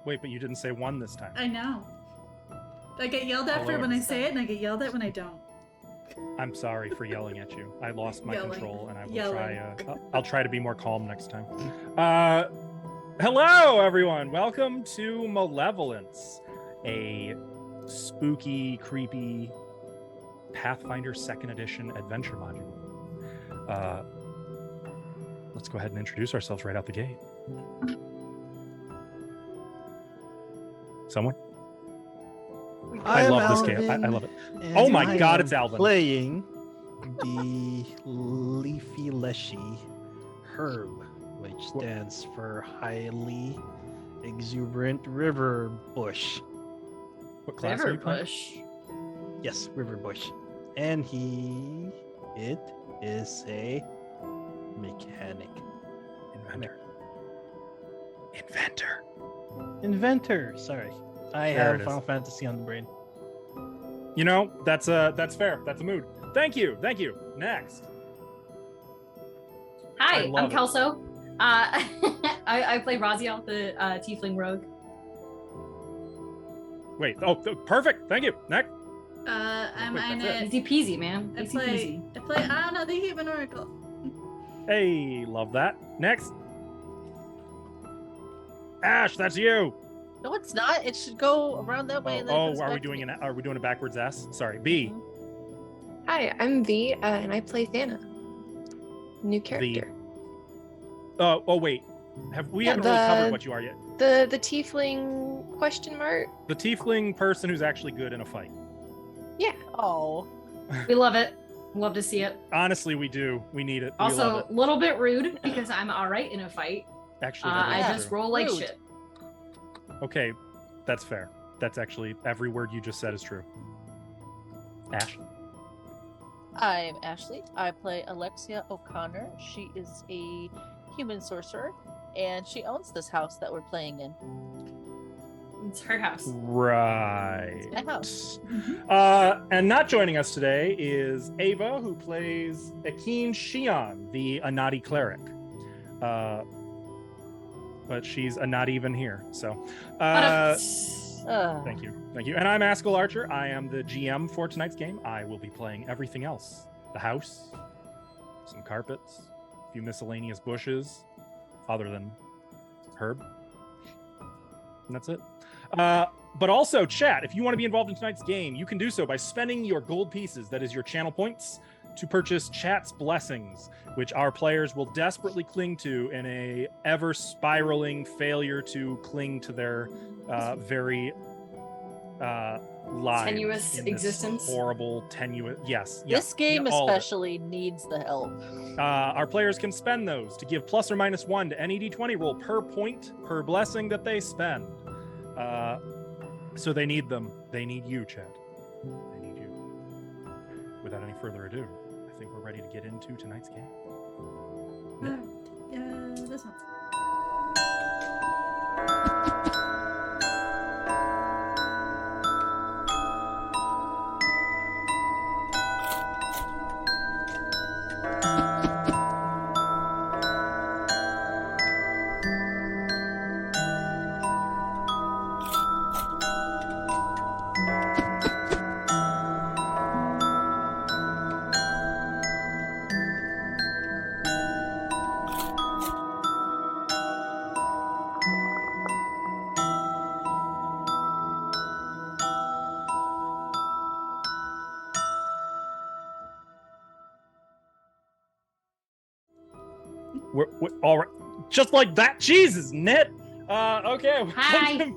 Wait, but you didn't say one this time. I know. I get yelled at for when I say it, and I get yelled at when I don't. I'm sorry for yelling at you. I lost my control, and I will Yelling. I'll try to be more calm next time. Hello, everyone. Welcome to Malevolence, a spooky, creepy Pathfinder 2nd Edition adventure module. Let's go ahead and introduce ourselves right out the gate. Someone? I love this game. I love it. Oh my god, it's Alvin. Playing the leafy leshy herb, which stands for highly exuberant river bush. What class are you playing? Bush. Yes, river bush. And it is a mechanic. Inventor. Sorry. I have Final Fantasy on the brain. You know, that's fair. That's a mood. Thank you. Next. Hi, I'm Kelso. I play Raziel, the Tiefling Rogue. Wait. Oh, perfect. Thank you. Next. I'm Ina. Easy peasy, man. I Easy play, I don't know, the Human Oracle. Hey, love that. Next. Ash, that's you. No, it's not. It should go around that way. And then it comes are we back doing to me. are we doing a backwards S? Sorry, B. Hi, I'm V, and I play Thana. New character. Oh wait, we haven't really covered what you are yet. The tiefling question mark. The tiefling person who's actually good in a fight. Yeah. Oh. We love it. Love to see it. Honestly, we do. We need it. We love Also, it. a little bit rude because I'm all right in a fight. Actually, I that is just true. roll like Rude. shit. Okay, that's fair. That's actually every word you just said is true. Ash. I'm Ashley. I play Alexia O'Connor. She is a human sorcerer, and she owns this house that we're playing in. It's her house. Right. It's my house. And not joining us today is Ava, who plays Akin Shion, the Anati cleric. But she's not even here. So, thank you. And I'm Askell Archer. I am the GM for tonight's game. I will be playing everything else: the house, some carpets, a few miscellaneous bushes, other than herb, and that's it. But also, chat, if you want to be involved in tonight's game, you can do so by spending your gold pieces, that is your channel points, to purchase chat's blessings, which our players will desperately cling to in a ever spiraling failure to cling to their very lives. Tenuous existence. Horrible, tenuous. Yes. This game all of it. especially needs the help. Our players can spend those to give plus or minus 1 to any d20 roll per point per blessing that they spend. So they need them. They need you, Chad. They need you. Without any further ado, I think we're ready to get into tonight's game. This one. We're all right. Just like that. Jesus, Ned. Okay. Hi.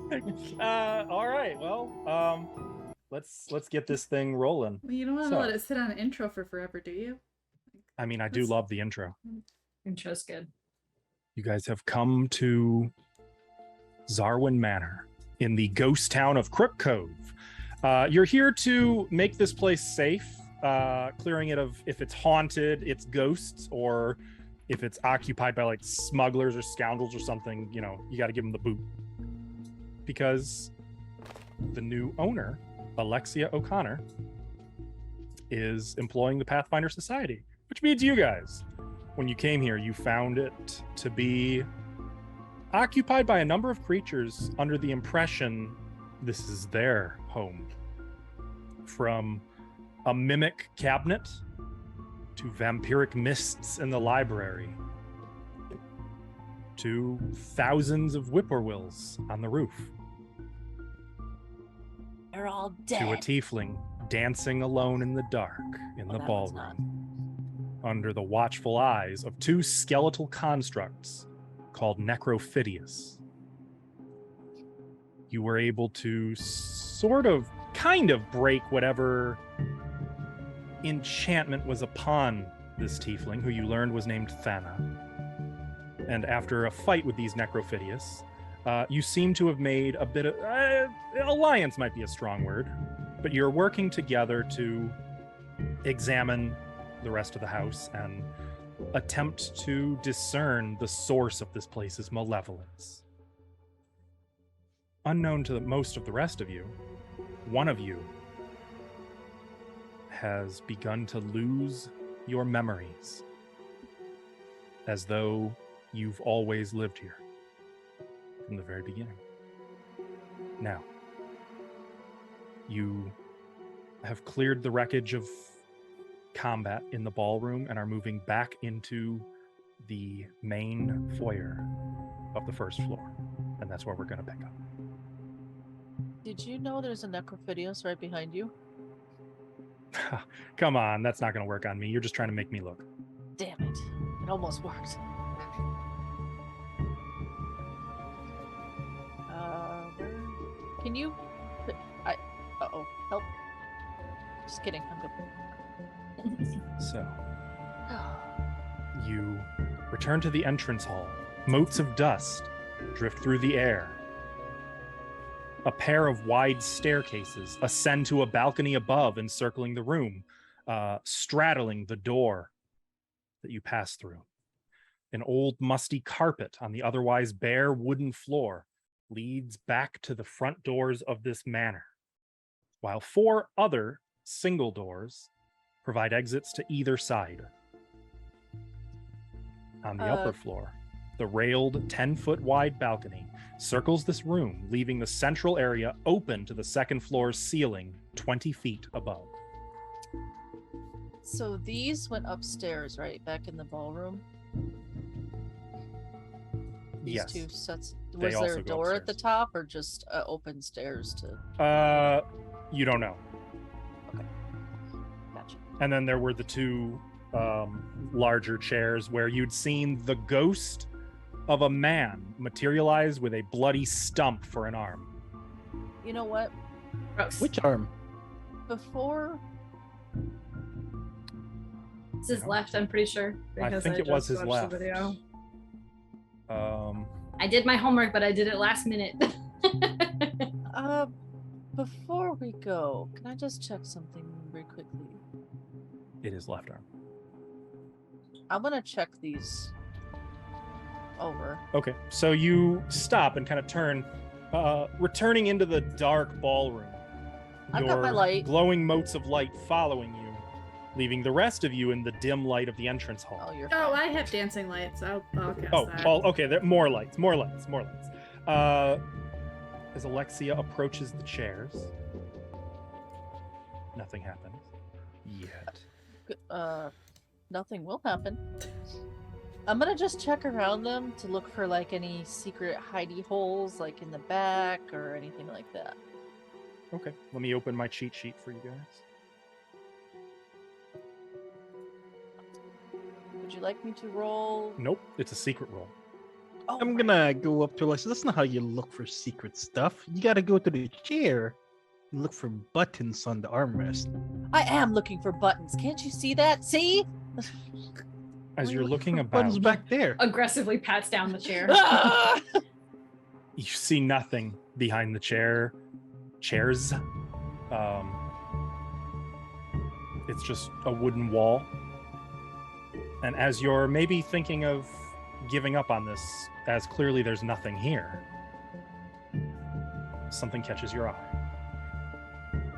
All right. Well, let's get this thing rolling. Well, you don't want to let it sit on an intro for forever, do you? I mean, I do love the intro. Intro's good. You guys have come to Zarwin Manor in the ghost town of Crook Cove. You're here to make this place safe, clearing it of if it's haunted, it's ghosts, or if it's occupied by like smugglers or scoundrels or something, you know, you got to give them the boot. Because the new owner, Alexia O'Connor, is employing the Pathfinder Society, which means you guys, when you came here, you found it to be occupied by a number of creatures under the impression this is their home. From a mimic cabinet to vampiric mists in the library to thousands of whippoorwills on the roof. They're all dead. To a tiefling dancing alone in the dark in the ballroom under the watchful eyes of two skeletal constructs called necrophidius. You were able to kind of break whatever enchantment was upon this tiefling, who you learned was named Thana. And after a fight with these necrophidius, you seem to have made a bit of alliance might be a strong word, but you're working together to examine the rest of the house and attempt to discern the source of this place's malevolence. Unknown to most of the rest of you, one of you has begun to lose your memories, as though you've always lived here from the very beginning. Now, you have cleared the wreckage of combat in the ballroom and are moving back into the main foyer of the first floor, and that's where we're going to pick up. Did you know there's a necrophidius right behind you? Come on, that's not going to work on me. You're just trying to make me look. Damn it. It almost worked. Where... Can you... Uh-oh. Help. Just kidding. I'm good. So, you return to the entrance hall. Motes of dust drift through the air. A pair of wide staircases ascend to a balcony above, encircling the room, straddling the door that you pass through. An old musty carpet on the otherwise bare wooden floor leads back to the front doors of this manor, while 4 other single doors provide exits to either side. On the upper floor, the railed 10-foot wide balcony circles this room, leaving the central area open to the second floor's ceiling 20 feet above. So these went upstairs, right? Back in the ballroom? These Yes. 2 sets. They Was also there a go door at the upstairs. top or just open stairs to... You don't know. Gotcha. And then there were the 2 larger chairs where you'd seen the ghost of a man materialize with a bloody stump for an arm. You know what? Gross. Which arm? Before... It's his left, I'm pretty sure. I think it was just his watched left. the video. I did my homework, but I did it last minute. Before we go, can I just check something very quickly? It is left arm. I'm gonna check these over. Okay, so you stop and kind of turn, returning into the dark ballroom. I've got my Your light. glowing motes of light following you, leaving the rest of you in the dim light of the entrance hall. Oh, you're Oh, fine. I have dancing lights. I'll cast that. Okay, there more lights. As Alexia approaches the chairs, nothing happens yet. Nothing will happen. I'm gonna just check around them to look for like any secret hidey holes, like in the back or anything like that. Okay, let me open my cheat sheet for you guys. Would you like me to roll? Nope, it's a secret roll. Oh, I'm right. gonna go up to Alexa. That's not how you look for secret stuff. You gotta go to the chair and look for buttons on the armrest. I am looking for buttons. Can't you see that? See? As you're looking for about, buttons back there. Aggressively pats down the chair. Ah! you see nothing behind the chairs. It's just a wooden wall. And as you're maybe thinking of giving up on this, as clearly there's nothing here, something catches your eye.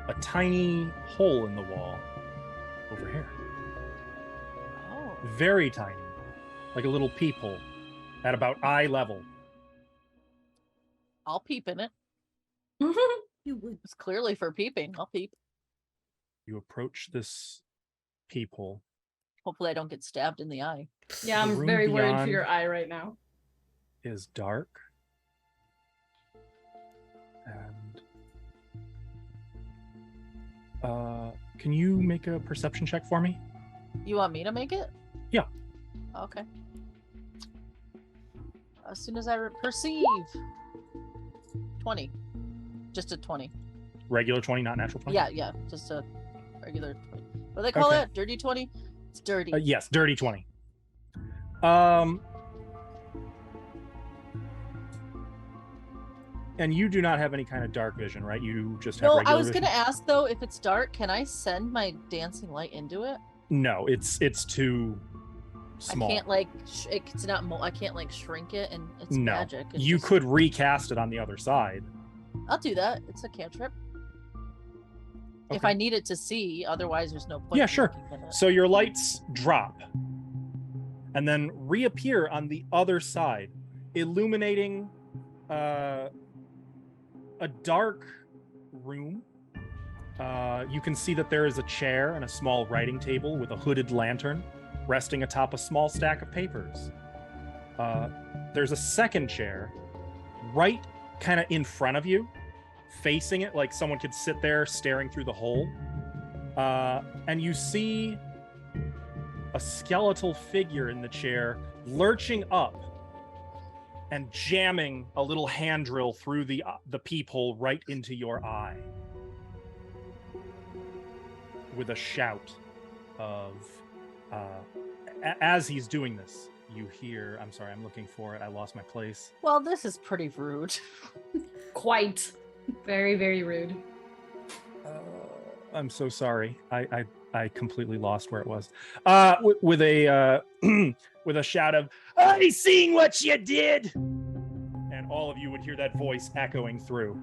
A tiny hole in the wall over here. Oh. Very tiny, like a little peephole at about eye level I'll peep in it. You would. It's clearly for peeping. I'll peep. You approach this peephole. Hopefully I don't get stabbed in the eye. Yeah, The I'm room very worried for beyond- your eye right now. Is dark. And can you make a perception check for me? You want me to make it? Yeah. Okay. As soon as I perceive. 20. Just a 20. Regular 20, not natural 20? Yeah, just a regular 20. What do they call Okay. it? Dirty 20? It's dirty. Yes, dirty 20. And you do not have any kind of dark vision, right? You just have No, regular I was vision? gonna ask though, if it's dark, can I send my dancing light into it? No, it's too small. I can't like it's not I can't like shrink it, and it's No. magic. It's You just- could recast it on the other side. I'll do that. It's a cantrip. If Okay. I need it to see, otherwise there's no point. Yeah, in sure. looking at it. So your lights drop and then reappear on the other side, illuminating a dark room. You can see that there is a chair and a small writing table with a hooded lantern resting atop a small stack of papers. There's a second chair right kind of in front of you, facing it like someone could sit there staring through the hole. And you see a skeletal figure in the chair lurching up and jamming a little hand drill through the peephole right into your eye with a shout of as he's doing this, you hear, I'm sorry, I'm looking for it, I lost my place. Well, this is pretty rude. Quite. Very, very rude. I'm so sorry. I completely lost where it was. With a with a shout of, "I seen what you did," and all of you would hear that voice echoing through.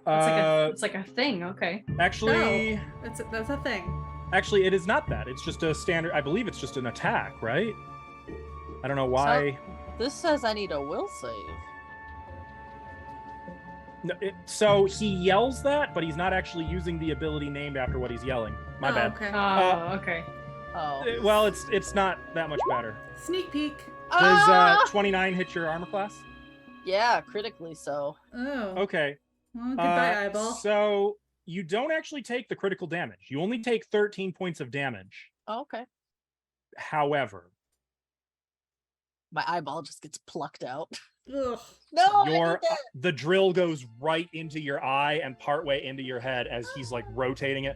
It's like a thing. Okay. Actually, That's a thing. actually, it is not that. It's just a standard. I believe it's just an attack, right? I don't know why. This says I need a will save. No, so he yells that, but he's not actually using the ability named after what he's yelling. My bad. Okay. Okay. Oh. Well, it's not that much better. Sneak peek. Does Ah! 29 hit your armor class? Yeah, critically so. Oh. Okay. Well, goodbye, eyeball. So you don't actually take the critical damage. You only take 13 points of damage. Oh, okay. However, My eyeball just gets plucked out. Ugh. No, I your need that. the drill goes right into your eye and partway into your head as he's like rotating it,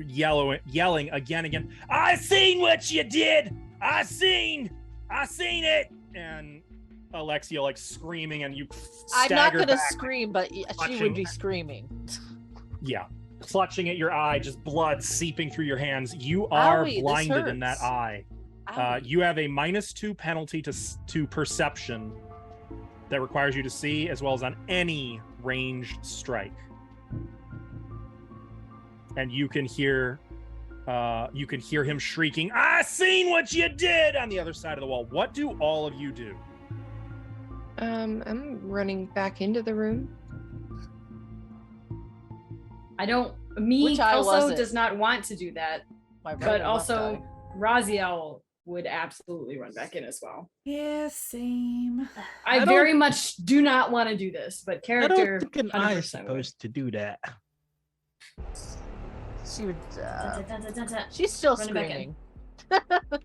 yelling again. I seen what you did. I seen it. And Alexia like screaming, and you I'm not stagger gonna back. scream, but she clutching. would be screaming. Yeah, clutching at your eye, just blood seeping through your hands. You are Owie, this blinded in that hurts. eye. Owie. You have a -2 penalty to perception that requires you to see, as well as on any ranged strike. And you can hear him shrieking, "I seen what you did!" on the other side of the wall. What do all of you do? I'm running back into the room. Me Which eye was also it? does not want to do that, My right but and left also eye. Raziel would absolutely run back in as well. Yeah, same. I don't- very much do not want to do this, but I character don't think an eye is 100% would. supposed to do that. She would. Da-da-da-da-da. She's still Running back in. screaming.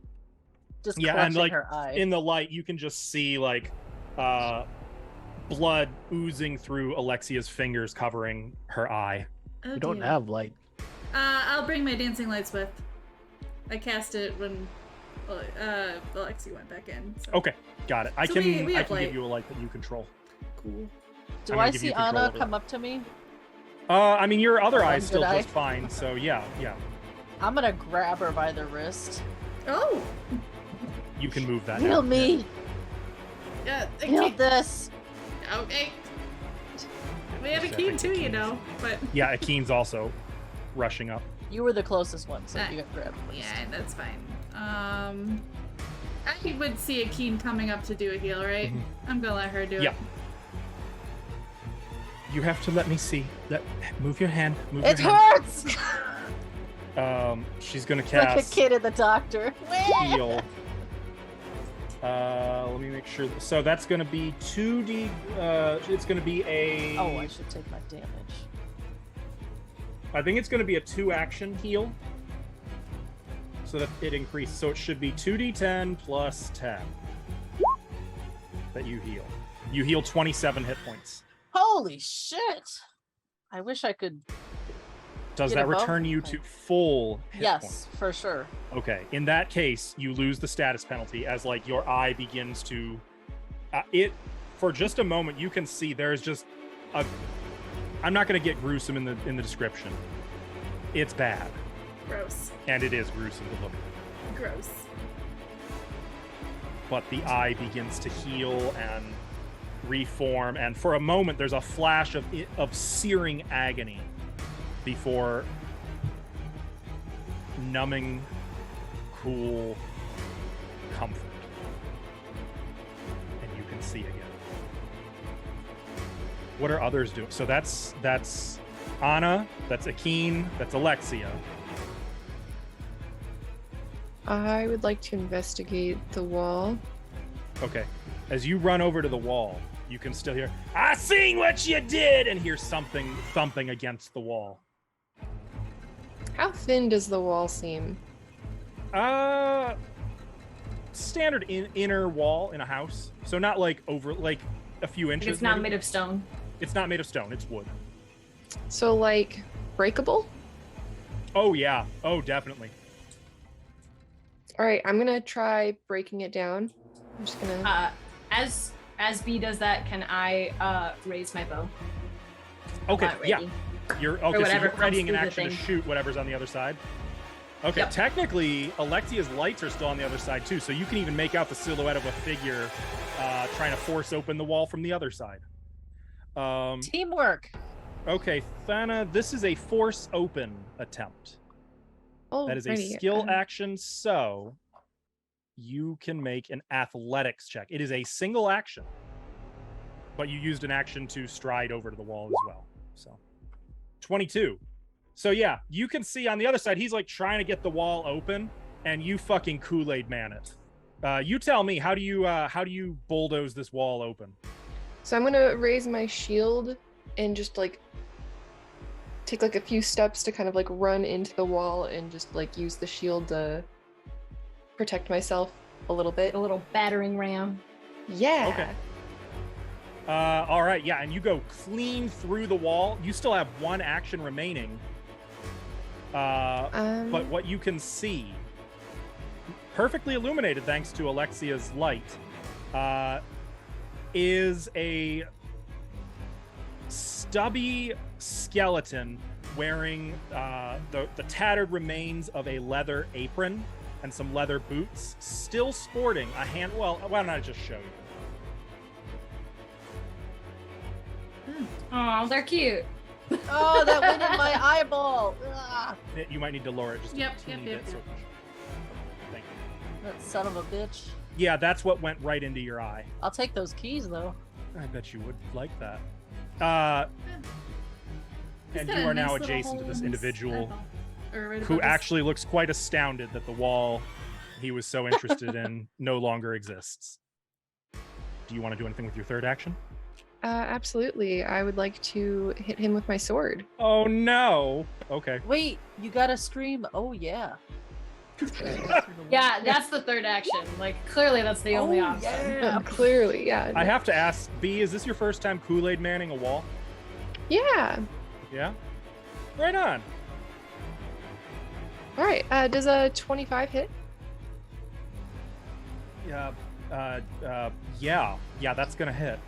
Just Yeah, and, clutching like, her eye. In the light, you can just see like blood oozing through Alexia's fingers, covering her eye. Oh, You don't dear. have light. I'll bring my dancing lights with. I cast it when Alexi went back in. So. Okay, got it. I So can we I have can light. give you a light that you control. Cool. Do I'm gonna I give see you control Anna over come that. up to me? I mean, your other eye Good still eye. just fine. So yeah. I'm gonna grab her by the wrist. Oh! You can move that. Heal now. me! Yeah, Heal this! okay. We have a key too, you know, but Yeah, Akeen's also rushing up. You were the closest one, so Ah. you got grabbed first. yeah, that's fine. I would see Akeen coming up to do a heal, right? Mhm. I'm gonna let her do Yeah. it. You have to let me see. Move your hand. Move It your hand. hurts! She's gonna Like a cast kid at the doctor. heal. Let me make sure. So that's gonna be 2d. It's gonna be a. Oh, I should take my damage. I think it's gonna be a 2-action heal. So that it increases. So it should be 2d10 plus 10 that you heal. You heal 27 hit points. Holy shit! I wish I could. Does Get that above? return you to full hit Yes, points? for sure. Okay. In that case, you lose the status penalty as like your eye begins to. It for just a moment you can see there's just a. I'm not going to get gruesome in the description. It's bad, Gross. and it is gruesome to look at. Gross. But the eye begins to heal and reform, and for a moment there's a flash of searing agony before numbing, cool comfort, and you can see again. What are others doing? So that's Anna, that's Akeen, that's Alexia. I would like to investigate the wall. Okay. As you run over to the wall, you can still hear, "I seen what you did," and hear something thumping against the wall. How thin does the wall seem? Standard inner wall in a house. So not like over, like a few inches. It's not maybe. made of stone. It's not made of stone. It's wood. So, like, breakable? Oh yeah. Oh, definitely. All right, I'm gonna try breaking it down. I'm just gonna. As B does that, can I raise my bow? Okay. Not Yeah. ready. You're okay. So whatever you're comes readying an through the action to thing. shoot whatever's on the other side. Okay. Yep. Technically, Alexia's lights are still on the other side too, so you can even make out the silhouette of a figure trying to force open the wall from the other side. Teamwork. Okay, Thana, this is a force open attempt. Oh, That is a righty, skill action, so you can make an athletics check. It is a single action, but you used an action to stride over to the wall as well. So 22. So yeah, you can see on the other side, he's like trying to get the wall open, and you fucking Kool-Aid man it. You tell me, how do you bulldoze this wall open? So I'm gonna raise my shield and just like take like a few steps to kind of like run into the wall and just like use the shield to protect myself a little bit. A little battering ram. Yeah. Okay. All right, yeah, and you go clean through the wall. You still have one action remaining. But what you can see, perfectly illuminated thanks to Alexia's light, is a stubby skeleton wearing the tattered remains of a leather apron and some leather boots, still sporting a hand. Well, why don't I just show you? Oh, they're cute. Oh, that went in my eyeball. Ugh. You might need to lower it just Yep, a teeny yep, bit. yep. Thank you. That son of a bitch. Yeah, that's what went right into your eye. I'll take those keys though. I bet you would like that. He's And got you a are now nice little adjacent to hole this in his individual eyeball. Or right who above his- actually looks quite astounded that the wall he was so interested in no longer exists. Do you want to do anything with your third action? Absolutely. I would like to hit him with my sword. Oh no. Okay. Wait, you gotta scream. Oh yeah. Yeah, that's the third action. Like, clearly that's the only option. Yeah. Clearly, yeah. I have to ask, B, is this your first time Kool-Aid manning a wall? Yeah. Yeah? Right on. All right. Does a 25 hit? Yeah. Yeah, that's gonna hit.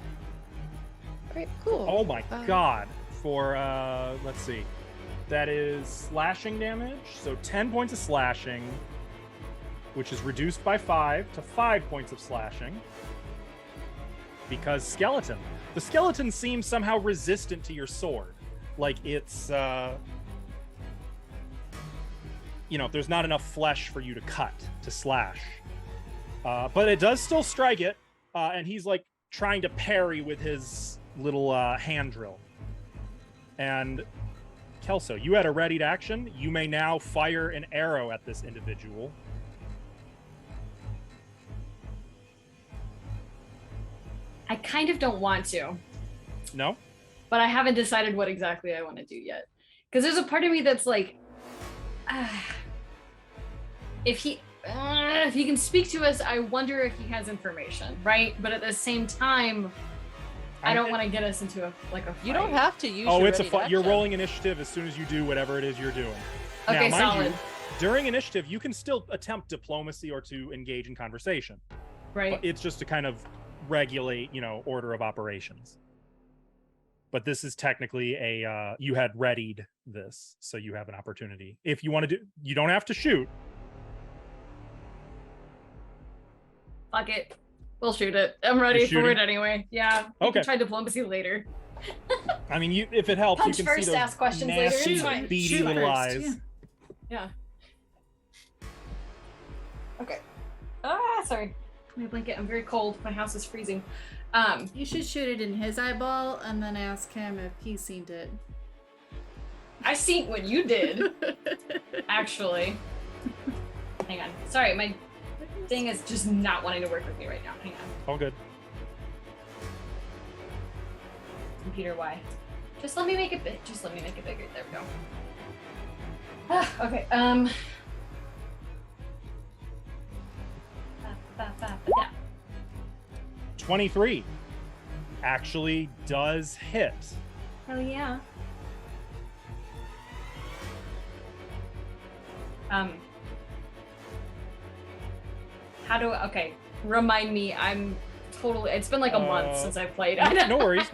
All right. Cool. Oh my Uh, god. For let's see. That is slashing damage. So 10 points of slashing, which is reduced by 5 to 5 points of slashing. Because skeleton. The skeleton seems somehow resistant to your sword. Like it's there's not enough flesh for you to cut, to slash. But it does still strike it, and he's like trying to parry with his little hand drill. And Kelso, you had a readied action. You may now fire an arrow at this individual. I kind of don't want to. No? But I haven't decided what exactly I want to do yet. Because there's a part of me that's like, if he can speak to us, I wonder if he has information, right? But at the same time, I don't want to get us into a fight. You don't have to use. Oh, your it's ready you're action. rolling initiative as soon as you do whatever it is you're doing. Okay, now, mind solid. you, during initiative, you can still attempt diplomacy or to engage in conversation. Right. But it's just to kind of regulate, order of operations. But this is technically a you had readied this, so you have an opportunity. If you want to do, you don't have to shoot. Fuck it. We'll shoot it. I'm ready You're for shooting? it anyway. Yeah. We Okay. can try diplomacy later. I mean, if it helps, Punch you can first, see those ask questions later, nasty, it's fine. beady Shoot little first, eyes. yeah. Yeah. Okay. Sorry. My blanket. I'm very cold. My house is freezing. You should shoot it in his eyeball and then ask him if he's seen it. I seen what you did, actually. Hang on. Sorry, my thing is just not wanting to work with me right now. Hang on. All good. Computer, why? Just let me make it big. Just let me make it bigger. There we go. Okay. Yeah. 23 actually does hit. Hell yeah. Okay, remind me, it's been like a month since I played. No worries.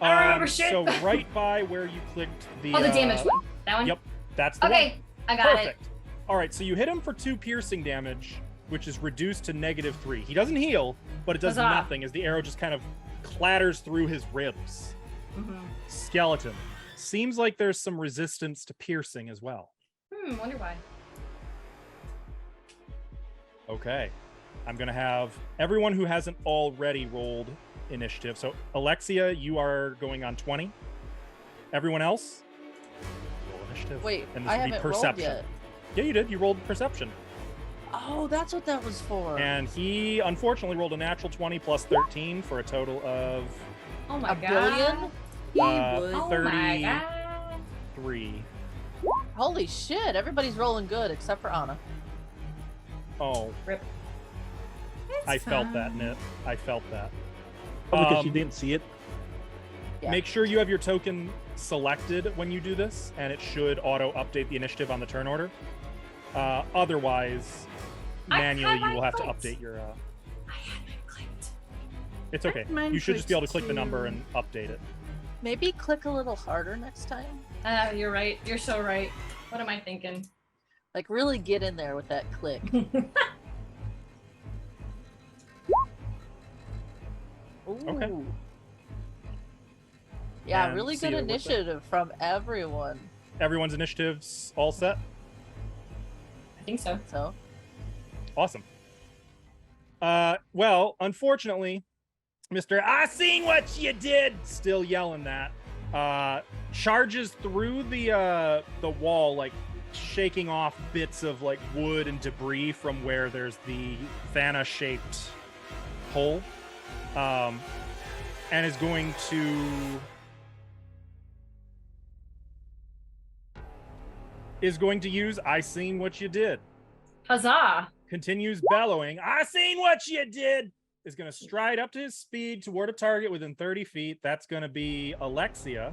I don't remember shit. So right by where you clicked the the damage one. That one? Yep, that's the one. Okay, I got Perfect. All right, so you hit him for 2 piercing damage, which is reduced to -3. He doesn't heal, but it does Huzzah. nothing as the arrow just kind of clatters through his ribs. it. Mm-hmm. Skeleton. Seems like there's some resistance to piercing as well. Wonder why. Okay. I'm going to have everyone who hasn't already rolled initiative. So, Alexia, you are going on 20. Everyone else? Roll initiative. Wait, and this I will be haven't rolled perception. yet. Yeah, you did. You rolled perception. Oh, that's what that was for. And he unfortunately rolled a natural 20 plus 13 for a total of Oh my A god. billion? He would. Oh my god. 33. Holy shit! Everybody's rolling good except for Anna. Oh, Rip. It's I felt that, fine. Nit. I felt that. Oh, because you Um, didn't see it. Yeah. Make sure you have your token selected when you do this, and it should auto-update the initiative on the turn order. Otherwise, I manually had you mine will have to clicked. update your... I had mine clicked. It's okay. Mine You should just be able to clicked click the number too. and update it. Maybe click a little harder next time. You're right. You're so right. What am I thinking? Like really get in there with that click. Ooh. Okay. Yeah, And really see good you with the- initiative from everyone. Everyone's initiatives all set? I think so. So Awesome. Well, unfortunately, Mr. I seen what you did, still yelling that, charges through the wall, like shaking off bits of like wood and debris from where there's the Thana-shaped hole, and is going to use I seen what you did. Huzzah! Continues bellowing, I seen what you did, is going to stride up to his speed toward a target within 30 feet. That's going to be Alexia.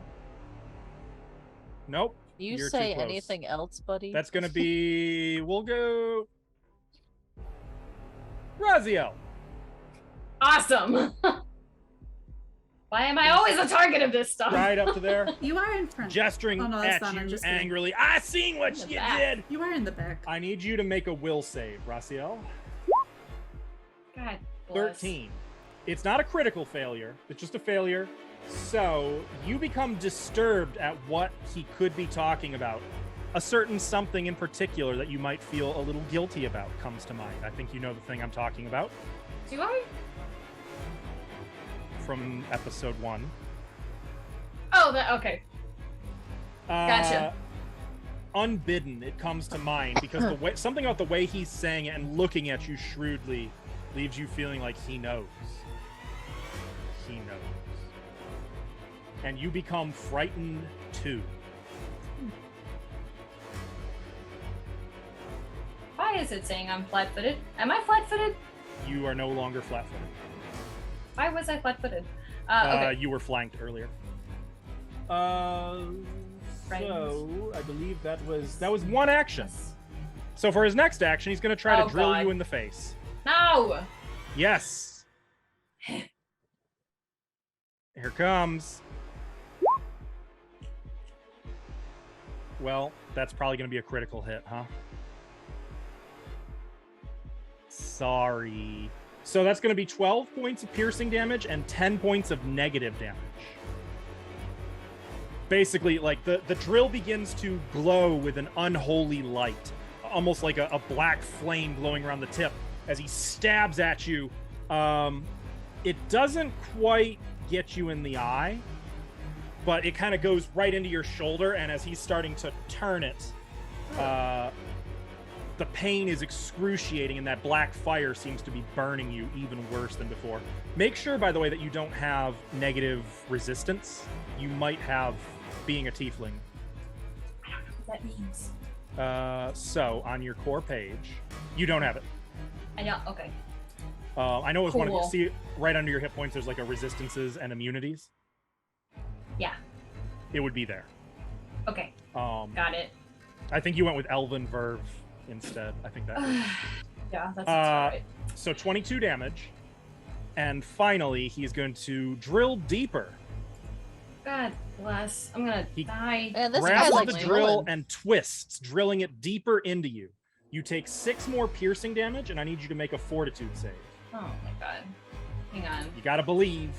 Nope. you You're too say close. anything else, buddy? That's going to be, we'll go Raziel. Awesome! Why am I always the target of this stuff? Right up to there, You are in front. gesturing Oh, no, that's at not. I'm you just kidding. angrily. I seen what In the you back. did. You are in the back. I need you to make a will save, Raziel. God bless. 13. It's not a critical failure. It's just a failure. So you become disturbed at what he could be talking about. a certain something in particular that you might feel a little guilty about comes to mind. I think you know the thing I'm talking about Do I? from episode 1. Oh, that okay. Gotcha. Unbidden, it comes to mind because the way something about the way he's saying it and looking at you shrewdly leaves you feeling like he knows. He knows. And you become frightened too. Why is it saying I'm flat-footed? Am I flat-footed? You are no longer flat-footed. Why was I flat-footed? Okay. You were flanked earlier. So I believe that was one action. So for his next action, he's going to try to drill God. you in the face. No! Yes. Here comes. Well, that's probably going to be a critical hit, huh? Sorry. So that's going to be 12 points of piercing damage and 10 points of negative damage. Basically, like, the drill begins to glow with an unholy light, almost like a black flame glowing around the tip as he stabs at you. It doesn't quite get you in the eye, but it kind of goes right into your shoulder, and as he's starting to turn it, the pain is excruciating, and that black fire seems to be burning you even worse than before. Make sure, by the way, that you don't have negative resistance. You might have being a tiefling. I don't know what that means. So, on your core page, you don't have it. I know, okay. I know it's one of Cool. see right under your hit points, there's like a resistances and immunities. Yeah. It would be there. Okay. Got Got it. I think you went with Elven Verve instead. I think that was. Yeah, that's right. So 22 damage. And finally, he's going to drill deeper. God bless. I'm gonna die. And this guy Grabs likes the drill drilling. and twists, drilling it deeper into you. You take 6 more piercing damage, and I need you to make a fortitude save. Oh my god. Hang on. You gotta believe.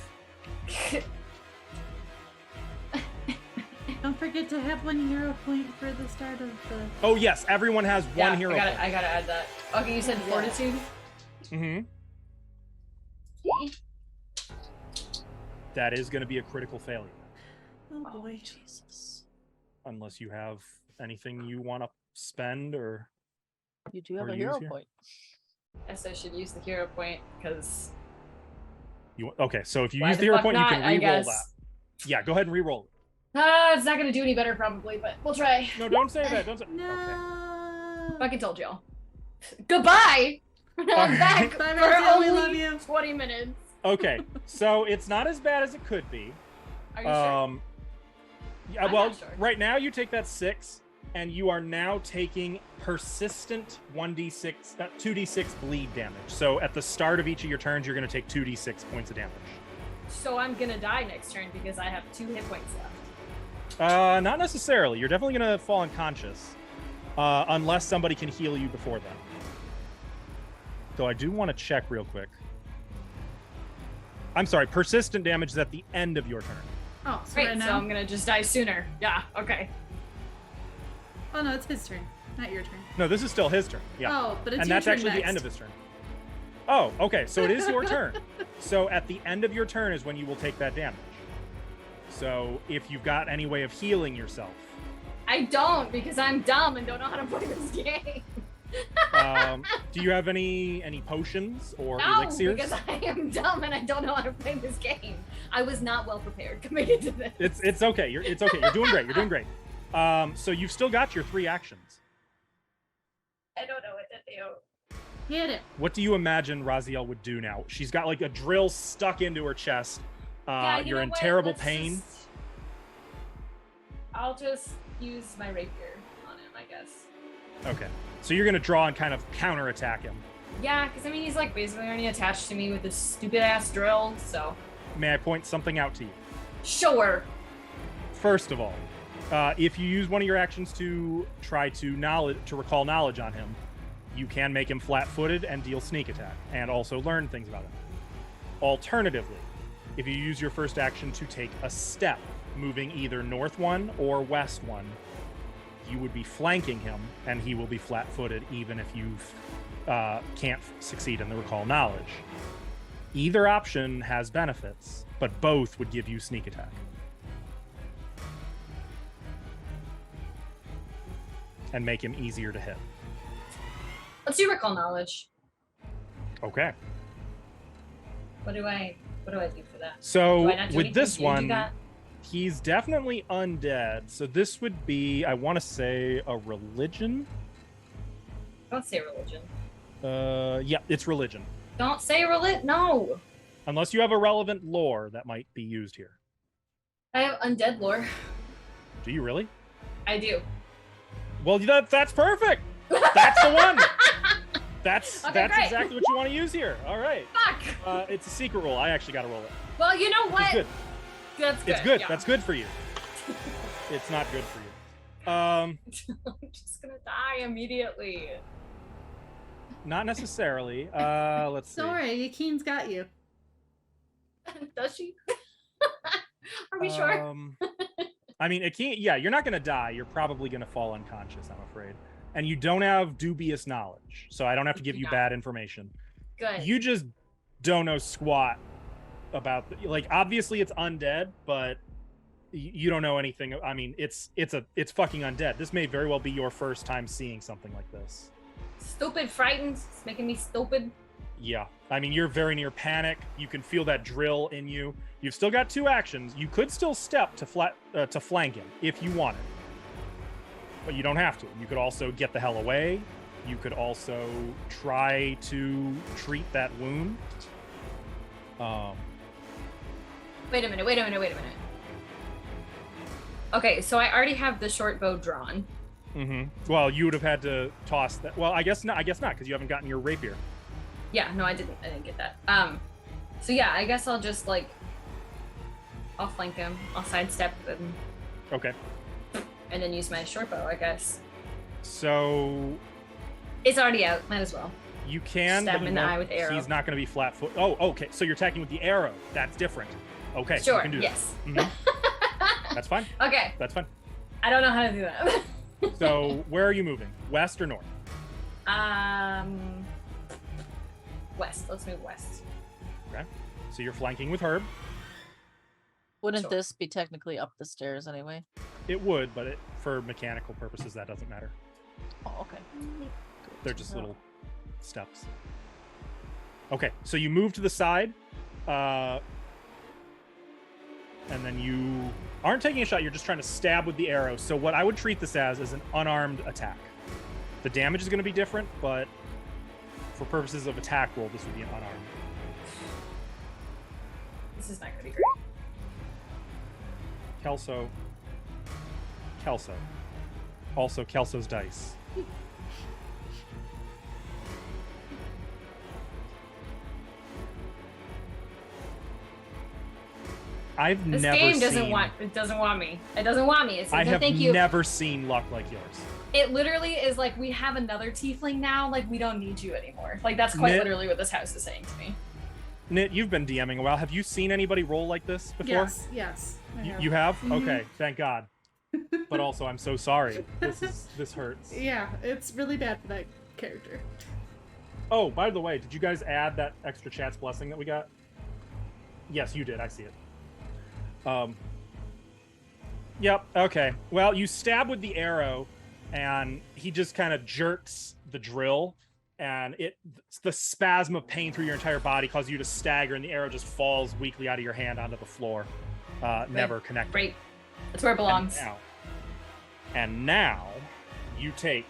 Don't forget to have 1 hero point for the start of the. Oh yes, everyone has one hero. I gotta add that. Okay, you said fortitude? Mm-hmm. That is going to be a critical failure, Oh boy. Jesus. unless you have anything you want to spend or. You do have Or a use hero here. point. Guess I should use the hero point because You okay? So if you why use the the hero fuck point, not, you can I re-roll guess. that. Yeah, go ahead and re-roll it. It's not gonna do any better probably, but we'll try. No, don't say that. Don't say. No. Okay. Fucking told y'all. Goodbye. I'm back Bye, for Marcel, we only love you. 20 minutes. Okay, so it's not as bad as it could be. Are you sure? Yeah, I'm well, not sure. right now you take that 6, and you are now taking persistent 2d6 bleed damage. So at the start of each of your turns, you're going to take 2d6 points of damage. So I'm gonna die next turn because I have 2 hit points left. Not necessarily. You're definitely going to fall unconscious, unless somebody can heal you before then. Though I do want to check real quick. I'm sorry, persistent damage is at the end of your turn. Oh, so Great, right so now. I'm gonna just die sooner. Yeah, okay. Oh no, it's his turn, not your turn. No, this is still his turn. Yeah. Oh, but it's And your that's turn actually next. the end of his turn. Oh, okay. So it is your turn. So at the end of your turn is when you will take that damage. So if you've got any way of healing yourself, I don't because I'm dumb and don't know how to play this game. do you have any potions or No, elixirs? because I am dumb and I don't know how to play this game. I was not well prepared coming into this. It's okay. It's okay. You're doing great. You're doing great. So you've still got your 3 actions. I don't know what to do. Hit it. What do you imagine Raziel would do now? She's got like a drill stuck into her chest. Yeah, you You're know in what? terrible Let's pain. I'll just use my rapier on him, I guess. Okay. So you're gonna draw and kind of counterattack him. Yeah, because I mean, he's like basically already attached to me with this stupid ass drill, so. May I point something out to you? Sure. First of all, if you use one of your actions to try to recall knowledge on him, you can make him flat-footed and deal sneak attack, and also learn things about him. Alternatively, if you use your first action to take a step, moving either north 1 or west 1, you would be flanking him, and he will be flat-footed even if you can't succeed in the recall knowledge. Either option has benefits, but both would give you sneak attack. And make him easier to hit. Let's do recall knowledge. Okay. What do I do for that? So Do I not do with anything? this Do you do one, that? he's definitely undead. So this would be, I want to say, a religion. Don't say religion. Yeah, it's religion. Don't say religion. No. Unless you have a relevant lore that might be used here. I have undead lore. Do you really? I do. Well, that's perfect. That's the one. That's Okay, great. exactly what you want to use here. All right. Fuck. It's a secret roll. I actually got to roll it. Well, you know what? It's good. That's good. It's good. Yeah. That's good for you. It's not good for you. I'm just gonna die immediately. Not necessarily. Let's see. Don't worry, Yakeen's got you. Does she? Are we sure? I mean, it can't. Yeah, you're not gonna die. You're probably gonna fall unconscious, I'm afraid. And you don't have dubious knowledge, so I don't have to give you bad information. Good. You just don't know squat about like. Obviously, it's undead, but you don't know anything. I mean, it's fucking undead. This may very well be your first time seeing something like this. Stupid, frightened. It's making me stupid. Yeah, I mean, you're very near panic. You can feel that drill in you. You've still got 2 actions. You could still step to flank him if you wanted, but you don't have to. You could also get the hell away. You could also try to treat that wound. Wait a minute. Okay, so I already have the short bow drawn. Mm-hmm. Well, you would have had to toss that. Well, I guess not, because you haven't gotten your rapier. Yeah, no, I didn't get that. So yeah, I guess I'll just I'll flank him. I'll sidestep him. Okay. And then use my short bow, I guess. So It's already out. Might as well. you can. Stab but him he in the won't- eye with arrow. He's not going to be flat-foot. Oh, okay. So you're attacking with the arrow. That's different. Okay. Sure. You can do Yes. That. Mhm. That's fine. Okay. That's fine. I don't know how to do that. So where are you moving? West or north? West. Let's move west. Okay. So you're flanking with Herb. Wouldn't Sure. this be technically up the stairs anyway? It would, but for mechanical purposes, that doesn't matter. Oh, okay. They're just little steps. Okay, so you move to the side, and then you aren't taking a shot. You're just trying to stab with the arrow. So what I would treat this as is an unarmed attack. The damage is going to be different, but for purposes of attack roll, this would be an unarmed. This is not gonna be great. Kelso. Also, Kelso's dice. I've This never game seen. doesn't want me. It doesn't want me. It's I no, have thank you. never seen luck like yours. It literally is like we have another tiefling now. Like we don't need you anymore. Like that's quite Knit- literally what this house is saying to me. Nit, you've been DMing a while. Have you seen anybody roll like this before? Yes. I have. You have? Mhm. Okay, thank God. But also, I'm so sorry. This hurts. Yeah, it's really bad for that character. Oh, by the way, did you guys add that extra chat's blessing that we got? Yes, you did. I see it. Yep. Okay. Well, you stab with the arrow, and he just kind of jerks the drill, and the spasm of pain through your entire body causes you to stagger, and the arrow just falls weakly out of your hand onto the floor, never connecting. Great. That's where it belongs. And now you take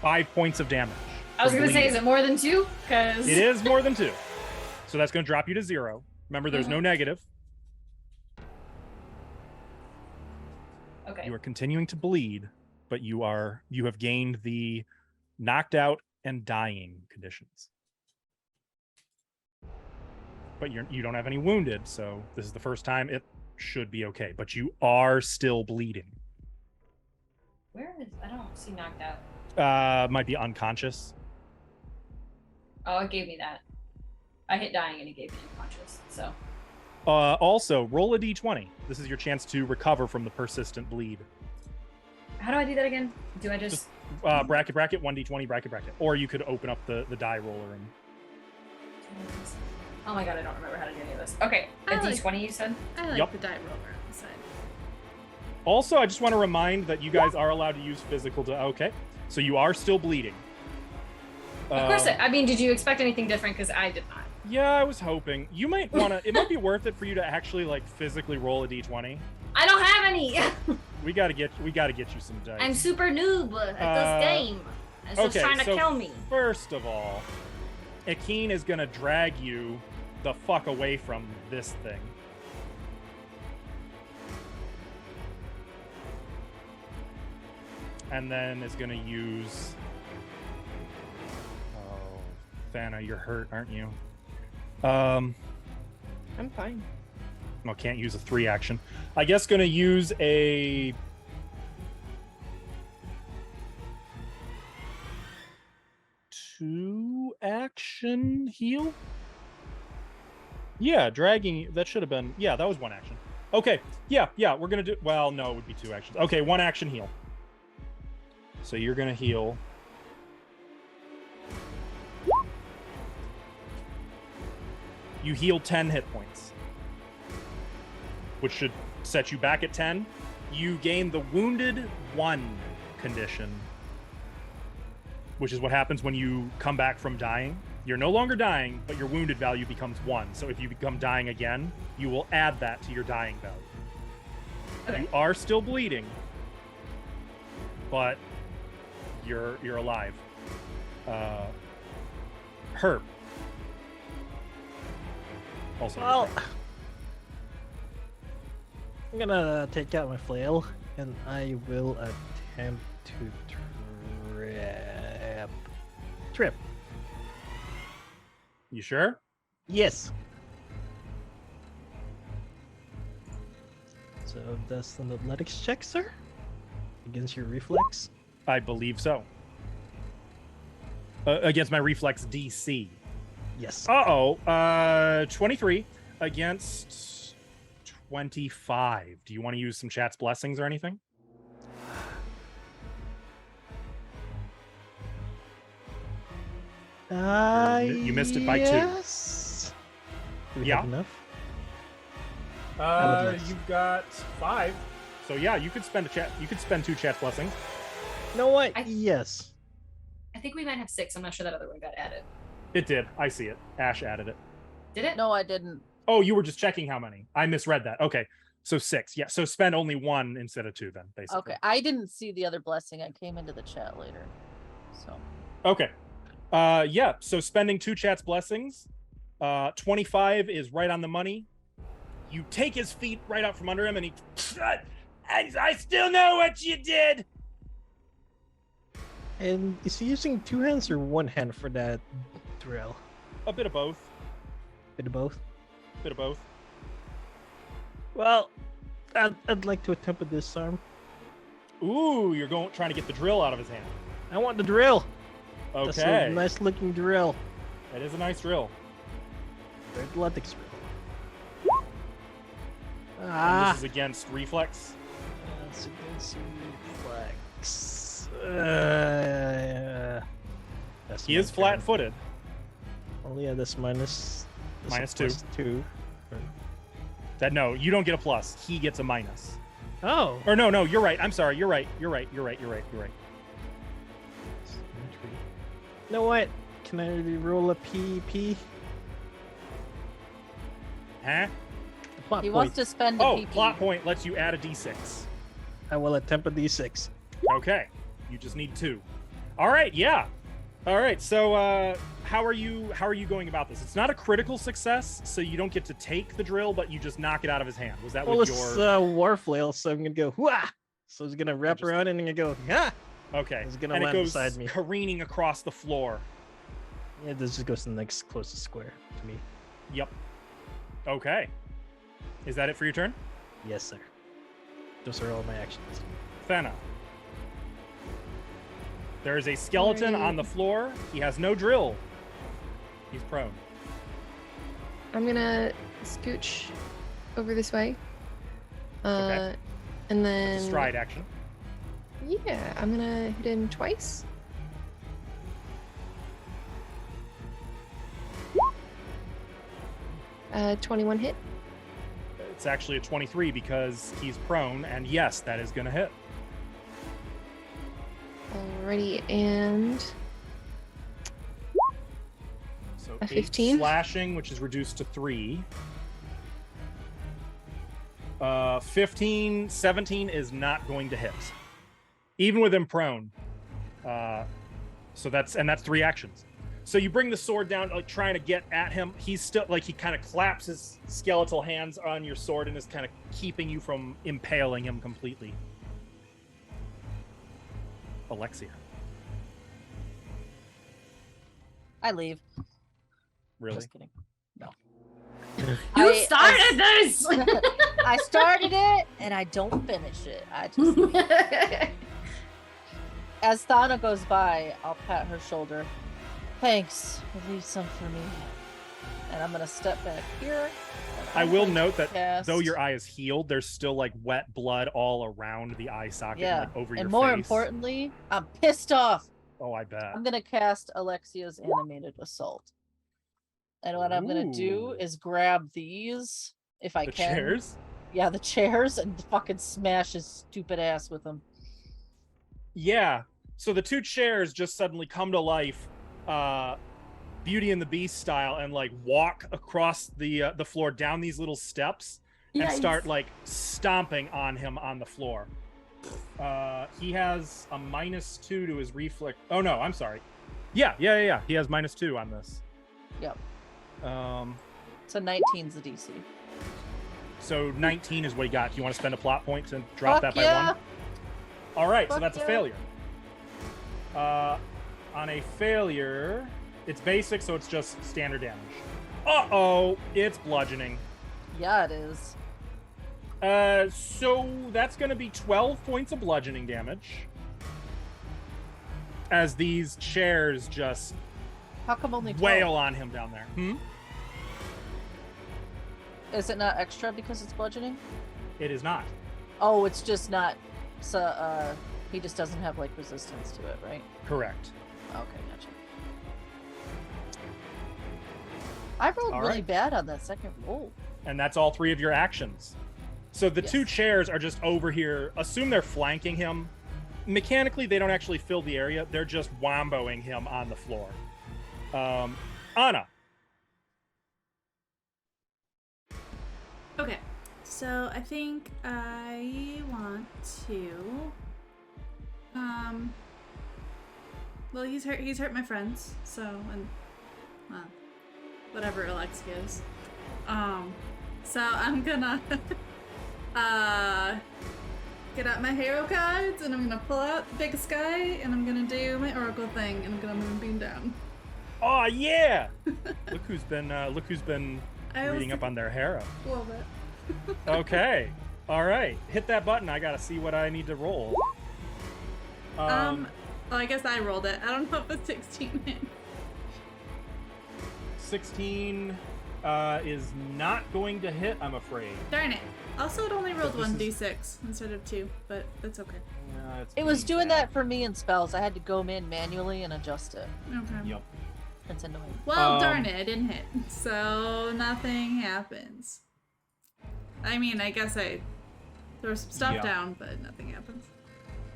5 points of damage. I was from gonna say, is bleeding. it more than 2? Because It is more than 2. So that's going to drop you to 0. Remember, there's no negative. Okay. You are continuing to bleed, but you have gained the knocked out and dying conditions. But you don't have any wounded, so this is the first time. It should be okay, but you are still bleeding. Where is? I don't see knocked out. Might be unconscious. Oh, it gave me that. I hit dying and it gave me unconscious. So Also, roll a d20. This is your chance to recover from the persistent bleed. How do I do that again? Do I just bracket 1d20 bracket, or you could open up the die roller and. Oh my god, I don't remember how to do any of this. Okay, a d20 you said? I like Yep. the die roller on the side. Also, I just want to remind that you guys are allowed to use physical. Okay, so you are still bleeding. Of course. I mean, did you expect anything different? Because I did not. Yeah, I was hoping you might want to. It might be worth it for you to actually like physically roll a d20. I don't have any. We gotta get you some dice. I'm super noob at this game. It's just trying to kill me. First of all, Akeen is gonna drag you the fuck away from this thing. And then is gonna use. Oh, Fana, you're hurt, aren't you? I'm fine. Well, can't use a 3 action. I guess gonna use a. Two action heal? Yeah, dragging. That should have been. Yeah, that was 1 action. Okay. Yeah. We're gonna do. Well, no, it would be 2 actions. Okay, 1 action heal. So you're gonna heal. You heal 10 hit points, which should set you back at 10. You gain the Wounded 1 condition, which is what happens when you come back from dying. You're no longer dying, but your wounded value becomes 1. So if you become dying again, you will add that to your dying value. Okay. You are still bleeding, but you're alive. Herb. Also, Well, I'm gonna take out my flail and I will attempt to trip. you sure? Yes. So that's an athletics check, sir? Against your reflex? I believe so. Against my reflex DC. Yes. 23 against 25. Do you want to use some chat's blessings or anything? You missed it by 2. yes. Do we have Yeah. enough? would like- You've got 5. So yeah, you could spend a chat. You could spend 2 chat's blessings. You know what? I- Yes. I think we might have 6. I'm not sure that other one got added. It did. I see it. Ash added it. Did it? No, I didn't. Oh, you were just checking how many. I misread that. Okay. So 6. Yeah. So spend only 1 instead of 2 then, basically. Okay, I didn't see the other blessing. I came into the chat later. So Okay. Yeah. So spending 2 chat's blessings. 25 is right on the money. You take his feet right out from under him, and he. I still know what you did. And is he using 2 hands or 1 hand for that drill? A bit of both. Bit of both. Bit of both. Well, I'd like to attempt to disarm. Ooh, you're trying to get the drill out of his hand. I want the drill. That's Okay. a nice looking drill. That is a nice drill. Athletics drill. And Ah, this is against reflex. that's against reflex. That's He my is turn. flat-footed. Oh yeah, that's minus. That's Minus a 2. plus 2. That no, you don't get a plus. He gets a minus. Oh. Or no, you're right. I'm sorry. You're right. You're right. You know what? Can I roll a PP? Huh? Plot he point. wants to spend a Oh, PP. plot point lets you add a d6. I will attempt a d6. Okay. You just need 2. All right. Yeah. All right. So, how are you going about this? It's not a critical success, so you don't get to take the drill, but you just knock it out of his hand. Was that Well, with it's your? war flail, so I'm gonna go whah. So it's gonna wrap around and I'm gonna go yeah. Okay. it's gonna And it land goes beside me. careening across the floor. Yeah, this just goes to the next closest square to me. Yep. Okay. Is that it for your turn? Yes, sir. Those are all my actions. Fana. There is a skeleton Sorry. on the floor. He has no drill. He's prone. I'm gonna scooch over this way. Okay. And It's then a stride action. Yeah, I'm gonna hit him twice. Uh, 21 hit. It's actually a 23 because he's prone, and yes, that is going to hit. Alrighty, and So a 8 15? slashing, which is reduced to 3. 15, 17 is not going to hit, even with him prone. So that's 3 actions. So you bring the sword down, like trying to get at him. He's still like, he kind of claps his skeletal hands on your sword and is kind of keeping you from impaling him completely. Alexia. I leave. Really? Just kidding. No. You started this! I started it and I don't finish it. I just As Thana goes by, I'll pat her shoulder. Thanks. Leave some for me. And I'm gonna step back here. I will note that cast... though your eye is healed, there's still like wet blood all around the eye socket and like over your and more face. importantly, I'm pissed off. Oh, I bet. I'm gonna cast Alexia's Animated Assault. And what I'm gonna do Ooh. is grab these, if I The can. chairs? Yeah, the chairs, and fucking smash his stupid ass with them. Yeah. So the 2 chairs just suddenly come to life, Beauty and the Beast style, and like walk across the floor down these little steps and start like stomping on him on the floor. He has a -2 to his reflex. Oh no, I'm sorry. Yeah. He has -2 on this. Yep. So So 19's the DC. 19 is what he got. Do you want to spend a plot point to drop Fuck that by yeah. 1? All right, so Fuck that's yeah. a failure. On a failure, it's basic, so it's just standard damage. Uh-oh, it's bludgeoning. Yeah, it is. So that's going to be 12 points of bludgeoning damage. As these chairs just How come only 12? wail on him down there. Is it not extra because it's bludgeoning? It is not. Oh, it's just not. So, he just doesn't have like resistance to it, right? Correct. Okay, gotcha. I rolled All really right. bad on that second roll. And that's all 3 of your actions. So the 2 chairs are just over here. Assume they're flanking him. Mechanically, they don't actually fill the area. They're just womboing him on the floor. Anna. Okay, so I think I want to. Well, he's hurt my friends, so and well, whatever Alex gives. So I'm gonna get out my hero cards and I'm gonna pull out the biggest guy and I'm gonna do my oracle thing and I'm gonna moonbeam down. Oh yeah! Look who's been reading up on their hero. Love it. Okay. All right. Hit that button. I gotta see what I need to roll. Well, I guess I rolled it. I don't know if it's 16 hit. 16 is not going to hit, I'm afraid. Darn it. Also, it only rolled But this 1d6 instead of 2, but that's okay. It was doing that for me in spells. I had to go in manually and adjust it. Okay. Yep. It's annoying. Well, darn it, I didn't hit. So nothing happens. I mean, I guess I throw some stuff down, but nothing happens.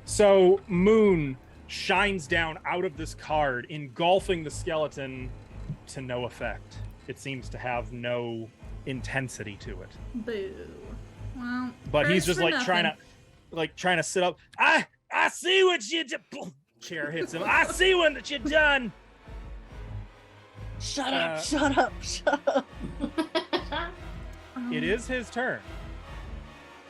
So Moon shines down out of this card, engulfing the skeleton to no effect. It seems to have no intensity to it. Boo. Well, But he's first just for trying to sit up. I see what you did. Chair hits him. I see what you done. Shut up, shut up, shut up. It is his turn.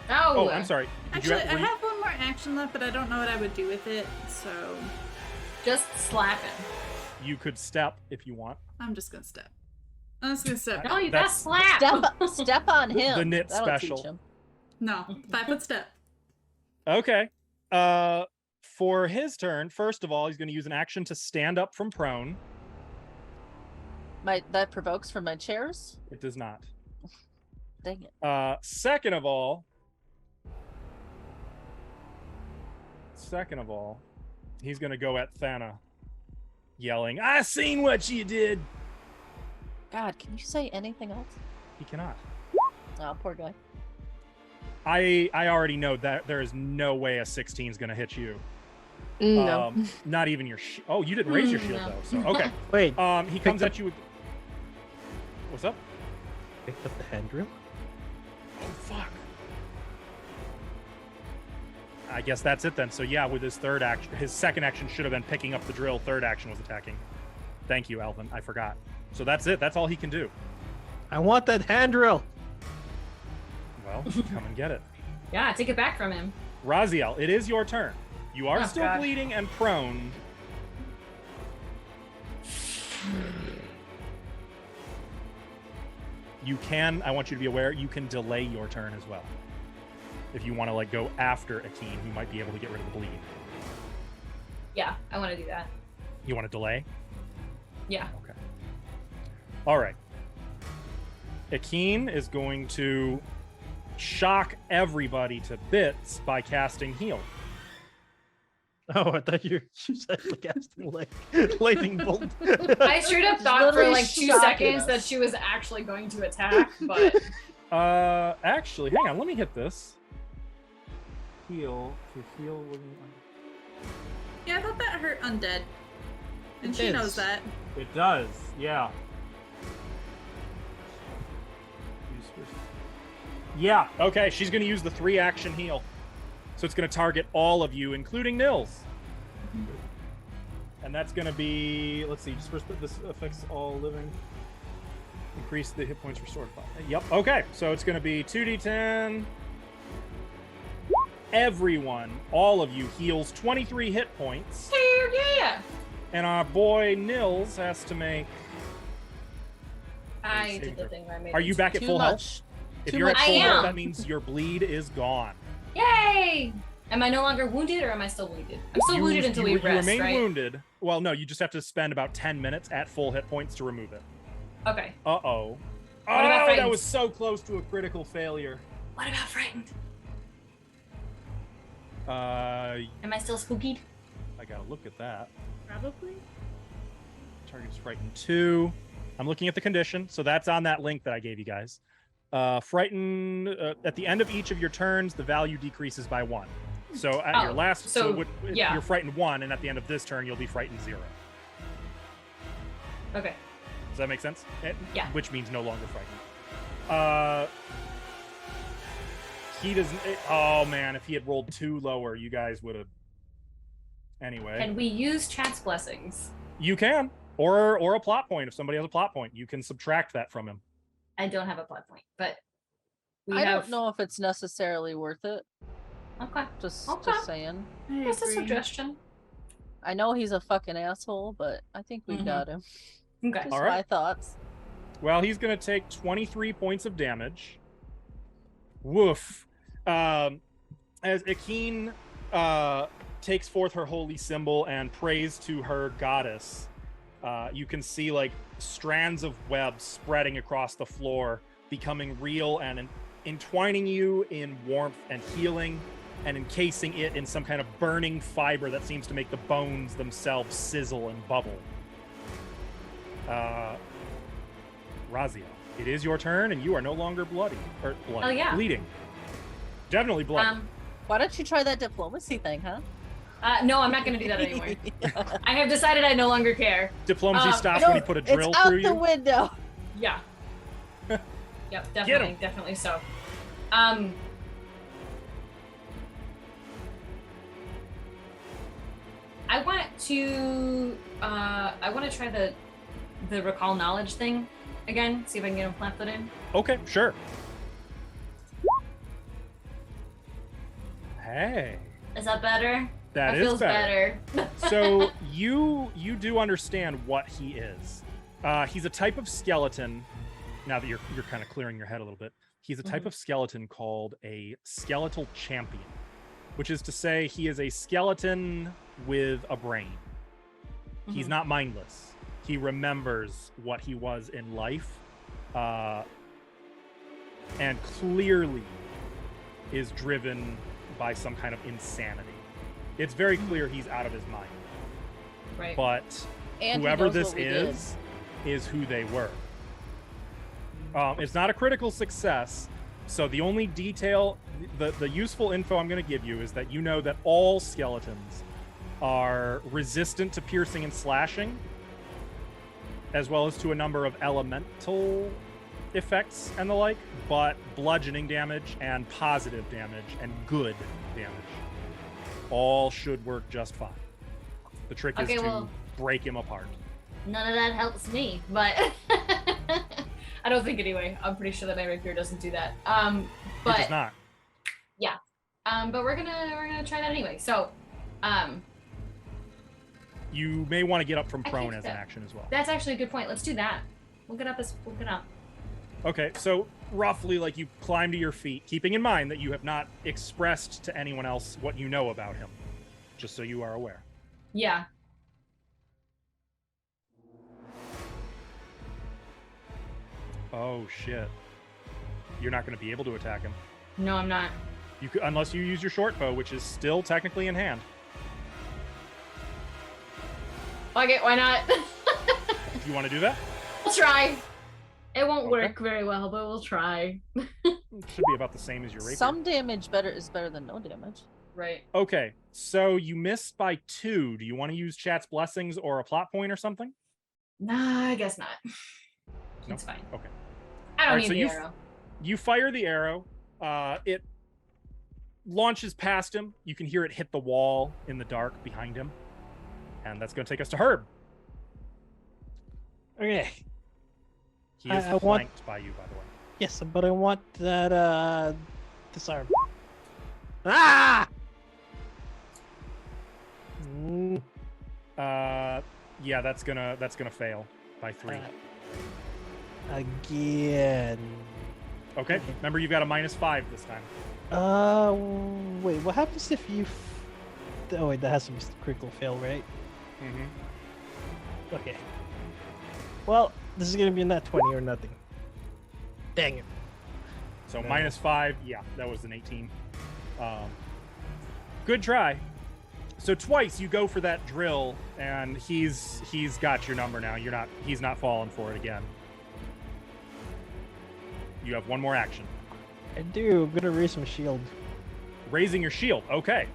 Oh, I'm sorry. Actually, I have one more action left, but I don't know what I would do with it, so just slap him. You could step if you want. I'm just gonna step. I'm just gonna step. No, you gotta slap. Step on him. The knit That'll special. teach him. No, 5-foot step. Okay. For his turn, first of all, he's going to use an action to stand up from prone. That provokes from my chairs? It does not. Dang it. Second of all, second of all, he's gonna go at Thana, yelling, "I seen what you did." God, can you say anything else? He cannot. Oh, poor guy. I already know that there is no way a 16 is gonna hit you. No. Not even your. Oh, you didn't raise your shield No. though. So okay. Wait, He comes at you with. What's up? picked up the hand drill? Oh fuck. I guess that's it then. So yeah, with his third action, his second action should have been picking up the drill. Third action was attacking. Thank you, Alvin. I forgot. So that's it. That's all he can do. I want that hand drill. Well, come and get it. Yeah, take it back from him. Raziel, it is your turn. You are Oh, still God. bleeding and prone. You can, I want you to be aware, you can delay your turn as well. If you want to like go after Akeem, who might be able to get rid of the bleed. Yeah, I want to do that. You want to delay? Yeah. Okay. All right. Akeem is going to shock everybody to bits by casting heal. Oh, I thought you said casting lightning bolt. I straight up Just thought for literally like 2 shocking seconds us. that she was actually going to attack, but Actually, hang on, let me hit this. Heal to heal. Yeah, I thought that hurt undead. And she It knows is. that. It does, yeah. Yeah, okay, she's going to use the 3-action heal. So it's going to target all of you, including Nils. And that's going to be, let's see, just first, this affects all living. Increase the hit points restored by. Yep, okay, so it's going to be 2d10. Everyone, all of you, heals 23 hit points. Heck yeah! And our boy Nils has to make. I did the thing where I made Are you back at Too full health? much. If Too you're at much. full I health, am. that means your bleed is gone. Yay! Am I no longer wounded or am I still wounded? I'm still wounded until we you rest, remain right? wounded. Well, no, you just have to spend about 10 minutes at full hit points to remove it. Okay. Uh-oh. about Oh, that frightened? was so close to a critical failure. What about frightened? I Am I still spookied? gotta look at that. Probably. Target's frightened 2. I'm looking at the condition, so that's on that link that I gave you guys. Frightened, at the end of each of your turns, the value decreases by 1. So at your Oh, last, so, yeah. you're frightened 1, and at the end of this turn, you'll be frightened 0. Okay. Does that make sense? Yeah. Which means no longer frightened. He doesn't. Oh man, if he had rolled 2 lower, you guys would have. Anyway, Can we use chat's blessings? you can, or a plot point. If somebody has a plot point, you can subtract that from him. I don't have a plot point, but we I have. don't know if it's necessarily worth it. Okay. Just Okay. saying. I That's a agree. suggestion. I know he's a fucking asshole, but I think we Mhm. got him. Okay. Just All right. my thoughts. Well, he's gonna take 23 points of damage. Woof. As Akeem takes forth her holy symbol and prays to her goddess, you can see like strands of web spreading across the floor, becoming real and entwining you in warmth and healing, and encasing it in some kind of burning fiber that seems to make the bones themselves sizzle and bubble. Raziel, it is your turn, and you are no longer bloody. Or bloody. Oh, yeah. Bleeding. Definitely bloody. Why don't you try that diplomacy thing, huh? No, I'm not going to do that anymore. I have decided I no longer care. Diplomacy stops No, when you put a drill it's out through the you. window. Yeah. Yep, Get definitely, 'em. definitely so. I want to try the recall knowledge thing again. See if I can get him plant-footed in. Okay, sure. Hey, Is that better? that That is feels better. better. So you do understand what he is. He's a type of skeleton. Now that you're kind of clearing your head a little bit, he's a type of skeleton called a skeletal champion, which is to say he is a skeleton with a brain. He's Mhm. not mindless. He remembers what he was in life, and clearly is driven by some kind of insanity. It's very clear he's out of his mind. Right. But And he whoever knows this what we did. is who they were. It's not a critical success, so the only detail, the useful info I'm going to give you is that you know that all skeletons are resistant to piercing and slashing, as well as to a number of elemental effects and the like, but bludgeoning damage and positive damage and good damage all should work just fine. The trick is to break him apart. None of that helps me, but I don't think anyway. I'm pretty sure that my rapier doesn't do that. But It does not. Yeah. But we're gonna try that anyway. So, You may want to get up from I prone think as an that- action as well. that's actually a good point. Let's do that. We'll get up. Okay, so roughly like you climb to your feet, keeping in mind that you have not expressed to anyone else what you know about him, just so you are aware. Yeah. Oh shit. You're not going to be able to attack him. No, I'm not. You could, unless you use your short bow, which is still technically in hand. Okay, why not? Do you want to do that? We'll try. It won't Okay. work very well, but we'll try. Should be about the same as your rapier. Some damage is better than no damage. Right. Okay, so you missed by 2. Do you want to use Chat's Blessings or a plot point or something? Nah, I guess not. No? It's fine. Okay. I don't Alright, need so the you arrow. You fire the arrow. It launches past him. You can hear it hit the wall in the dark behind him. And that's going to take us to Herb. Okay. He is I want- flanked by you, by the way. Yes, but I want that disarm. Ah! Mm, Yeah, that's gonna fail by 3. again. Okay. Remember, you've got a -5 this time. Wait, what happens if you oh wait, that has to be critical fail, right? Mm-hmm. Okay. Well, this is gonna be a nat 20 or nothing. Dang it. So No. -5. Yeah, that was an 18. Good try. So twice you go for that drill, and he's got your number now. He's not falling for it again. You have one more action. I do. I'm gonna raise my shield. Raising your shield. Okay.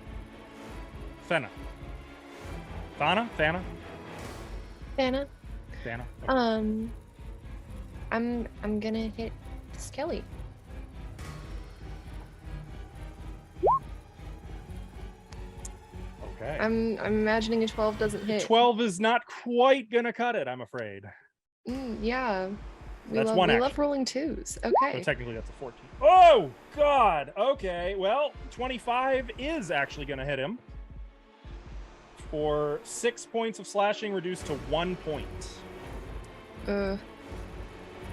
Fenna. Thana? Thana? Anna, Thana? Okay. I'm gonna hit Skelly. Okay. I'm imagining a 12 doesn't hit. 12 is not quite gonna cut it, I'm afraid. Yeah. That's we one love action. rolling 2s. So Okay. technically that's a 14. Oh, God. Okay. Well, 25 is actually going to hit him for 6 points of slashing reduced to 1 point. Uh,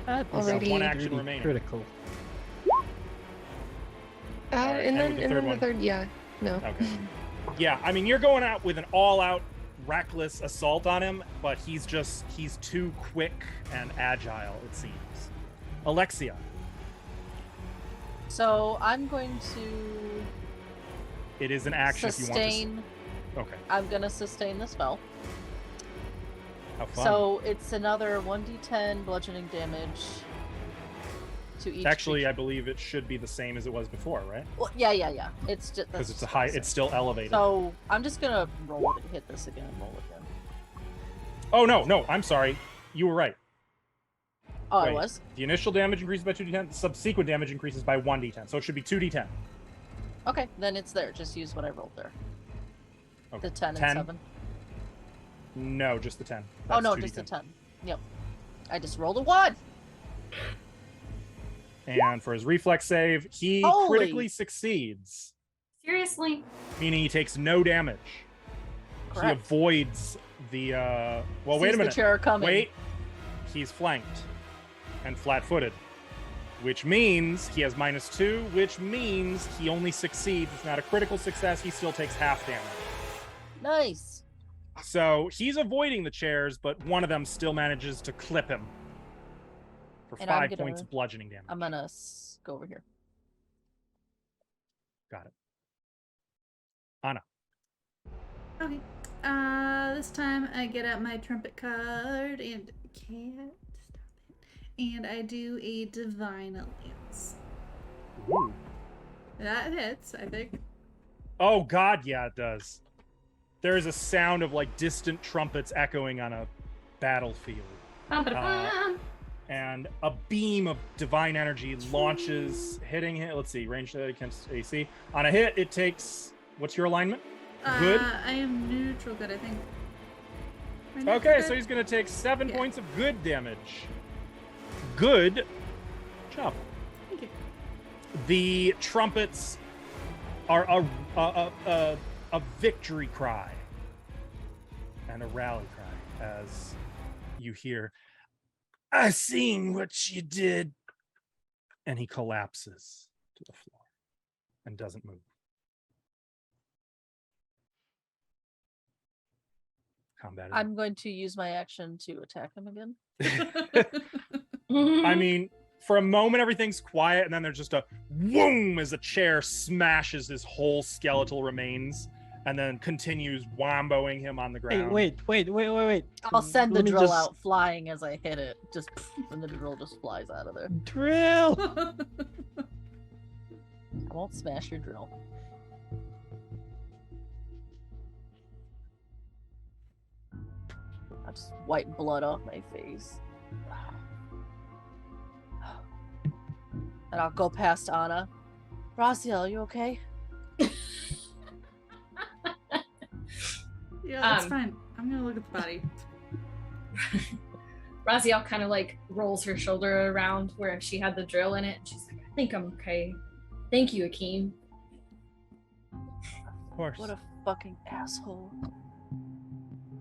That is Alrighty. One action really remaining. critical. Alright, and and then with the and third then one? the third, yeah. No. Okay. Yeah, I mean, you're going out with an all-out, reckless assault on him, but he's too quick and agile, it seems. Alexia. So I'm going to It is an action if you want sustain. to. Okay. I'm gonna sustain the spell. Have fun. So it's another 1d10 bludgeoning damage to each. Actually, I creature. believe it should be the same as it was before, right? Well, yeah. It's just Because it's a high. It's still elevated. So I'm just gonna roll it, hit this again, and roll again. Oh no, I'm sorry. You were right. Oh, Wait. I was. The initial damage increases by 2d10. Subsequent damage increases by 1d10. So it should be 2d10. Okay, then it's there. Just use what I rolled there. Okay. The 10 10? and 7. No, just the 10. Oh That's no, 2d10. just the 10. Yep. I just rolled a 1. And for his reflex save, he Holy. critically succeeds, Seriously? meaning he takes no damage. He Correct. avoids the. Well, wait Sees a minute. The chair coming. Wait. He's flanked and flat-footed, which means he has -2, which means he only succeeds. It's not a critical success. He still takes half damage. Nice. So he's avoiding the chairs, but one of them still manages to clip him for And I'm 5 gonna- points of bludgeoning damage. I'm gonna go over here. Got it. Anna. Okay. This time I get out my trumpet card and can't stop it. And I do a Divine Alliance. Ooh. That hits, I think. Oh God, yeah, it does. There is a sound of like distant trumpets echoing on a battlefield. And a beam of divine energy launches, hitting it. Let's see, range against AC. On a hit, it takes. What's your alignment? Good. I am neutral good, I think. Am I neutral Okay, good? so he's gonna take 7 Yeah. points of good damage. Good job. Thank you. The trumpets are a victory cry and a rally cry as you hear, "I seen what you did," and he collapses to the floor and doesn't move. Combat is I'm going to use my action to attack him again. I mean, for a moment, everything's quiet, and then there's just a whoom as a chair smashes his whole skeletal remains, and then continues womboing him on the Hey, ground. wait. I'll send the Let me drill just- out flying as I hit it. Just and the drill just flies out of there. Drill! I won't smash your drill. I just wipe blood off my face. And I'll go past Anna. Raziel, you okay? Yeah, that's Um, fine. I'm gonna look at the body. Raziel kind of like rolls her shoulder around where she had the drill in it. And she's like, I think I'm okay. Thank you, Akeem. Of course. What a fucking asshole.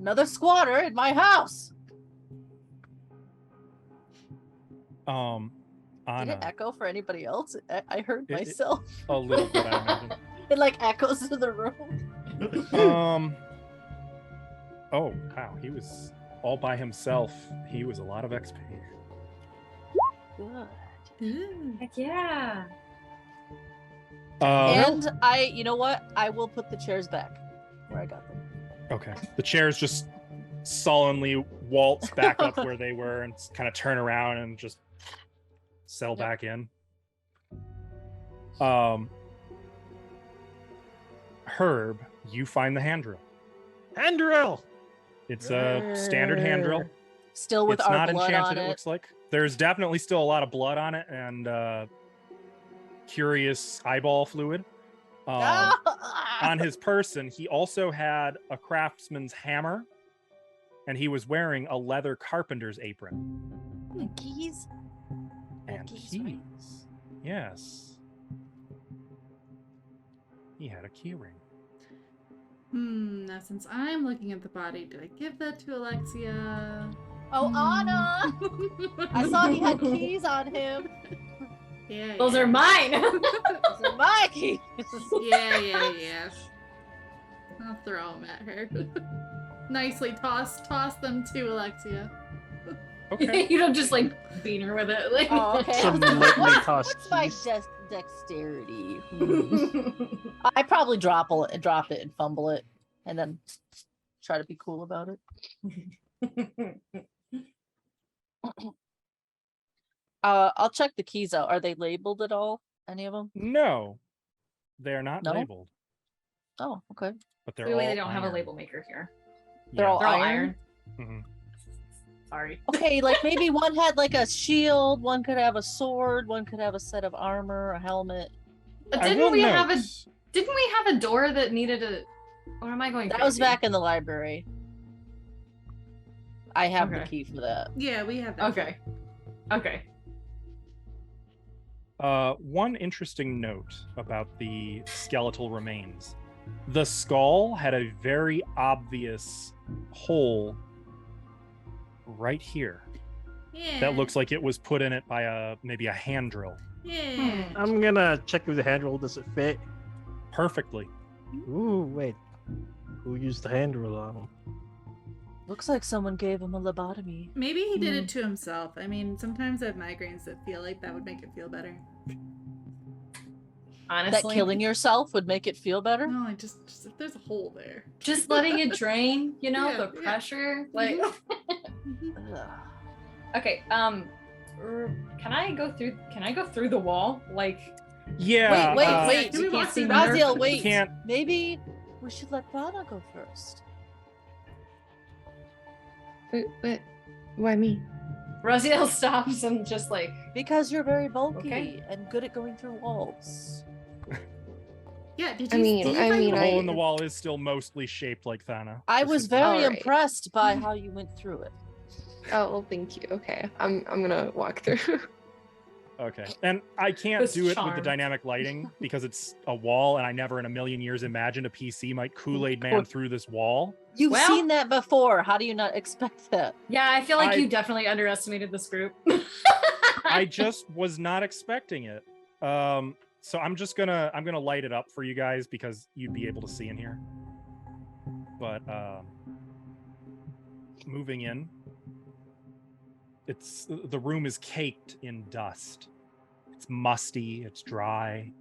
Another squatter in my house! Anna, Did it echo for anybody else? I heard It- myself. a little bit, I imagine. It like echoes to the room. Oh, wow, he was all by himself. He was a lot of XP. Good. Ooh. Heck yeah. And you know what? I will put the chairs back where I got them. Okay. The chairs just sullenly waltz back up where they were and kind of turn around and just settle Yep. back in. Herb, you find the hand drill. Hand drill! It's a standard hand drill. Still with It's our not blood enchanted, on it it. looks like. There's definitely still a lot of blood on it and curious eyeball fluid. On his person, he also had a craftsman's hammer, and he was wearing a leather carpenter's apron. And keys? And keys, keys. right? Yes. He had a key ring. Now since I'm looking at the body, do I give that to Alexia? Oh, Anna! I saw he had keys on him. Yeah. Those yeah. are mine. Those are my keys. Yeah. I'll throw them at her. Nicely toss them to Alexia. Okay. You don't just like beat her with it. Like, Oh, okay. Some lightly tossed What's my keys. dexterity? I probably drop it and fumble it, and then try to be cool about it. I'll check the keys out. Are they labeled at all? Any of them? No, they're not No? labeled, Oh, okay. but they're Clearly all they don't have a iron. label maker here. They're all They're all iron? iron. Mhm. Sorry. Okay, like maybe one had like a shield, one could have a sword, one could have a set of armor, a helmet. I Didn't will we have note- a door that needed a or am I going That was crazy? back in the library. I have the Okay. key for that. Yeah, we have that. Okay. One interesting note about the skeletal remains. The skull had a very obvious hole right here Yeah. that looks like it was put in it by maybe a hand drill. Yeah. I'm gonna check if the hand drill does it fit. Perfectly. Ooh, wait. Who used the hand drill on him? Looks like someone gave him a lobotomy. Maybe he did it to himself. I mean, sometimes I have migraines that feel like that would make it feel better. honestly. That killing yourself would make it feel better? No, like just there's a hole there. Just letting it drain, you know, Yeah, the yeah. pressure. Like, Ugh. okay, can I go through the wall? Like, Yeah. Wait. Can we walk through Raziel, there? wait. Can't. Maybe we should let Vana go first. What? Why me? Raziel stops and just like, Because you're very bulky Okay. and good at going through walls. Yeah, did I you mean, see I my mean, The I- hole in the wall is still mostly shaped like Thana. I was very Alright. impressed by how you went through it. Oh well, thank you. Okay, I'm gonna walk through. Okay. And I can't This do it with charm. the dynamic lighting because it's a wall, and I never in a million years imagined a PC might Kool-Aid man through this wall. You've Well- seen that before. How do you not expect that? yeah, I feel like I- you definitely underestimated this group. I just was not expecting it. So I'm gonna light it up for you guys because you'd be able to see in here. But moving in, the room is caked in dust. It's musty, it's dry.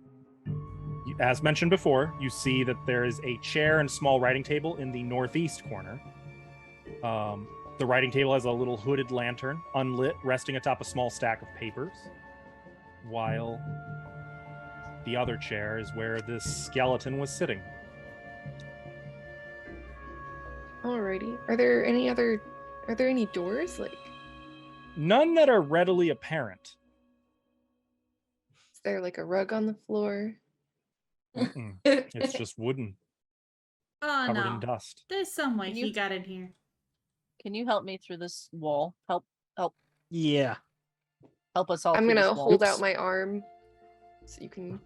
As mentioned before, you see that there is a chair and small writing table in the northeast corner. The writing table has a little hooded lantern, unlit, resting atop a small stack of papers, while the other chair is where this skeleton was sitting. Alrighty. Are there any doors? Like, None that are readily apparent. is there like a rug on the floor? Mm-mm. It's just wooden, Oh covered no. in dust. There's some way Can he you- got in here. Can you help me through this wall? Help Yeah. us all. I'm through gonna this wall. hold out my arm so you can.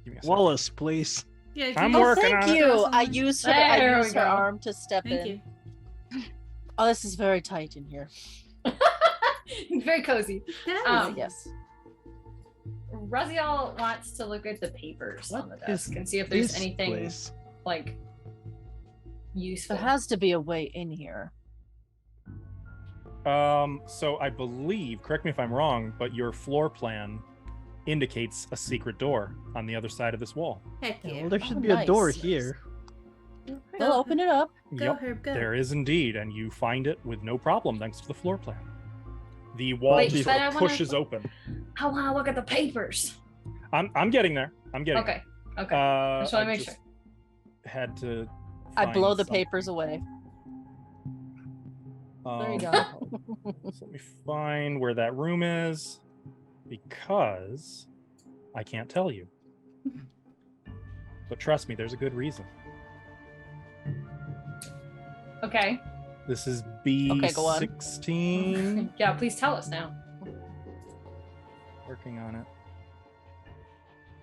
Give me a second. Wallace, please. Yeah, if I'm you- Oh, working thank on it. you. I used her. I There we used her go. arm to step Thank in. you. Oh, this is very tight in here. Very cozy. Yeah. Yes. Raziel wants to look at the papers on the What desk is and see if there's this anything place? like useful. There has to be a way in here. So I believe, correct me if I'm wrong, but your floor plan indicates a secret door on the other side of this wall. Heck Yeah, yeah. well, there should Oh, be a door nice. here. Well, open it up. Go, Yep, Herb, go. there is indeed, and you find it with no problem thanks to the floor plan. The wall Wait, just but sort I of wanna- pushes open. I want to look at the papers. I'm getting there. I'm getting Okay. there. Okay. I just want I to make sure. just had to. I find blow the something. papers away. There you go. So let me find where that room is, because I can't tell you. But trust me, there's a good reason. Okay. This is Okay, go on. B16. Yeah, please tell us now. Working on it.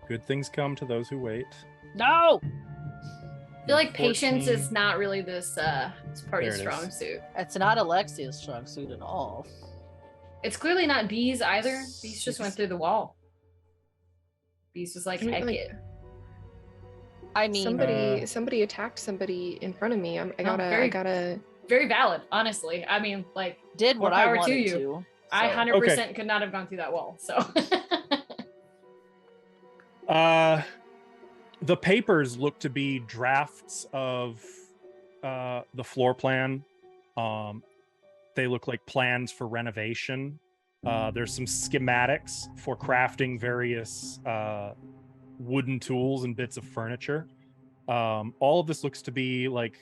Good things come to those who wait. No, I feel like patience 14. is not really this party's There it is. strong suit. it's not Alexia's strong suit at all. It's clearly not Bees either. Bees just went through the wall. Bees was like, I mean, heck like, it. I mean, Somebody attacked somebody in front of me. I very- gotta. Very valid, honestly. I mean, like, did what more I power to wanted you. to. I so- 100% could not have gone through that wall. So, The papers look to be drafts of the floor plan. They look like plans for renovation. There's some schematics for crafting various wooden tools and bits of furniture. All of this looks to be like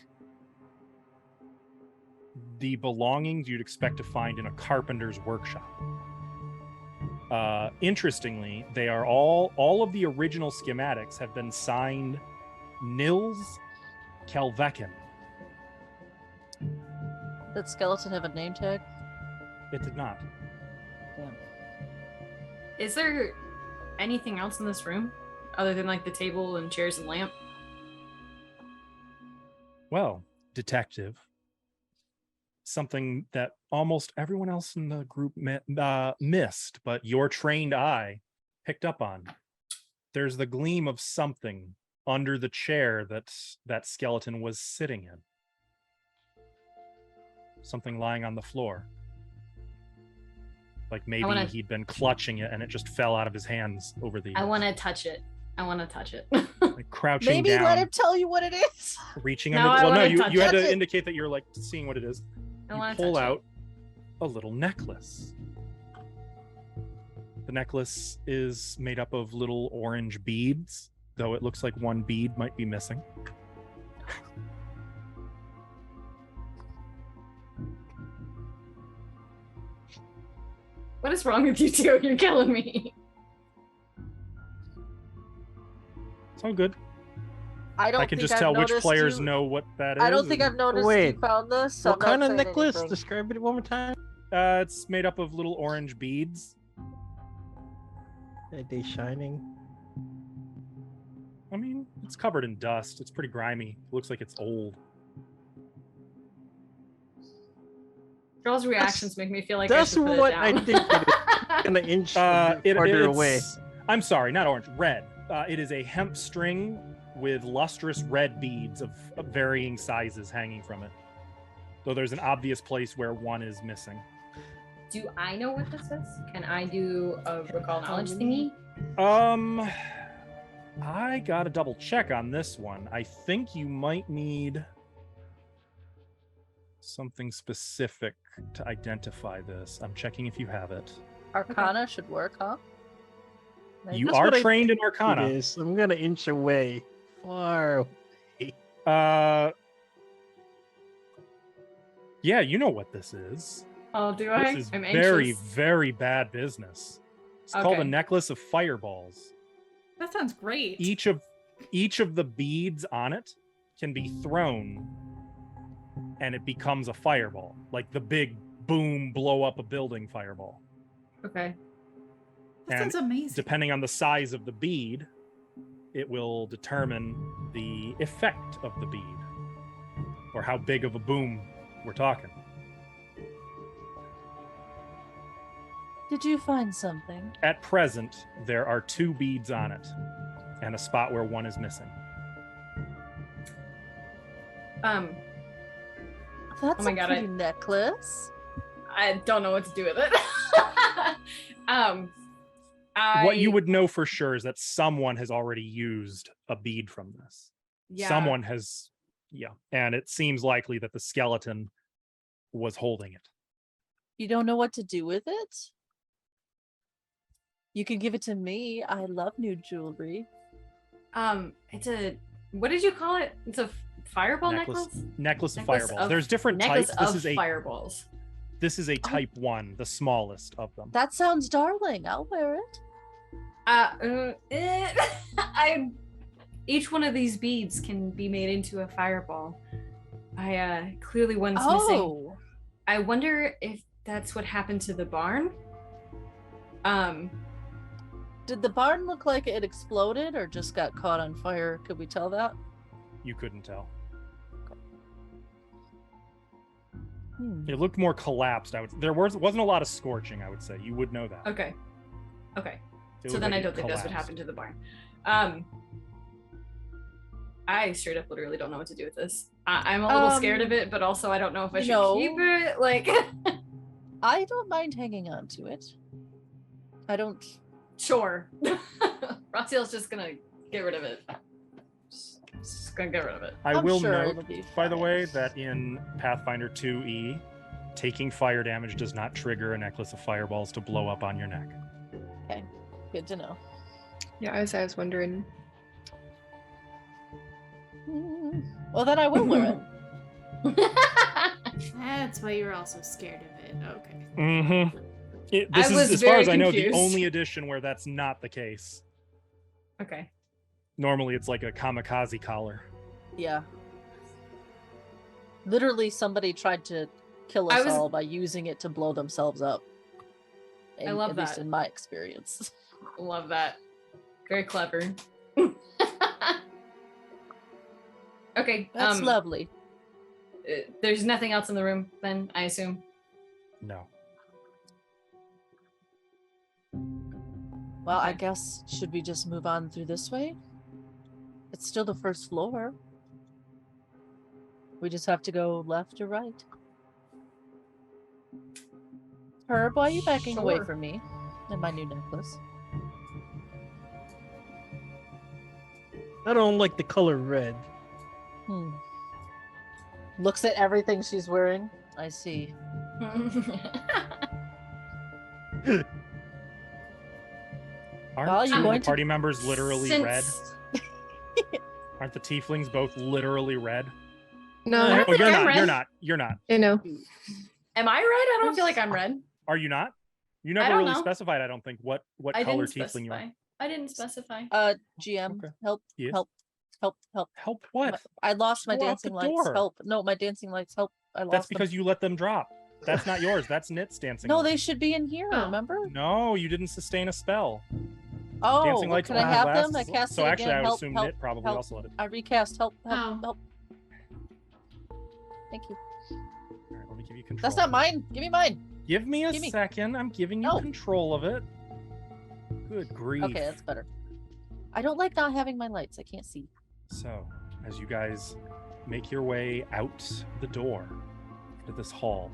the belongings you'd expect to find in a carpenter's workshop. Interestingly, they are all of the original schematics have been signed Nils Kelvekin. Did skeleton have a name tag? It did not. Damn. is there anything else in this room other than like the table and chairs and lamp? Well, detective, something that almost everyone else in the group missed, but your trained eye picked up on. There's the gleam of something under the chair that skeleton was sitting in. Something lying on the floor. Like maybe wanna- he'd been clutching it and it just fell out of his hands over the I years. want to touch it. I want to touch it. Like crouching Maybe down, let him tell you what it is. reaching No, under. I Well, no, wanna you touch had it. to indicate that you're like seeing what it is. I You want to pull touch out a little necklace. The necklace is made up of little orange beads, though it looks like one bead might be missing. What is wrong with you two? You're killing me. It's all good. I don't I can think just I've tell which noticed players you- know what that is. I don't think and- I've noticed Wait, you found this. So What I'm not kind of saying necklace? anything. Describe it one more time. It's made up of little orange beads. Are they shining? I mean, it's covered in dust. It's pretty grimy. It looks like it's old. Girls' reactions make me feel like That's I should put what it I down. think it is. Gonna inch farther away. I'm sorry, not orange, red. It is a hemp string with lustrous red beads of varying sizes hanging from it. Though there's an obvious place where one is missing. Do I know what this is? Can I do a recall knowledge thingy? I gotta double check on this one. I think you might need something specific to identify this. I'm checking if you have it. Arcana should work, huh? Maybe. You That's are what I trained in It Arcana. is. I'm gonna inch away. Far away. Yeah, you know what this is. Oh, do I? This is I'm very, anxious. very bad business. It's called a Okay. necklace of fireballs. That sounds great. Each of the beads on it can be thrown and it becomes a fireball, like the big boom blow up a building fireball. Okay. That and sounds amazing. Depending on the size of the bead, it will determine the effect of the bead or how big of a boom we're talking. Did you find something? At present, there are 2 beads on it and a spot where one is missing. That's my a God, pretty necklace. I don't know what to do with it. What you would know for sure is that someone has already used a bead from this. yeah. Someone has, and it seems likely that the skeleton was holding it. You don't know what to do with it? You can give it to me. I love new jewelry. It's a, what did you call it? It's a fireball necklace? Necklace of Necklace fireballs. of- There's different Necklace types. of fireballs. This is a type 1, the smallest of them. That sounds darling. I'll wear it. Each one of these beads can be made into a fireball. Clearly one's missing. Oh, I wonder if that's what happened to the barn. did the barn look like it exploded or just got caught on fire? Could we tell that? You couldn't tell. Hmm. It looked more collapsed. There wasn't a lot of scorching, I would say. You would know that. Okay. It So looked then like I it don't think that's what collapsed. happened to the barn. I straight up literally don't know what to do with this. I'm a little scared of it, but also I don't know if I should keep it. Like, I don't mind hanging on to it. I don't. sure. Raziel's just gonna get rid of it. Just gonna get rid of it. I I'm will sure note, it'll be by the fine. way, that in Pathfinder 2E, taking fire damage does not trigger a necklace of fireballs to blow up on your neck. Good to know. Yeah, as I was wondering. Well, then I will wear it. That's why you're also scared of it. Okay. Mm-hmm. This I is, was as far very as I know, the confused. only edition where that's not the case. Okay. Normally, it's like a kamikaze collar. Yeah. Literally, somebody tried to kill I us was- all by using it to blow themselves up. I love at least that. in my experience. Love that. Very clever. Okay. That's lovely. There's nothing else in the room, then I assume. No. Well, I guess should we just move on through this way? It's still the first floor. We just have to go left or right. Herb, why are you backing away Sure. from me and my new necklace? I don't like the color red. Looks at everything she's wearing. I see. Aren't Well, two you're of the going to- party members literally red? Since- Aren't the tieflings both literally red? No, I don't Oh, think you're I'm not. red. You're not. You're not. I know. Am I red? I don't feel like I'm red. Are you not? You I never don't really know. specified. I don't think what I color didn't tiefling you are. specify. I didn't specify. GM, Okay. help, Yes. help. Help what? I lost my Go out dancing the lights. door. Help. No, my dancing lights. Help. I lost That's them. because you let them drop. That's not yours. That's Knit's dancing. No, light. they should be in here, Oh. remember? No, you didn't sustain a spell. Oh, Dancing lights can I only have lasts them? I as- cast So it actually, again. I would Help, assume help, Knit probably help. also let it. I recast. Help, help, Oh. help. Thank you. All right, let me give you control. That's not mine. Give me mine. Give me a Give me- second. I'm giving you No. control of it. Good grief. Okay, that's better. I don't like not having my lights. I can't see. So, as you guys make your way out the door to this hall,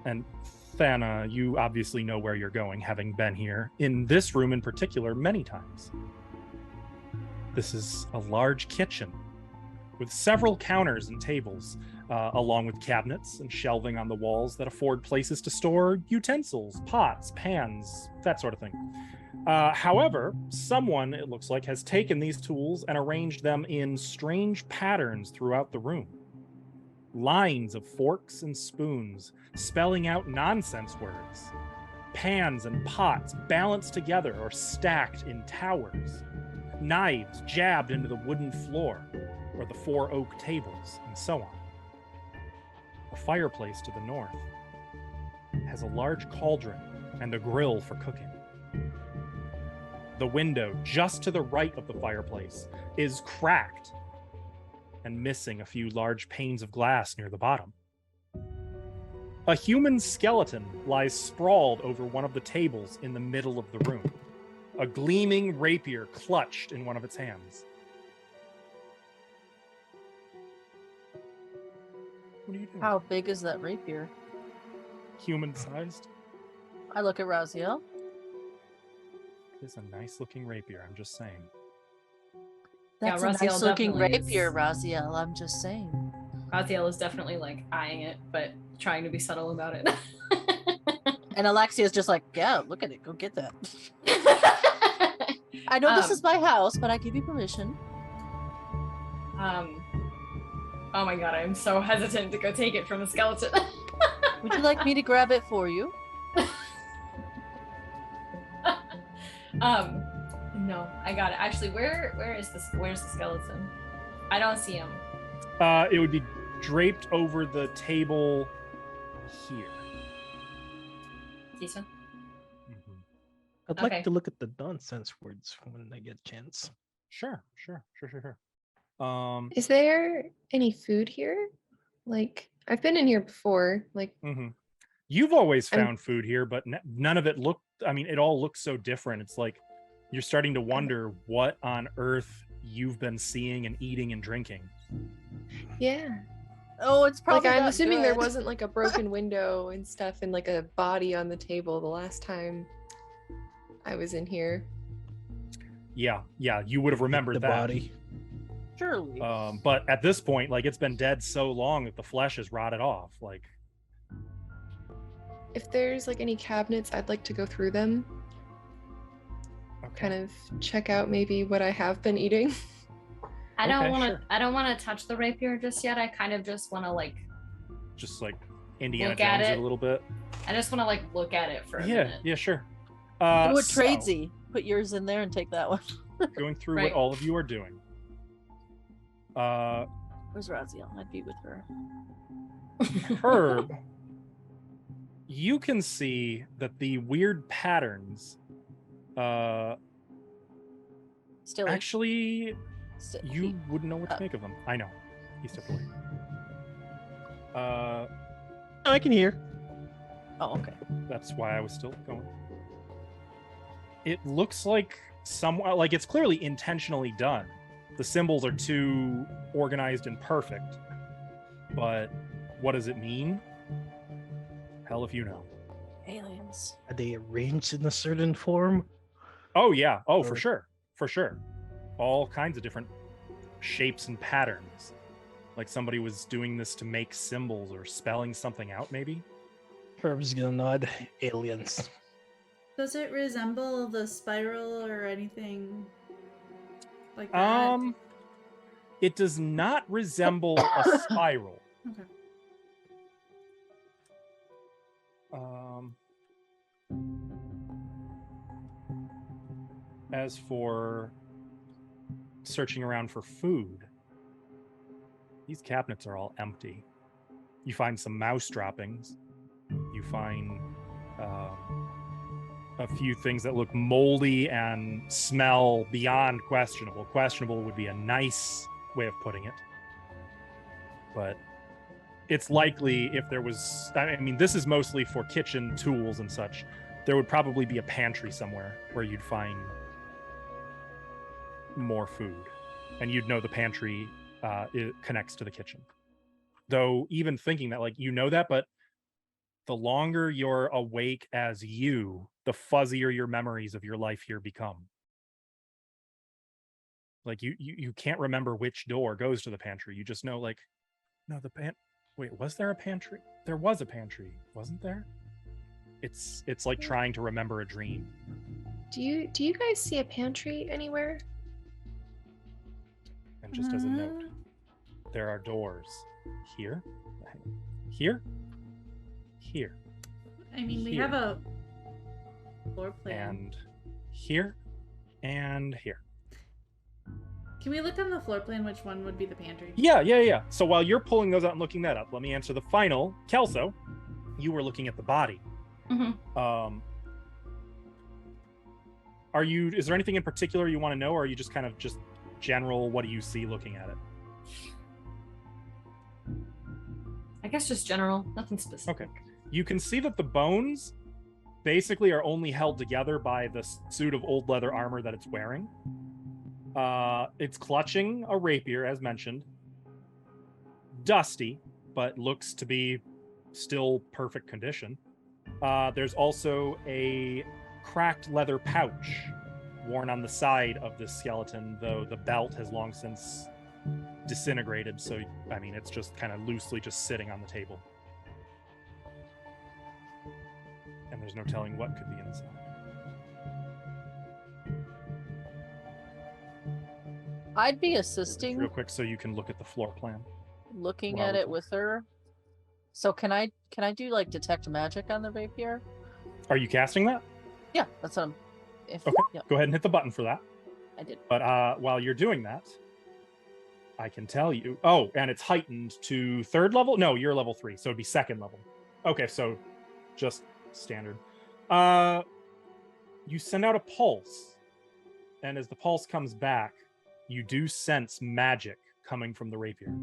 and Thana, you obviously know where you're going, having been here in this room in particular many times. This is a large kitchen with several counters and tables, along with cabinets and shelving on the walls that afford places to store utensils, pots, pans, that sort of thing. However, someone, it looks like, has taken these tools and arranged them in strange patterns throughout the room. Lines of forks and spoons, spelling out nonsense words. Pans and pots balanced together or stacked in towers. Knives jabbed into the wooden floor or the 4 oak tables, and so on. The fireplace to the north has a large cauldron and a grill for cooking. The window just to the right of the fireplace is cracked and missing a few large panes of glass near the bottom. A human skeleton lies sprawled over one of the tables in the middle of the room, a gleaming rapier clutched in one of its hands. What are you doing? How big is that rapier? Human-sized? I look at Raziel. It's a nice-looking rapier, I'm just saying. Yeah, That's a Raziel nice looking definitely rapier, is. Raziel. I'm just saying. Raziel is definitely like eyeing it, but trying to be subtle about it. And Alexia's just like, yeah, look at it. Go get that. I know this is my house, but I give you permission. Oh my god, I'm so hesitant to go take it from the skeleton. Would you like me to grab it for you? No, I got it. Actually, where's the skeleton? I don't see him. It would be draped over the table here. This one? Mhm. I'd Okay. like to look at the nonsense words when I get a chance. Sure. Is there any food here? Like, I've been in here before. Like, Mhm. You've always I'm- found food here, but none of it looked. I mean, it all looks so different. It's like you're starting to wonder what on earth you've been seeing and eating and drinking. yeah. Oh, it's probably Like, I'm not assuming there good. wasn't like a broken window and stuff and like a body on the table the last time I was in here. Yeah, you would have remembered the that. body. Surely. But at this point, like, it's been dead so long that the flesh is rotted off. Like, If there's like any cabinets, I'd like to go through them, okay. kind of check out maybe what I have been eating. I don't Okay, want to. sure. I don't want to touch the rapier just yet. I kind of just want to like. Just like Indiana Look at Jones it it. a little bit. I just want to like look at it for a minute. Yeah, sure. Do a So, tradesy. Put yours in there and take that one. going through Right. what all of you are doing. Where's Raziel? I'd be with her. Herb, you can see that the weird patterns Still. actually you wouldn't know what to make of them. I know. He stepped away. I can hear. Oh, okay. That's why I was still going. It looks like like it's clearly intentionally done. The symbols are too organized and perfect. But what does it mean? Hell if you know. Aliens. Are they arranged in a certain form? Oh yeah. Oh, for Or- sure. For sure. All kinds of different shapes and patterns. Like somebody was doing this to make symbols or spelling something out, maybe. Herb's gonna nod. Aliens. Does it resemble the spiral or anything like that? It does not resemble a spiral. Okay. As for searching around for food, these cabinets are all empty. You find some mouse droppings. You find a few things that look moldy and smell beyond questionable. Questionable would be a nice way of putting it. But it's likely if there was, I mean, this is mostly for kitchen tools and such. There would probably be a pantry somewhere where you'd find more food. And you'd know the pantry it connects to the kitchen. Though even thinking that, like, you know that, but the longer you're awake as you, the fuzzier your memories of your life here become. Like you can't remember which door goes to the pantry. You just know, like, no, wait, was there a pantry? There was a pantry, wasn't there? It's like trying to remember a dream. Do you guys see a pantry anywhere? And just as a note, there are doors here, here, here, I mean, we here. have a floor plan. and here, and here. Can we look on the floor plan which one would be the pantry? Yeah. So while you're pulling those out and looking that up, let me answer the final. Kelso, you were looking at the body. Mm-hmm. Is there anything in particular you want to know, or are you just kind of just general, what do you see looking at it? I guess just general, nothing specific. Okay. You can see that the bones basically are only held together by the suit of old leather armor that it's wearing. It's clutching a rapier, as mentioned. Dusty, but looks to be still perfect condition. There's also a cracked leather pouch worn on the side of this skeleton, though the belt has long since disintegrated, so I mean it's just kind of loosely just sitting on the table. And there's no telling what could be inside. I'd be Just assisting, real quick so you can look at the floor plan. looking while at we it talk. with her. So can I do like detect magic on the rapier? Are you casting that? Yeah, that's what I'm. If Okay. yeah, Go ahead and hit the button for that. I did. But while you're doing that, I can tell you. Oh, and it's heightened to 3rd level? No, you're level 3, so it'd be 2nd level. Okay, so just standard. You send out a pulse, and as the pulse comes back, you do sense magic coming from the rapier.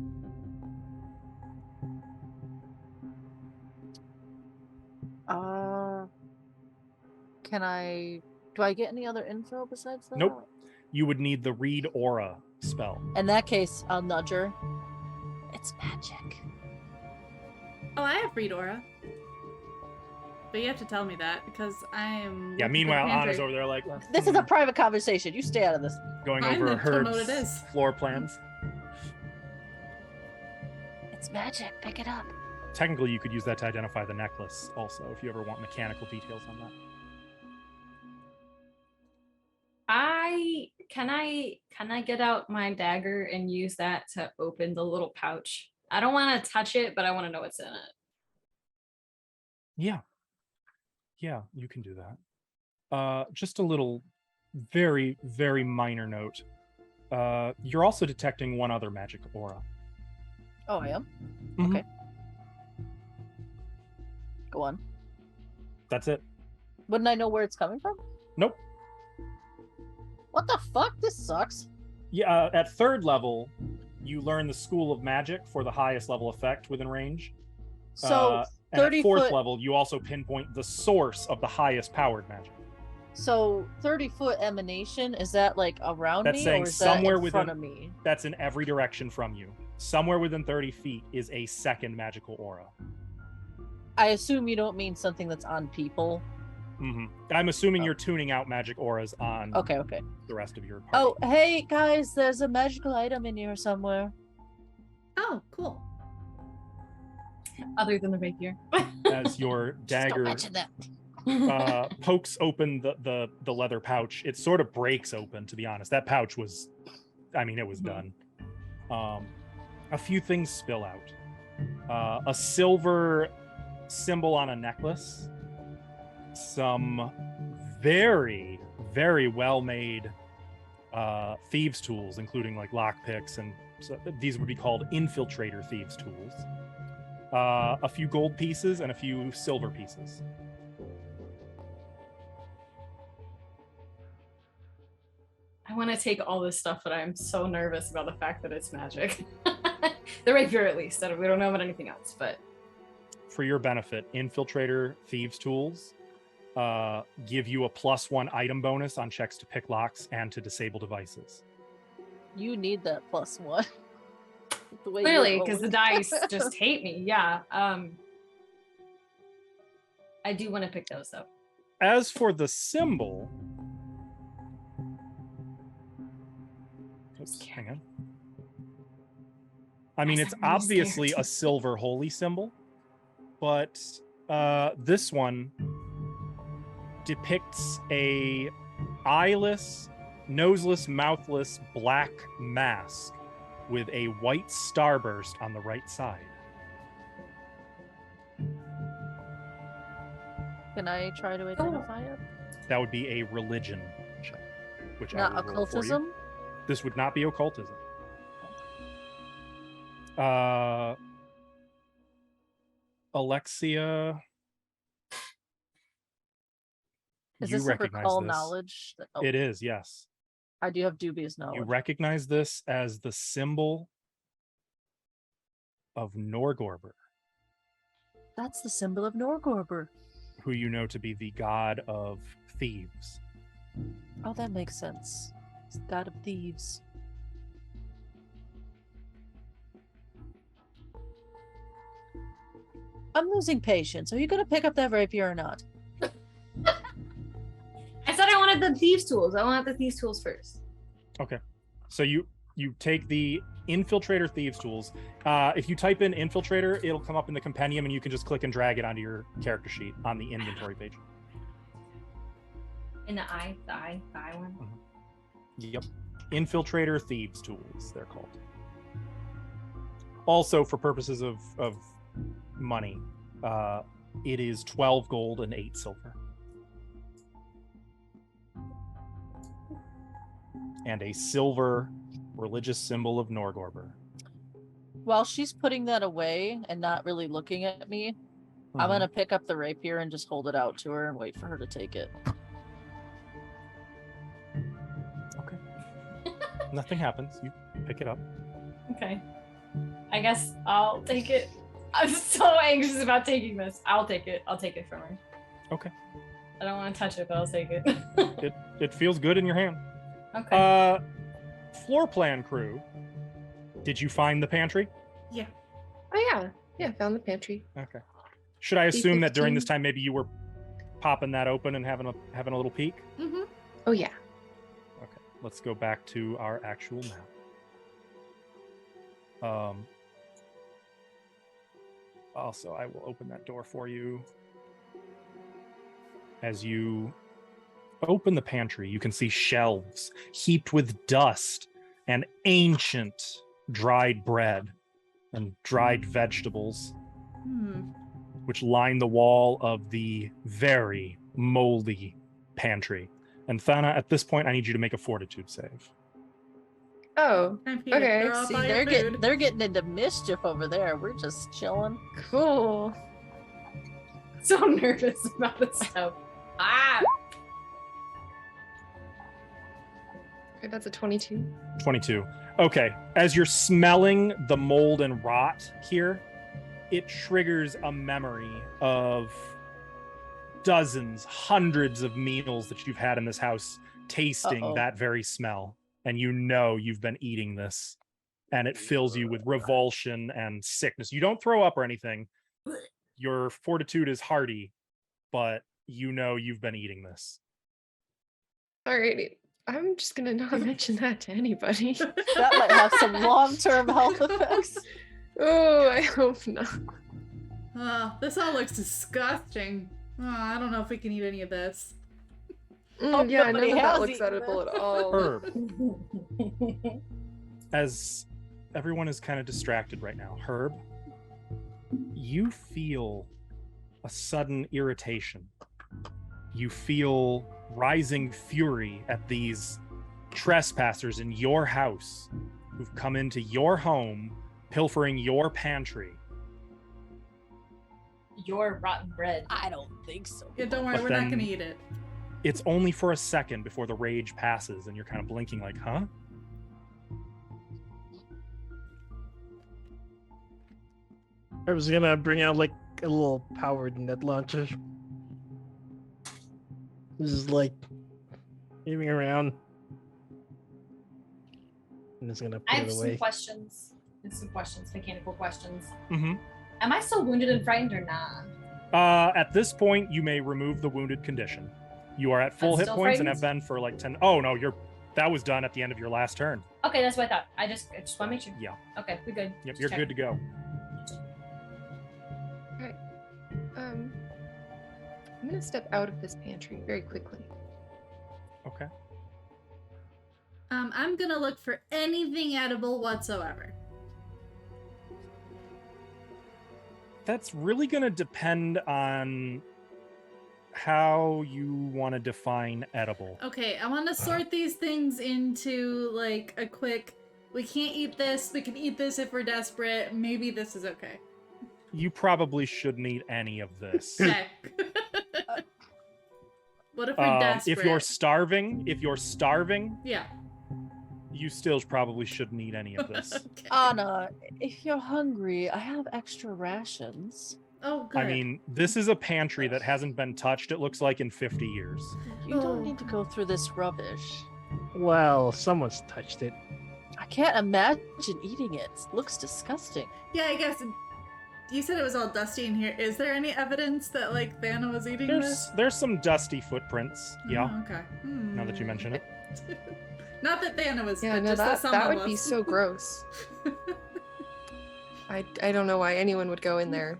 Do I get any other info besides that? Nope. You would need the read aura spell. In that case, I'll nudge her. It's magic. Oh, I have read aura. But you have to tell me that because I am. Yeah, meanwhile, Anna's over there like, This is a private conversation. You stay out of this. going I'm over gonna tell 'em what Herb's it is. floor plans. It's magic. Pick it up. Technically, you could use that to identify the necklace also, if you ever want mechanical details on that. Can I get out my dagger and use that to open the little pouch? I don't want to touch it, but I want to know what's in it. Yeah, you can do that. Just a little, very, very minor note. You're also detecting one other magic aura. Oh, I am. Mhm. Okay. Go on. That's it. Wouldn't I know where it's coming from? Nope. What the fuck? This sucks. Yeah, at 3rd level, you learn the School of Magic for the highest level effect within range. So And at 30 4th foot. level, you also pinpoint the source of the highest powered magic. So 30-foot emanation, is that like around That's me saying or is that somewhere in front within- of me? That's in every direction from you. Somewhere within 30 feet is a second magical aura. I assume you don't mean something that's on people. I'm assuming you're tuning out magic auras on Okay. the rest of your party. Oh, hey guys, there's a magical item in here somewhere. Oh, cool. Other than the rapier. As your Just don't dagger mention that. pokes open the leather pouch, it sort of breaks open, to be honest. That pouch was, it was done. A few things spill out. A silver symbol on a necklace, some very, very well made thieves tools, including like lock picks, and so these would be called infiltrator thieves tools. A few gold pieces and a few silver pieces. I want to take all this stuff, but I'm so nervous about the fact that it's magic. The rapier, at least. We don't know about anything else, but For your benefit, infiltrator thieves tools give you a +1 item bonus on checks to pick locks and to disable devices. You need that +1. The way clearly, you're because the rolling. dice just hate me. Yeah. I do want to pick those up. As for the symbol, oops, hang on. It's I'm really obviously scared. a silver holy symbol, but this one depicts a eyeless, noseless, mouthless black mask with a white starburst on the right side. Can I try to identify it? That would be a religion check, which Not I will roll for you. occultism? This would not be occultism. Alexia, Is you this a recognize recall this. knowledge? Oh, It is, yes. I do have dubious knowledge. You recognize this as the symbol of Norgorber, That's the symbol of Norgorber. who you know to be the god of thieves. Oh, that makes sense. It's the god of thieves. I'm losing patience. Are you going to pick up that rapier or not? I said I wanted the thieves tools. I wanted the thieves tools first. Okay. So you take the infiltrator thieves tools. If you type in infiltrator, it'll come up in the compendium and you can just click and drag it onto your character sheet on the inventory page. In the eye one. Yep. Infiltrator thieves tools, they're called. Also, for purposes of money, it is 12 gold and 8 silver. And a silver religious symbol of Norgorber. While she's putting that away and not really looking at me, I'm going to pick up the rapier and just hold it out to her and wait for her to take it. Okay. Nothing happens. You pick it up. Okay. I guess I'll take it. I'm so anxious about taking this. I'll take it. I'll take it from her. Okay. I don't want to touch it, but I'll take it. It feels good in your hand. Okay. Floor plan crew. Did you find the pantry? Yeah. Oh yeah, found the pantry. Okay. Should I assume that during this D15? time maybe you were popping that open and having a little peek? Mm-hmm. Oh yeah. Okay. Let's go back to our actual map. Also, I will open that door for you. As you open the pantry, you can see shelves heaped with dust and ancient dried bread and dried vegetables, which line the wall of the very moldy pantry. And Thana, at this point, I need you to make a fortitude save. Oh, Time for you to okay. throw up See, all your food. they're getting into mischief over there. We're just chilling. cool. So nervous about this stuff. Ah! Okay, that's a 22. 22. Okay. As you're smelling the mold and rot here, it triggers a memory of dozens, hundreds of meals that you've had in this house, tasting Uh-oh. that very smell. And you know you've been eating this. And it fills you with revulsion and sickness. You don't throw up or anything. Your fortitude is hardy, but you know you've been eating this. Alrighty. I'm just gonna not mention that to anybody. That might have some long-term health effects. Oh, I hope not. Oh, this all looks disgusting. Oh, I don't know if we can eat any of this. Yeah, none nobody of that has looks eaten edible that. at all. Herb, as everyone is kind of distracted right now, Herb, you feel a sudden irritation. You feel rising fury at these trespassers in your house who've come into your home, pilfering your pantry. Your rotten bread. I don't think so. Yeah, don't worry, But we're not then- gonna eat it. It's only for a second before the rage passes and you're kind of blinking like, huh? I was gonna bring out like a little powered net launcher. This is like moving around. I'm just gonna I put have it some away. questions. Mechanical questions. Mm-hmm. Am I still wounded and frightened or not? At this point, you may remove the wounded condition. You are at full I'm hit still points and have frightened? been for like 10. Oh, no, that was done at the end of your last turn. Okay, that's what I thought. I just want to make sure. Yeah. Okay, we're good. Yep, Just you're good to checking. go. I'm gonna step out of this pantry very quickly. Okay. I'm gonna look for anything edible whatsoever. That's really going to depend on how you want to define edible. Okay, I want to sort these things into like a quick. We can't eat this. We can eat this if we're desperate. Maybe this is okay. You probably shouldn't eat any of this. Okay. What if we're desperate? If you're starving, Yeah. you still probably shouldn't eat any of this. Okay. Anna, if you're hungry, I have extra rations. Oh, good. I mean, this is a pantry that hasn't been touched, it looks like, in 50 years. You Oh. don't need to go through this rubbish. Well, someone's touched it. I can't imagine eating it. It looks disgusting. yeah, I guess. You said it was all dusty in here. Is there any evidence that like Thana was eating this? There's some dusty footprints. Yeah. Oh, okay. Now that you mention it. Not that Thana was. Yeah, but no, just that that someone would be was. so gross. I don't know why anyone would go in there.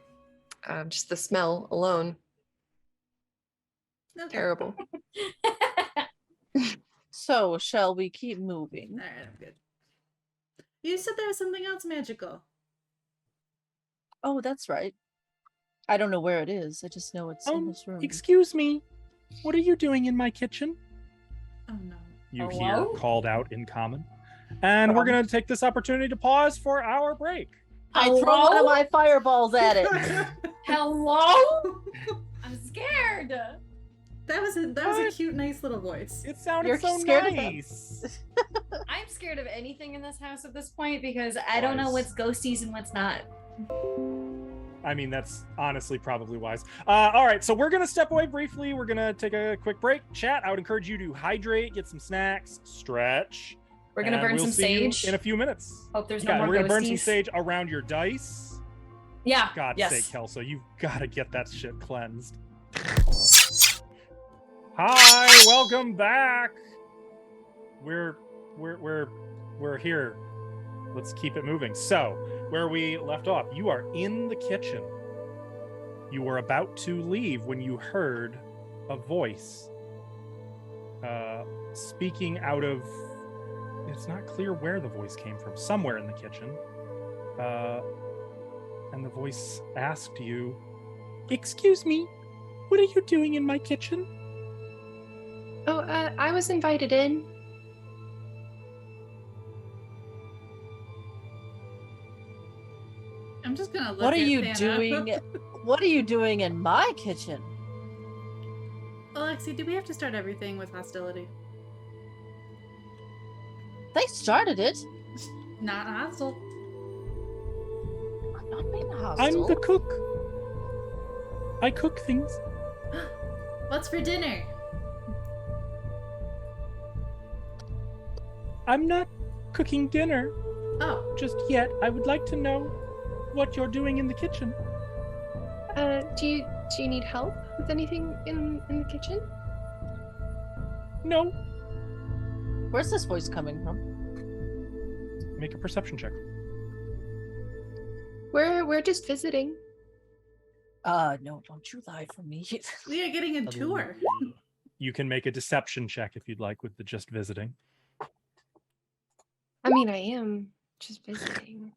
Just the smell alone, Okay. terrible. So, shall we keep moving? All right, I'm good. You said there was something else magical. Oh, that's right. I don't know where it is. I just know it's in this room. Excuse me. What are you doing in my kitchen? Oh no. You Hello? hear called out in common. And we're going to take this opportunity to pause for our break. I throw one of Hello? my fireballs at it. Hello? I'm scared. That was a What? cute, nice little voice. It sounded You're so scared of them? nice. I'm scared of anything in this house at this point because I don't know Wise. what's ghosties and what's not. I mean, that's honestly probably wise. All right, so we're going to step away briefly. We're going to take a quick break. Chat, I would encourage you to hydrate, get some snacks, stretch. We're gonna and burn we'll some see you sage. in a few minutes. Hope there's Yeah, no more we're going to burn some ghosties. sage around your dice. Yeah. God's yes. sake, Kelso, you've got to get that shit cleansed. Hi, welcome back. We're here. Let's keep it moving. So, where we left off, you are in the kitchen. You were about to leave when you heard a voice speaking out of. It's not clear where the voice came from. Somewhere in the kitchen. And the voice asked you, "Excuse me, what are you doing in my kitchen?" Oh, I was invited in. I'm just gonna look What are at you Thana. doing? What are you doing in my kitchen? Alexi, do we have to start everything with hostility? They started it. Not hostile. I'm not being hostile. I'm the cook. I cook things. What's for dinner? I'm not cooking dinner Oh, just yet. I would like to know what you're doing in the kitchen. Do you need help? with anything in the kitchen? No. Where's this voice coming from? Make a perception check. We're just visiting. No, don't you lie for me. We are getting a tour. You can make a deception check if you'd like with the just visiting. I mean, I am just visiting.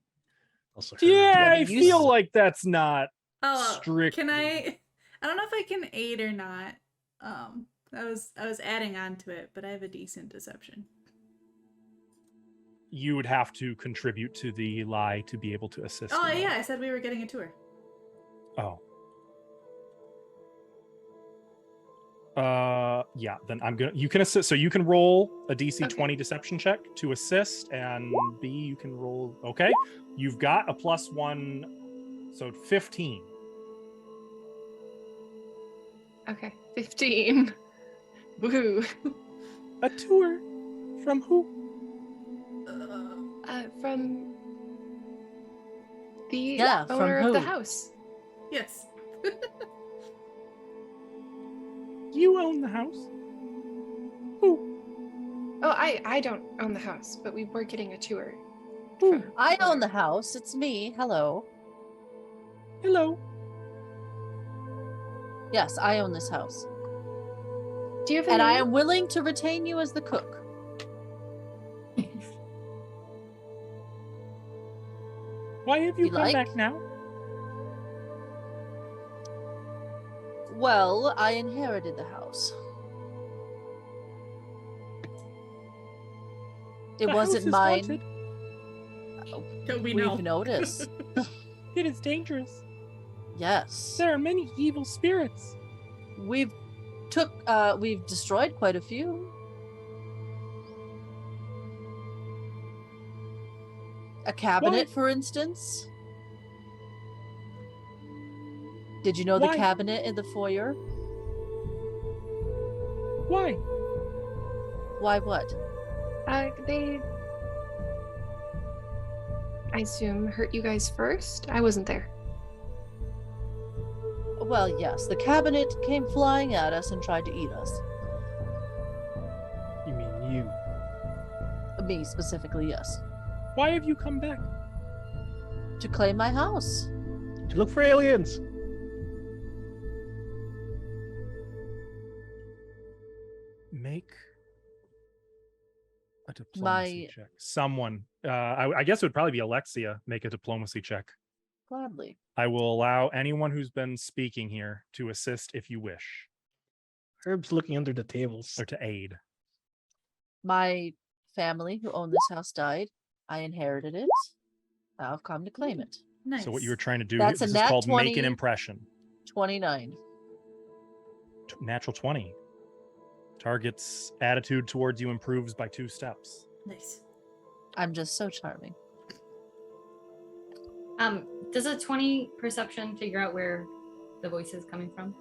Also heard. Yeah, I you feel like that's not Oh, strict. can I don't know if I can aid or not. I was adding on to it, but I have a decent deception. You would have to contribute to the lie to be able to assist. Oh in that. yeah, I said we were getting a tour. Oh. Yeah, then you can assist. So you can roll a DC 20 deception check to assist, and B, you can roll. Okay. You've got a +1, so 15. Okay, 15. Woohoo. A tour from who? From the Yeah, from owner of the who? house. Yes. You own the house. Who? Oh, I don't own the house, but we were getting a tour. Who? I own the house. It's me. Hello. Hello. Yes, I own this house. Do you have a And I name? am willing to retain you as the cook. Why have you You come like? back now? Well, I inherited the house. It The wasn't house is mine. haunted. Don't we We've know? noticed. It is dangerous. Yes. There are many evil spirits. We've destroyed quite a few. A cabinet, Why? for instance. Did you know the Why? cabinet in the foyer? Why? Why what? They, I assume, hurt you guys first? I wasn't there. Well, yes, the cabinet came flying at us and tried to eat us. You mean you? Me specifically, yes. Why have you come back? To claim my house. To look for aliens. Make a diplomacy check. Someone. I guess it would probably be Alexia. Make a diplomacy check. Gladly. I will allow anyone who's been speaking here to assist if you wish, Herb's looking under the tables. or to aid. My family who owned this house died. I inherited it. Now I've come to claim it. Nice. So what you were trying to do That's this a is nat called make 20. an impression. 29. Natural 20. Target's attitude towards you improves by 2 steps. Nice. I'm just so charming. Does a 20 perception figure out where the voice is coming from?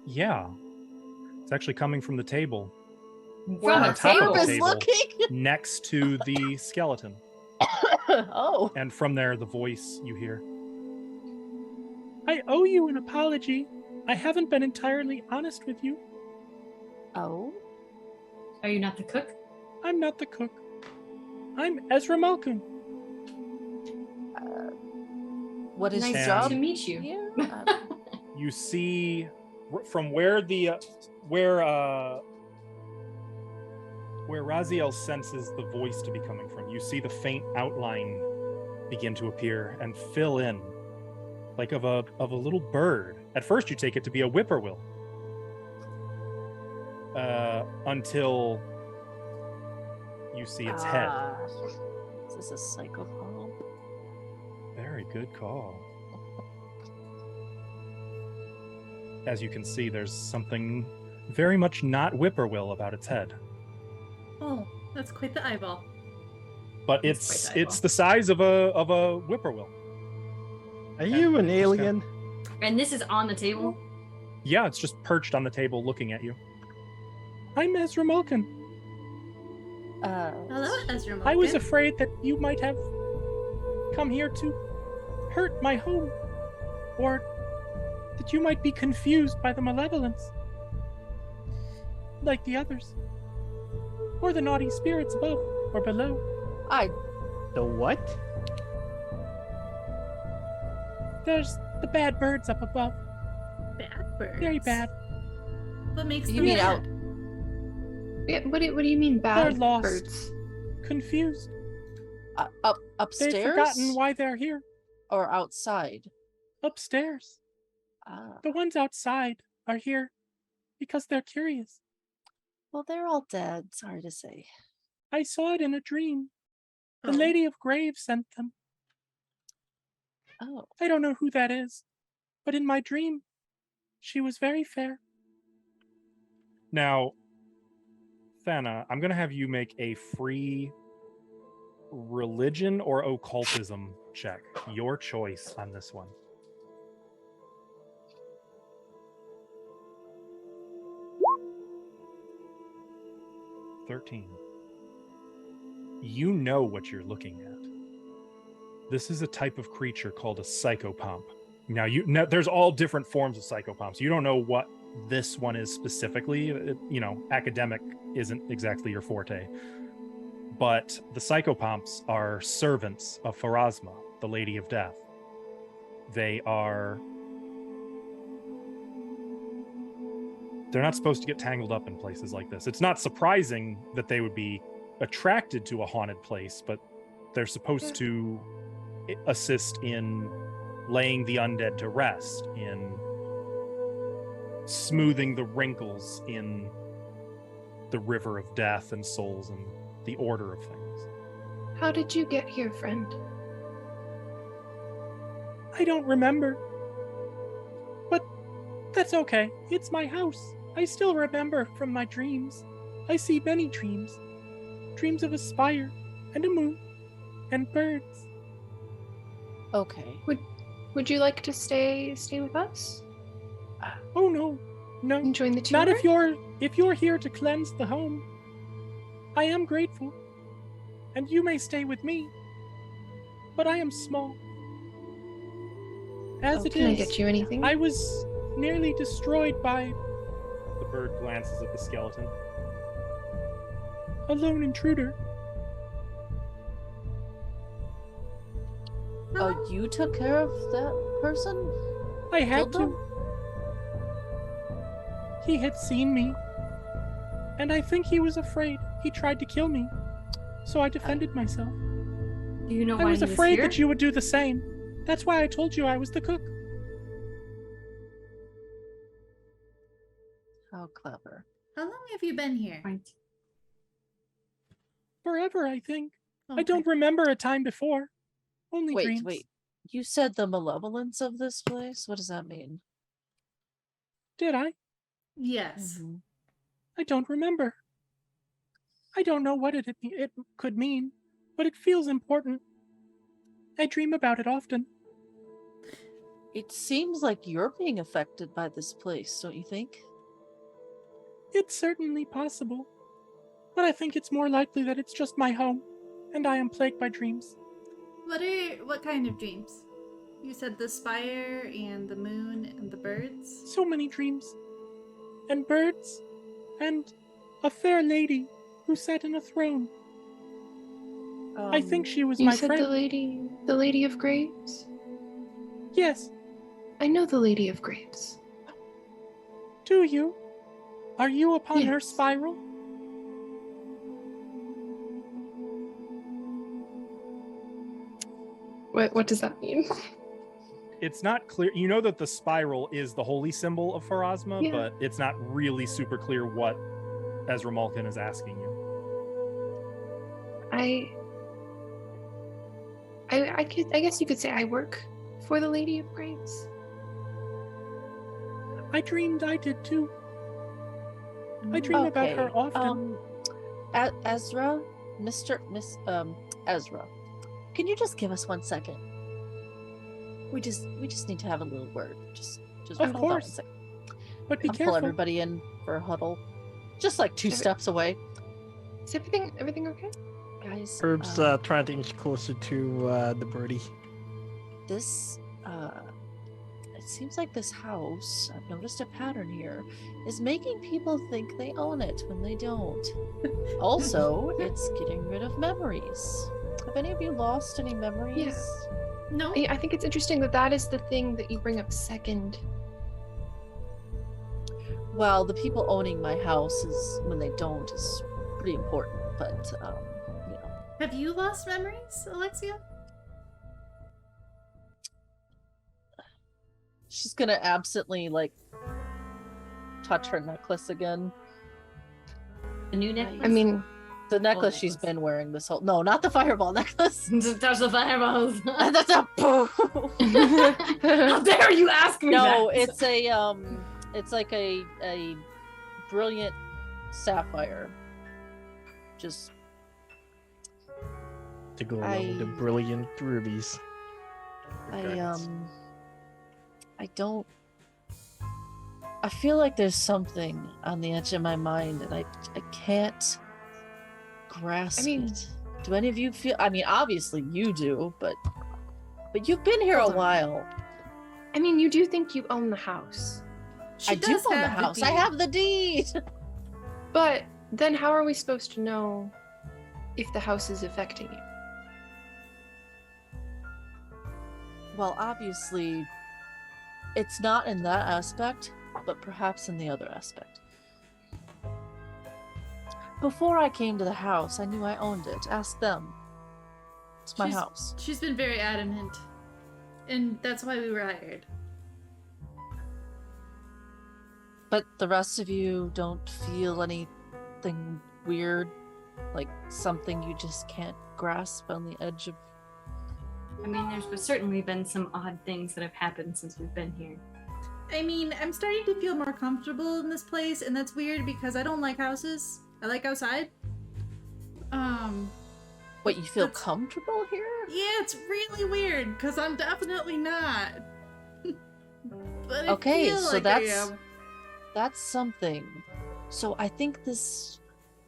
Yeah. It's actually coming from the table From on the top of table. the Herb is table. looking. next to the skeleton. Oh. And from there, the voice you hear. I owe you an apology. I haven't been entirely honest with you. Oh. Are you not the cook? I'm not the cook. I'm Ezra Malcolm. What is Nice your And- job to meet you. here? You see from where the where Raziel senses the voice to be coming from, you see the faint outline begin to appear and fill in, like of a little bird. At first, you take it to be a whippoorwill, until you see its head. Is this a psycho call? Very good call. As you can see, there's something very much not whippoorwill about its head. Oh, that's quite the eyeball. But That's quite it's the size of a whippoorwill. Are you an alien? And this is on the table? Yeah, it's just perched on the table looking at you. I'm Ezra Malkin. Hello, Ezra. I was Malkin. afraid that you might have come here to hurt my home or that you might be confused by the malevolence, like the others, or the naughty spirits above or below. The what? There's the bad birds up above. Bad birds. Very bad. What makes You them mean bad? out- Yeah, what do you mean They're bad lost. birds? Confused. Upstairs They've forgotten why they're here. or outside? Upstairs. Ah, The ones outside are here because they're curious. well, they're all dead. Sorry to say. I saw it in a dream. The Oh. Lady of Graves sent them. Oh, I don't know who that is, but in my dream, she was very fair. Now, Thana, I'm going to have you make a free religion or occultism check. Your choice on this one. $13. You know what you're looking at. This is a type of creature called a psychopomp. Now, there's all different forms of psychopomps. You don't know what this one is specifically. Academic isn't exactly your forte. But the psychopomps are servants of Pharasma, the Lady of Death. They're not supposed to get tangled up in places like this. It's not surprising that they would be attracted to a haunted place, but they're supposed to assist in laying the undead to rest, in smoothing the wrinkles in the river of death and souls and the order of things. How did you get here, friend? I don't remember. But that's okay. It's my house. I still remember from my dreams. I see many dreams. Dreams of a spire and a moon and birds. okay. Would you like to stay with us Oh no. No. and join the tour? Not if you're here to cleanse the home. I am grateful. And you may stay with me. But I am small. As it Can I is, get you anything? I was nearly destroyed by... The bird glances at the skeleton. A lone intruder. Oh, you took care of that person? I had Killed them? to. He had seen me. And I think he was afraid. He tried to kill me. So I defended myself. Do you know I why was he afraid here? that you would do the same. That's why I told you I was the cook. How clever. How long have you been here? Right. Forever, I think. I Okay. don't remember a time before. Only dreams. Wait. You said the malevolence of this place? What does that mean? Did I? Yes. Mhm. I don't remember. I don't know what it could mean, but it feels important. I dream about it often. It seems like you're being affected by this place, don't you think? It's certainly possible. But I think it's more likely that it's just my home, and I am plagued by dreams. What kind of dreams? You said the spire and the moon and the birds? So many dreams. And birds. And a fair lady who sat in a throne. I think she was You my said friend. the Lady of Graves? Yes. I know the Lady of Graves. Do you? Are you upon her Yes. spiral? What does that mean? It's not clear. You know that the spiral is the holy symbol of Pharasma, Yeah. but it's not really super clear what Ezra Malkin is asking you. I guess you could say I work for the Lady of Graves. I dreamed I did too. I dream about her often. Ezra, Miss Ezra, can you just give us 1 second? We just need to have a little word. Just Of hold on course. 1 second. But be I'll pull careful. everybody in for a huddle, just like 2 steps away, Is everything okay? guys. Herb's trying to inch closer to the birdie. This it seems like this house, I've noticed a pattern here, is making people think they own it when they don't. Also, it's getting rid of memories. Have any of you lost any memories? No. I think it's interesting that that is the thing that you bring up second. Well, the people owning my house is when they don't is pretty important, but you know. Have you lost memories, Alexia? She's gonna absently like touch her necklace again. The new necklace? I mean, The necklace she's necklace. been wearing this whole not the fireball necklace. Touch the fireballs. That's a How dare you ask me no, that? it's a it's like a brilliant sapphire. Just To go along with the I- brilliant rubies. I feel like there's something on the edge of my mind and I can't grasp it. Do any of you feel I mean obviously you do, but you've been here a Hold on. while. I mean, you do think you own the house, She I do does own the have house. I deed. have the deed. but then how are we supposed to know if the house is affecting you? Well, obviously it's not in that aspect, but perhaps in the other aspect. Before I came to the house, I knew I owned it. Ask them. It's my She's- house. She's been very adamant. And that's why we were hired. But the rest of you don't feel anything weird? Like something you just can't grasp on the edge of... I mean, there's certainly been some odd things that have happened since we've been here. I mean, I'm starting to feel more comfortable in this place, and that's weird because I don't like houses. I like outside. What, you feel That's- comfortable here? Yeah, it's really weird because I'm definitely not. But I Okay, feel so like that's- I am. That's something. So I think this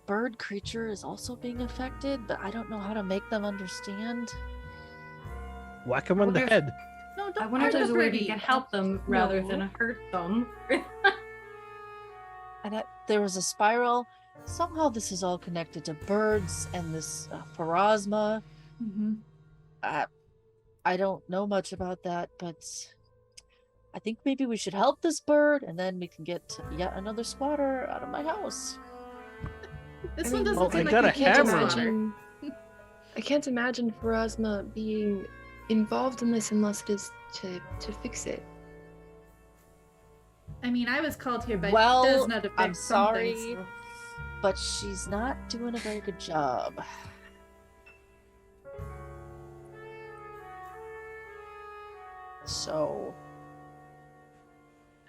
bird creature is also being affected, but I don't know how to make them understand. Whack him on the Wonder if- head. No, I don't wonder if hurt there's the a way we birdie. can help them rather No. than hurt them. And there was a spiral. Somehow this is all connected to birds and this pharasma. Mhm. I don't know much about that, but I think maybe we should help this bird, and then we can get yet another squatter out of my house. This I one mean, doesn't well, seem I like got we a can't hammer. just water. I can't imagine Pharasma being involved in this unless it is to fix it. I mean, I was called here by Well, Desna to fix I'm sorry. something, so- But she's not doing a very good job. So,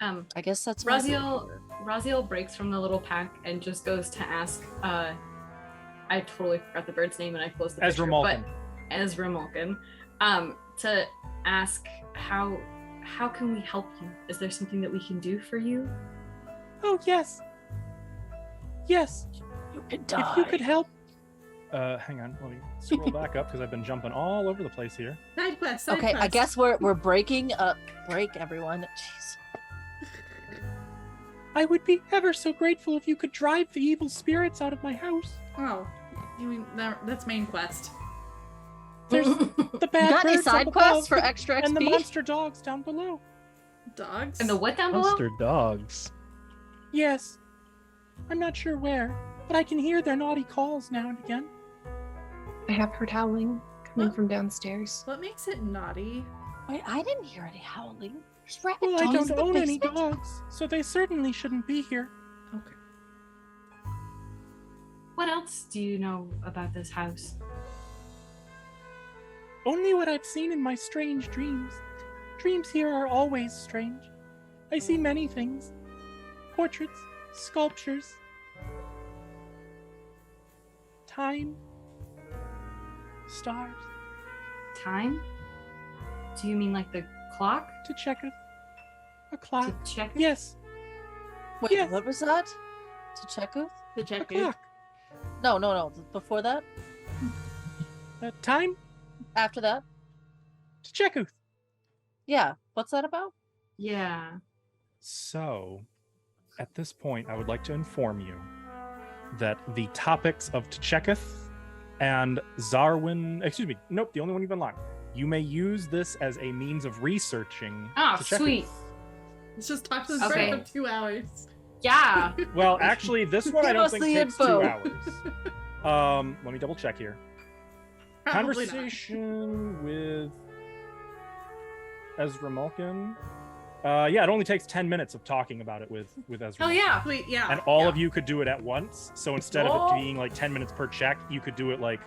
I guess that's my thing Raziel here. Raziel breaks from the little pack and just goes to ask. I totally forgot the bird's name and I closed the Ezra picture, Malkin. but Ezra Malkin, to ask how can we help you? Is there something that we can do for you? Oh, yes. Yes. You can If you could help. Hang on. Let me scroll back up because I've been jumping all over the place here. Side quest, side Okay, I quest. guess we're breaking up. Break, everyone. Jeez. I would be ever so grateful if you could drive the evil spirits out of my house. Oh, you mean that's main quest? There's the bad You got any birds side up quests for above extra and the XP? monster dogs down below. Dogs? And the what down below? Monster dogs. Yes. I'm not sure where, but I can hear their naughty calls now and again. I have heard howling coming What? from downstairs. What makes it naughty? Wait, I didn't hear any howling. There's rabbit Well, I dogs don't in the own any basement. dogs, so they certainly shouldn't be here. Okay. What else do you know about this house? Only what I've seen in my strange dreams. Dreams here are always strange. I see many things. Portraits, sculptures, time, stars, Time? Do you mean like the clock? to check a To clock. check? Yes, Wait, Yes. what was that? To Cheku? The a check clock. No. Before that? Time After that? to Chekuth. Yeah. What's that about? Yeah. So, at this point, I would like to inform you that the topics of Tcheketh and Zarwin, the only one you've unlocked. You may use this as a means of researching. Oh, Tcheketh. sweet. Let's just talk to this Okay. bird for 2 hours. Yeah. Well, actually, this one I Give don't us think the takes info. 2 hours. Let me double check here. Probably not. Conversation with Ezra Malkin. Yeah, it only takes 10 minutes of talking about it with Ezra. Hell Malkin. yeah. Sweet, yeah. And all yeah. of you could do it at once. So instead of Oh. it being like 10 minutes per check, you could do it like,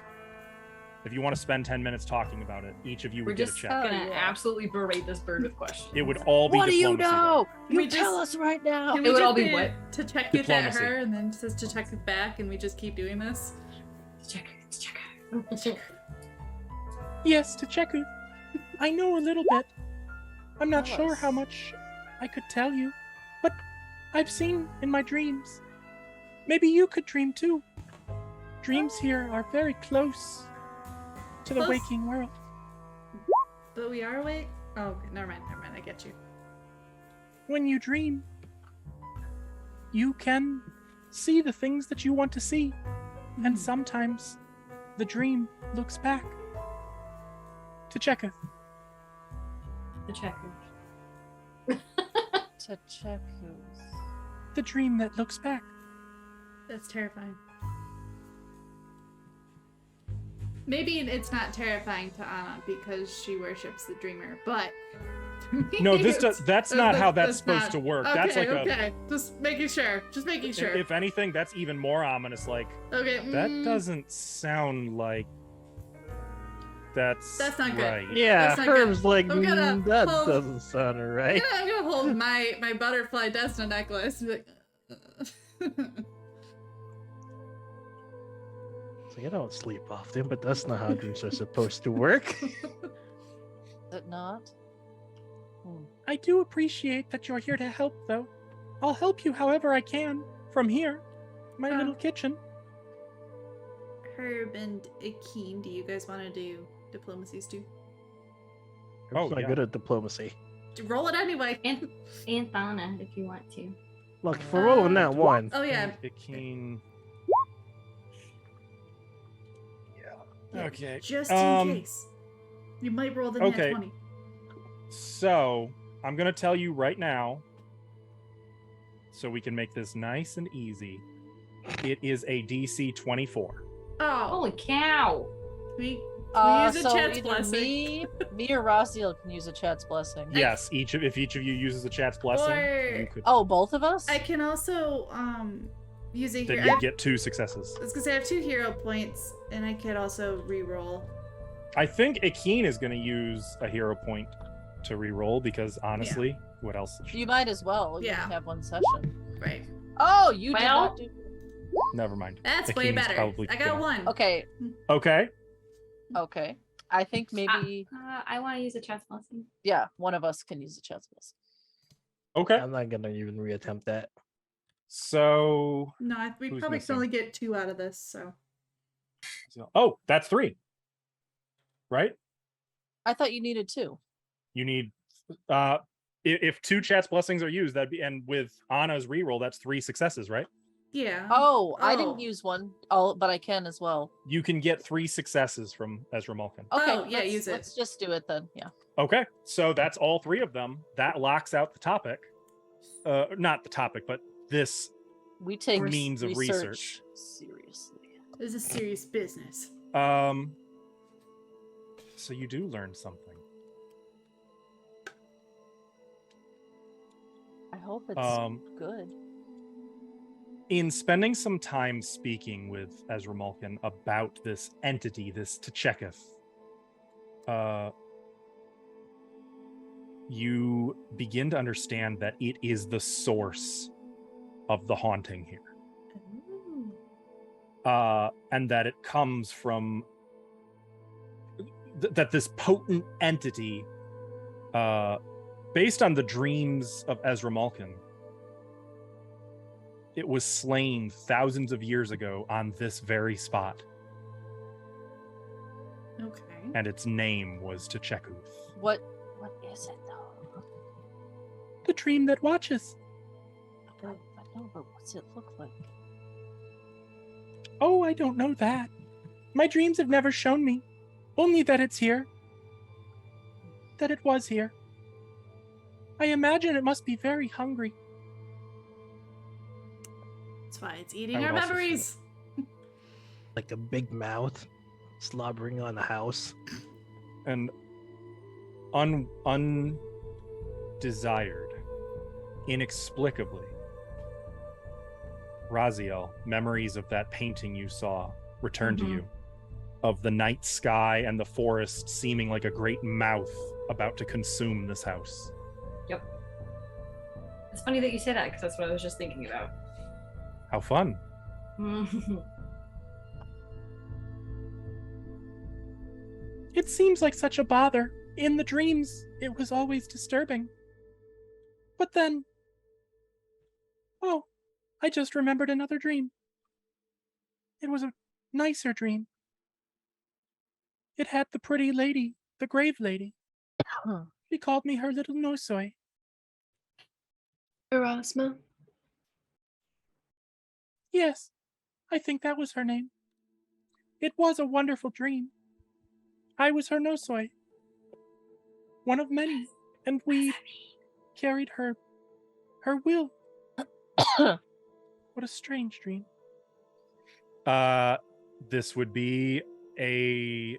if you want to spend 10 minutes talking about it, each of you We're would get a just check. gonna yeah. absolutely berate this bird with questions. It would all be What do you diplomacy, know? Can we You tell just- us right now. Can It we would just all be do what? To check it at Diplomacy. her, and then it says to check it back, and we just keep doing this? Check. Check. Yes, to check it. I know a little bit. I'm not Tell sure us. how much I could tell you, but I've seen in my dreams. Maybe you could dream too. Dreams here are very close to the Close? waking world. But we are awake? Oh, okay. Never mind, I get you. When you dream, you can see the things that you want to see, and sometimes the dream looks back to Cheketh. The checker. To check who's. The dream that looks back. That's terrifying. Maybe it's not terrifying to Anna because she worships the dreamer, but to me, No, it's- that's not how that's supposed not- to work. Okay, That's like okay. Just making sure. Just making sure. if anything, that's even more ominous. Like, Okay. that doesn't sound like that's That's not good. right. Yeah, That's not Herm's good. like, I'm gonna that hold- doesn't sound right. Yeah, I'm gonna hold my butterfly Desna necklace. And be like, So I don't sleep often, but that's not how dreams are supposed to work. Is it not? I do appreciate that you're here to help, though. I'll help you however I can from here, my Oh. little kitchen. Herb and Akeen, do you guys want to do diplomacies too? I'm not yeah. good at diplomacy. Roll it anyway. And Thana, if you want to. Look, if we're rolling that one, Oh yeah. Keen. Yeah, Okay. Just Um, in case. You might roll the nat okay. 20. So, I'm going to tell you right now, so we can make this nice and easy. It is a DC 24. Oh, Holy cow! we So use a chat's either blessing. me or Raziel can use a chat's blessing. Yes, if each of you uses the chat's blessing, Or- you could, Oh, both of us? I can also use a then hero. you get 2 successes. I was gonna say I have 2 hero points, and I could also re-roll. I think Akeen is going to use a hero point to re-roll because honestly, what else? You might as well. You Yeah. only have one session. Right. Oh, you did Well- not do. Never mind. That's way Akeen's better. probably I got gonna- 1. Okay, Okay. okay. I think maybe, I want to use a chat's blessing. yeah, one of us can use a chat's blessing. Okay. I'm not gonna even reattempt that. So, No, we Who's probably missing? can only get 2 out of this. So oh, that's 3. Right? I thought you needed 2. You need if 2 chat's blessings are used, that'd be, and with Anna's reroll, that's 3 successes, right? yeah. Oh, I Oh. didn't use one. Oh, but I can as well. You can get 3 successes from Ezra Malkin. Okay, Oh, yeah, use it. Let's just do it then. Yeah. Okay, so that's all 3 of them. That locks out the topic. Not the topic, but this. We take Means of research. seriously. This is serious business. So you do learn something. I hope it's good. In spending some time speaking with Ezra Malkin about this entity, this Tcheketh, you begin to understand that it is the source of the haunting here. Ooh. And that it comes from that this potent entity, based on the dreams of Ezra Malkin, it was slain thousands of years ago on this very spot, Okay. and its name was Tchekuth. What is it though? The dream that watches. I know, but what's it look like? Oh, I don't know that. My dreams have never shown me. Only that it's here. That it was here. I imagine it must be very hungry. That's why it's I eating would our also say memories. Like a big mouth slobbering on the house. And undesired, inexplicably, Raziel, memories of that painting you saw return to you, of the night sky and the forest seeming like a great mouth about to consume this house. Yep. It's funny that you say that because that's what I was just thinking about. How fun. It seems like such a bother. In the dreams, it was always disturbing. But then... Oh, I just remembered another dream. It was a nicer dream. It had the pretty lady, the grave lady. She called me her little Nosoi. Erasma. Yes, I think that was her name. It was a wonderful dream. I was her Nosoi. One of many. And we carried her will. What a strange dream. This would be a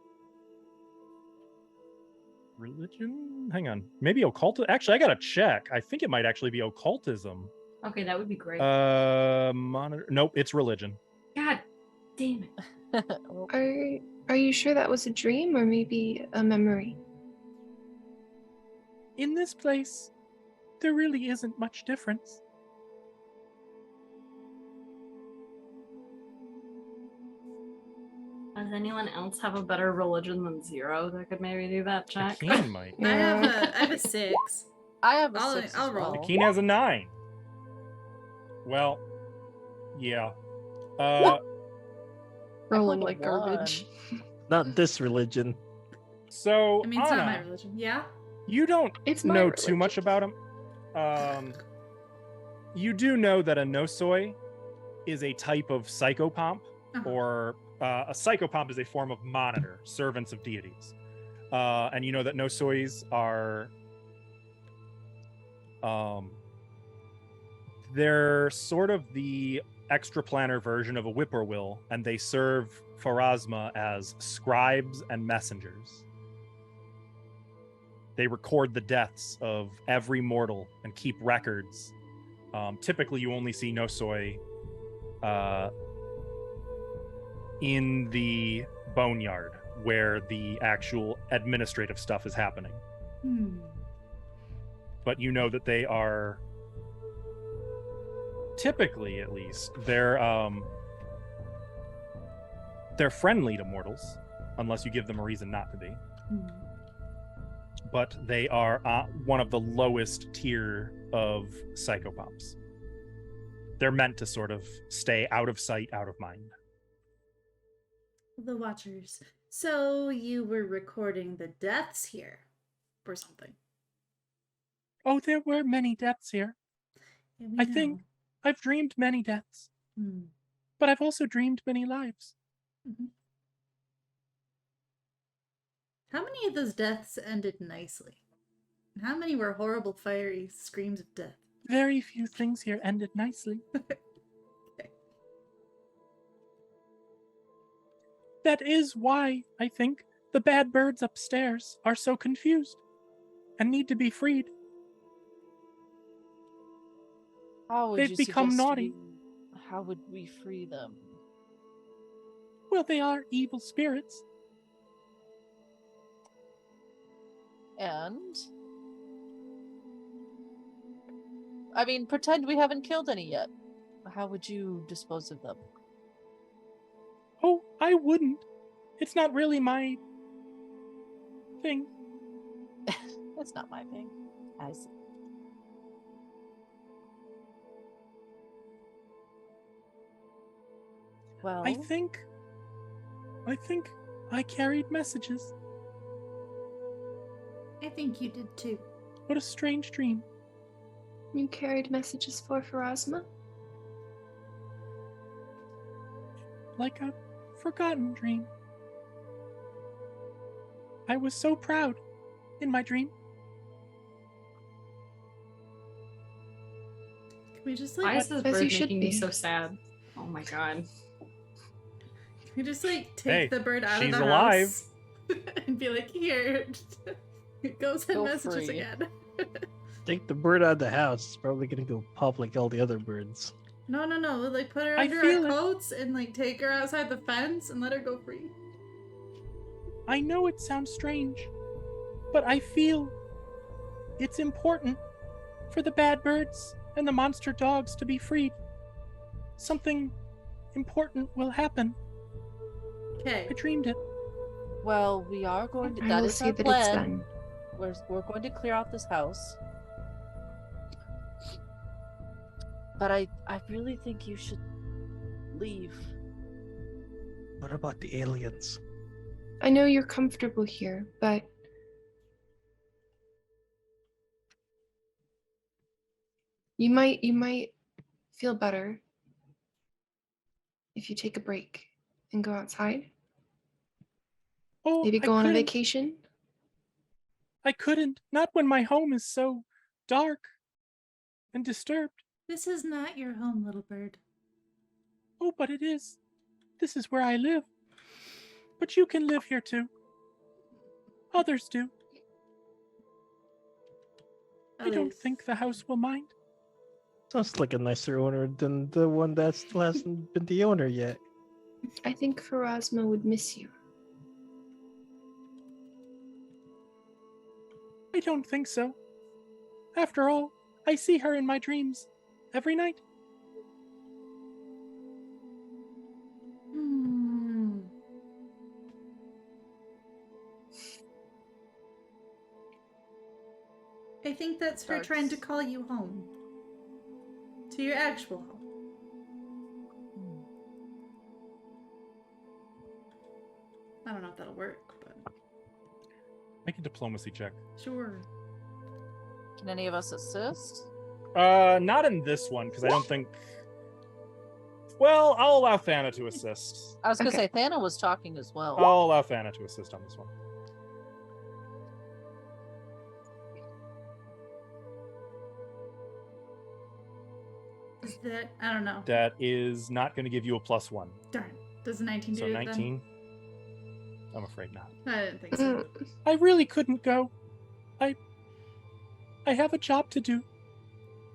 religion? Hang on. Maybe occultism? Actually, I gotta check. I think it might actually be occultism. Okay, that would be great. Monitor. Nope, it's religion. God damn it. Are you sure that was a dream or maybe a memory? In this place, there really isn't much difference. Does anyone else have a better religion than 0 that could maybe do that check? Akeen might. I have a 6. I have a I'll- 6 I'll as roll. well. Akeen has a 9. Well, yeah. Rolling got a like garbage. Not this religion. So, I mean, it's not my Anna, religion. Yeah? you don't It's my know religion. too much about him. You do know that a nosoi is a type of psychopomp, Uh-huh. or a psychopomp is a form of monitor, servants of deities. And you know that nosois are they're sort of the extraplanar version of a whippoorwill, and they serve Pharasma as scribes and messengers. They record the deaths of every mortal and keep records. Typically, you only see Nosoi in the boneyard, where the actual administrative stuff is happening. But you know that they are, typically at least, they're friendly to mortals, unless you give them a reason not to be. But they are one of the lowest tier of psychopomps. They're meant to sort of stay out of sight, out of mind. The Watchers. So you were recording the deaths here or something? Oh, there were many deaths here. Yeah, we I know. think I've dreamed many deaths, but I've also dreamed many lives. Mhm. How many of those deaths ended nicely? And how many were horrible, fiery screams of death? Very few things here ended nicely. That is why, I think, the bad birds upstairs are so confused and need to be freed. How would They've you become suggest naughty. How would we free them? Well, they are evil spirits. And I mean, pretend we haven't killed any yet. How would you dispose of them? Oh, I wouldn't. It's not really my thing. That's not my thing. I see. Well, I think I carried messages. I think you did too. What a strange dream. You carried messages for Pharasma? Like a forgotten dream. I was so proud in my dream. Can we just Why like is this As you bird should making me be. so sad? Oh my god. can we just like take Hey, the bird out of she's the alive. house and be like, here, go send Go messages free. again. Take the bird out of the house. It's probably gonna go pop like all the other birds. No, like put her I under feel our it. coats and like take her outside the fence and let her go free. I know it sounds strange, but I feel it's important for the bad birds and the monster dogs to be freed. Something important will happen. Okay. I dreamed it. Well, we are going to. I That will is see our that it's plan. done. We're going to clear out this house. But I really think you should leave. What about the aliens? I know you're comfortable here, but you might feel better if you take a break and go outside. Oh, Maybe I go on a couldn't. vacation. I couldn't. Not when my home is so dark and disturbed. This is not your home, little bird. Oh, but it is. This is where I live. But you can live here too. Others do. I don't Others. think the house will mind. Sounds like a nicer owner than the one that still hasn't been the owner yet. I think Pharasma would miss you. I don't think so. After all, I see her in my dreams every night. Hmm. I think that's her trying to Starts. call you home. To your actual home. I don't know if that'll work, but Make a diplomacy check. sure. Can any of us assist? Not in this one, because I don't think... Well, I'll allow Thana to assist. I was gonna Okay. say Thana was talking as well. I'll allow Thana to assist on this one. Is that I don't know. That is not going to give you a +1. Darn. Does a 19 So do it 19? I'm afraid not. then? I didn't think so. I really couldn't go. I have a job to do.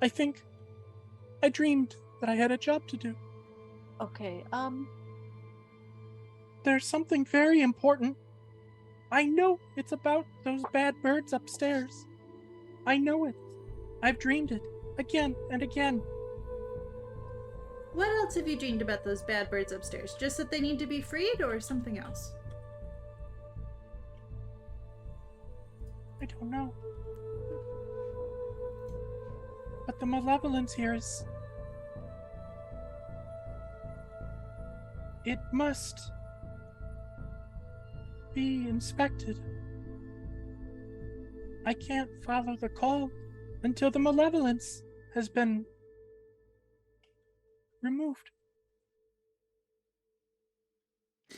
I think I dreamed that I had a job to do. Okay. There's something very important. I know it's about those bad birds upstairs. I know it. I've dreamed it again and again. What else have you dreamed about those bad birds upstairs? Just that they need to be freed or something else? I don't know. But the malevolence here is... It must be inspected. I can't follow the call until the malevolence has been removed.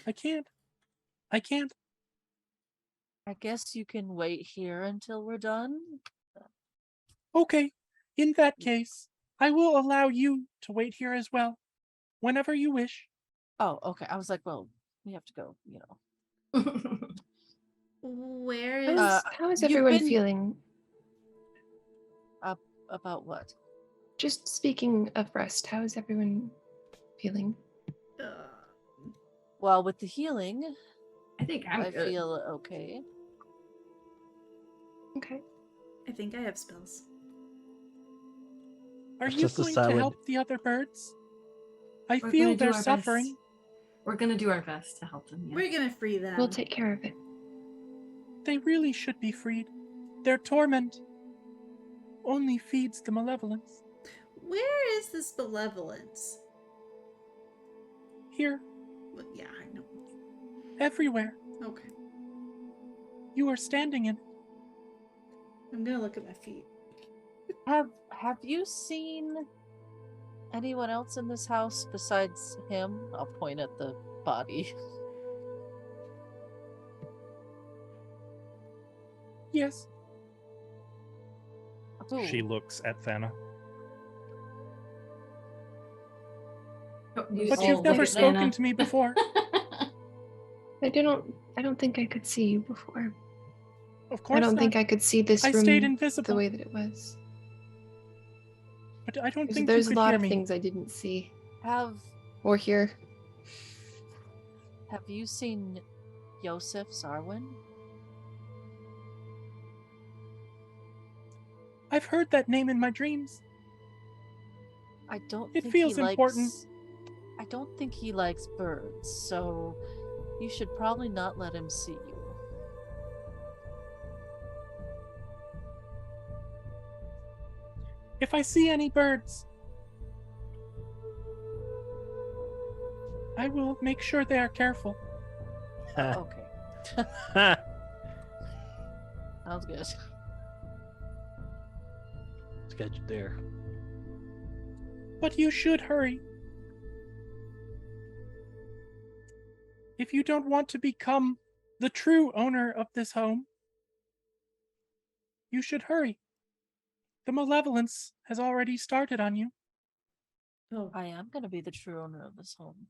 I can't. I guess you can wait here until we're done. Okay, in that case, I will allow you to wait here as well, whenever you wish. Oh, okay. I was like, well, we have to go, Where is How is you've everyone been- feeling? About what? Just speaking of rest, how is everyone feeling? Well, with the healing, I think I'm I good. feel okay. Okay. I think I have spells. Are It's you just a going to silent- help the other birds? I We're feel gonna do they're our suffering. best. We're gonna do our best to help them. Yeah. We're gonna free them. We'll take care of it. They really should be freed. Their torment only feeds the malevolence. Where is this malevolence? Here, Well, yeah, I know. everywhere. Okay. You are standing in it. I'm gonna look at my feet. Have Have you seen anyone else in this house besides him? I'll point at the body. Yes. Who? She looks at Thana. Oh, But say you've look never at spoken Nana. to me before. I don't think I could see you before. Of course I don't not. think I could see this I room stayed the invisible. way that it was. But I don't Because think there's you a could lot hear of me. things I didn't see Have or hear. you seen Yosef Sarwin? I've heard that name in my dreams. I don't It think feels he important. likes I don't think he likes birds, so you should probably not let him see you. If I see any birds, I will make sure they are careful. Okay. Sounds good. Let's get you there. But you should hurry. If you don't want to become the true owner of this home, you should hurry. The malevolence has already started on you. Oh, I am going to be the true owner of this home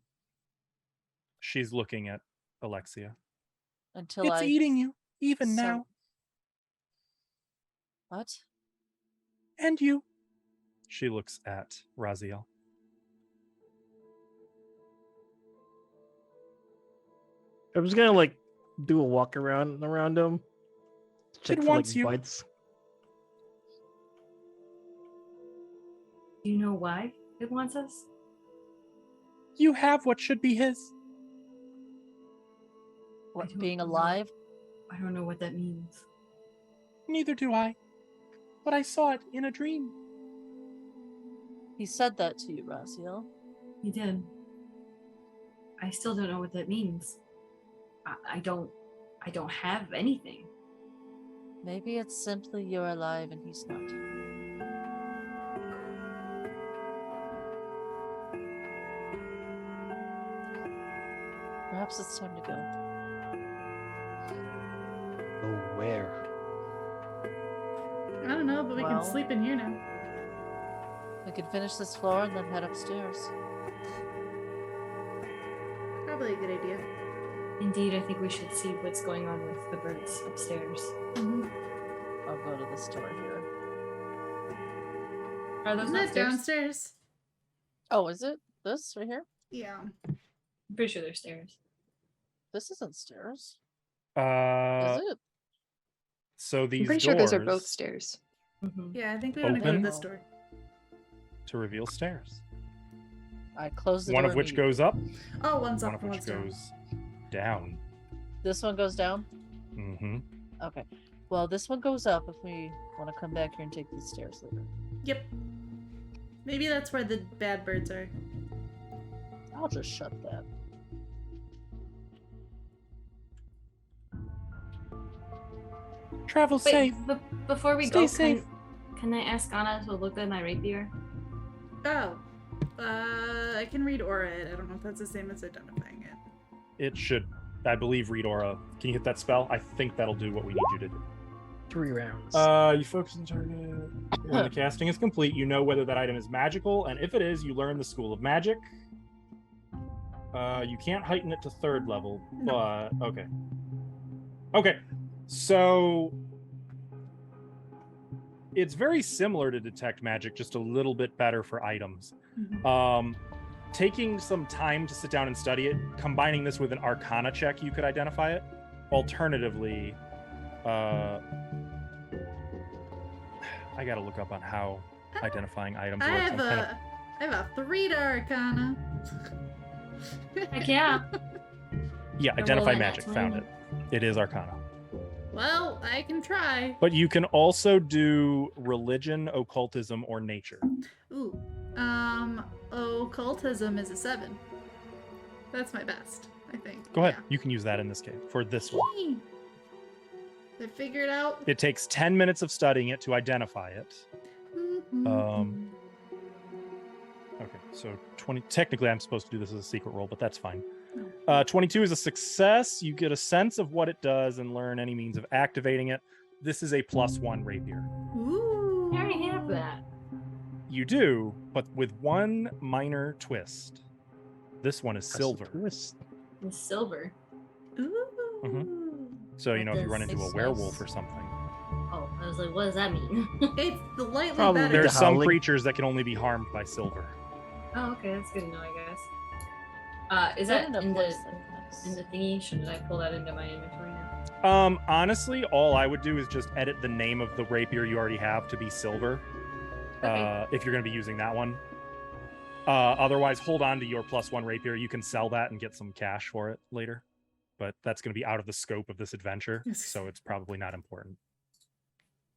She's looking at Alexia. until It's I eating you, even sell- now. What? And you. She looks at Raziel. I was gonna like do a walk around him. Check It for wants like you. bites. Do you know why it wants us? You have what should be his. What, don't being know. alive? I don't know what that means. Neither do I. But I saw it in a dream. He said that to you, Raziel. He did. I still don't know what that means. I don't have anything. Maybe it's simply you're alive and he's not. Perhaps it's time to go. Oh, where? I don't know, but we Well. can sleep in here now. We could finish this floor and then head upstairs. Probably a good idea. Indeed, I think we should see what's going on with the birds upstairs. Mm-hmm. I'll go to the store here. Are those Isn't not it stairs? downstairs? Oh, is it this right here? Yeah. I'm pretty sure they're stairs. This isn't stairs. Uh, Is it? so these I'm pretty sure those are both doors stars. Mm-hmm. Yeah, I think we want to go to Open. this door. to reveal stairs. I closed the One door of which immediately. goes up, Oh, one's one up of and which one's down. goes down. This one goes down? Mm-hmm. Okay. Well, this one goes up if we want to come back here and take these stairs later. Yep. Maybe that's where the bad birds are. I'll just shut that. Travel Wait, safe. before we Stay go, safe. can I ask Anna to look at my rapier? Oh. I can read aura it. I don't know if that's the same as identifying it. It should, I believe, read aura. Can you hit that spell? I think that'll do what we need you to do. 3 rounds. You focus on target. When the casting is complete, you know whether that item is magical, and if it is, you learn the School of Magic. You can't heighten it to 3rd level, but okay. Okay, so it's very similar to Detect Magic, just a little bit better for items. Mhm. Taking some time to sit down and study it, combining this with an Arcana check, you could identify it. Alternatively, I gotta look up on how identifying items I works. have I'm kind of- I have a 3 to Arcana. Heck yeah. yeah, roll identify that magic. 20. Found it. It is Arcana. Well, I can try. But you can also do religion, occultism, or nature. Ooh. Occultism is a 7. That's my best, I think. Go ahead. You can use that in this case for this one. Yay. I figured out. It takes 10 minutes of studying it to identify it. Okay, so 20. Technically, I'm supposed to do this as a secret roll, but that's fine. 22 is a success. You get a sense of what it does and learn any means of activating it. This is a +1 rapier. Ooh. I already have that. You do, but with one minor twist. This one is silver. Twist. It's silver. Ooh. So, you know, if you That run into does a werewolf or something. Oh, I was like, what does that mean? It's slightly Probably better. There's some howling. creatures that can only be harmed by silver. Oh, okay, that's good to know, I guess. Is I that don't know in what the it's like. in the thingy? Should I pull that into my inventory now? Honestly, all I would do is just edit the name of the rapier you already have to be silver. Okay. If you're going to be using that one. Otherwise, hold on to your +1 rapier. You can sell that and get some cash for it later. But that's going to be out of the scope of this adventure, so it's probably not important.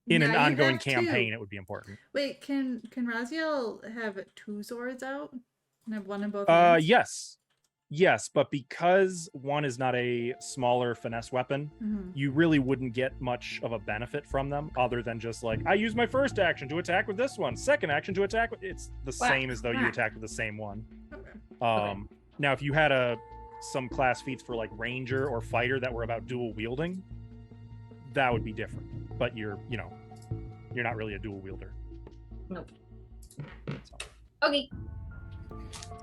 In Now an you ongoing have campaign, two. it would be important. Wait, can Raziel have 2 swords out and have one in both hands? Yes, but because one is not a smaller finesse weapon, you really wouldn't get much of a benefit from them other than just like, I use my first action to attack with this one, second action to attack with. It's the same as though you attacked with the same one. Okay. Now, if you had some class feats for like ranger or fighter that were about dual wielding, that would be different. But you're not really a dual wielder. Nope. So. Okay.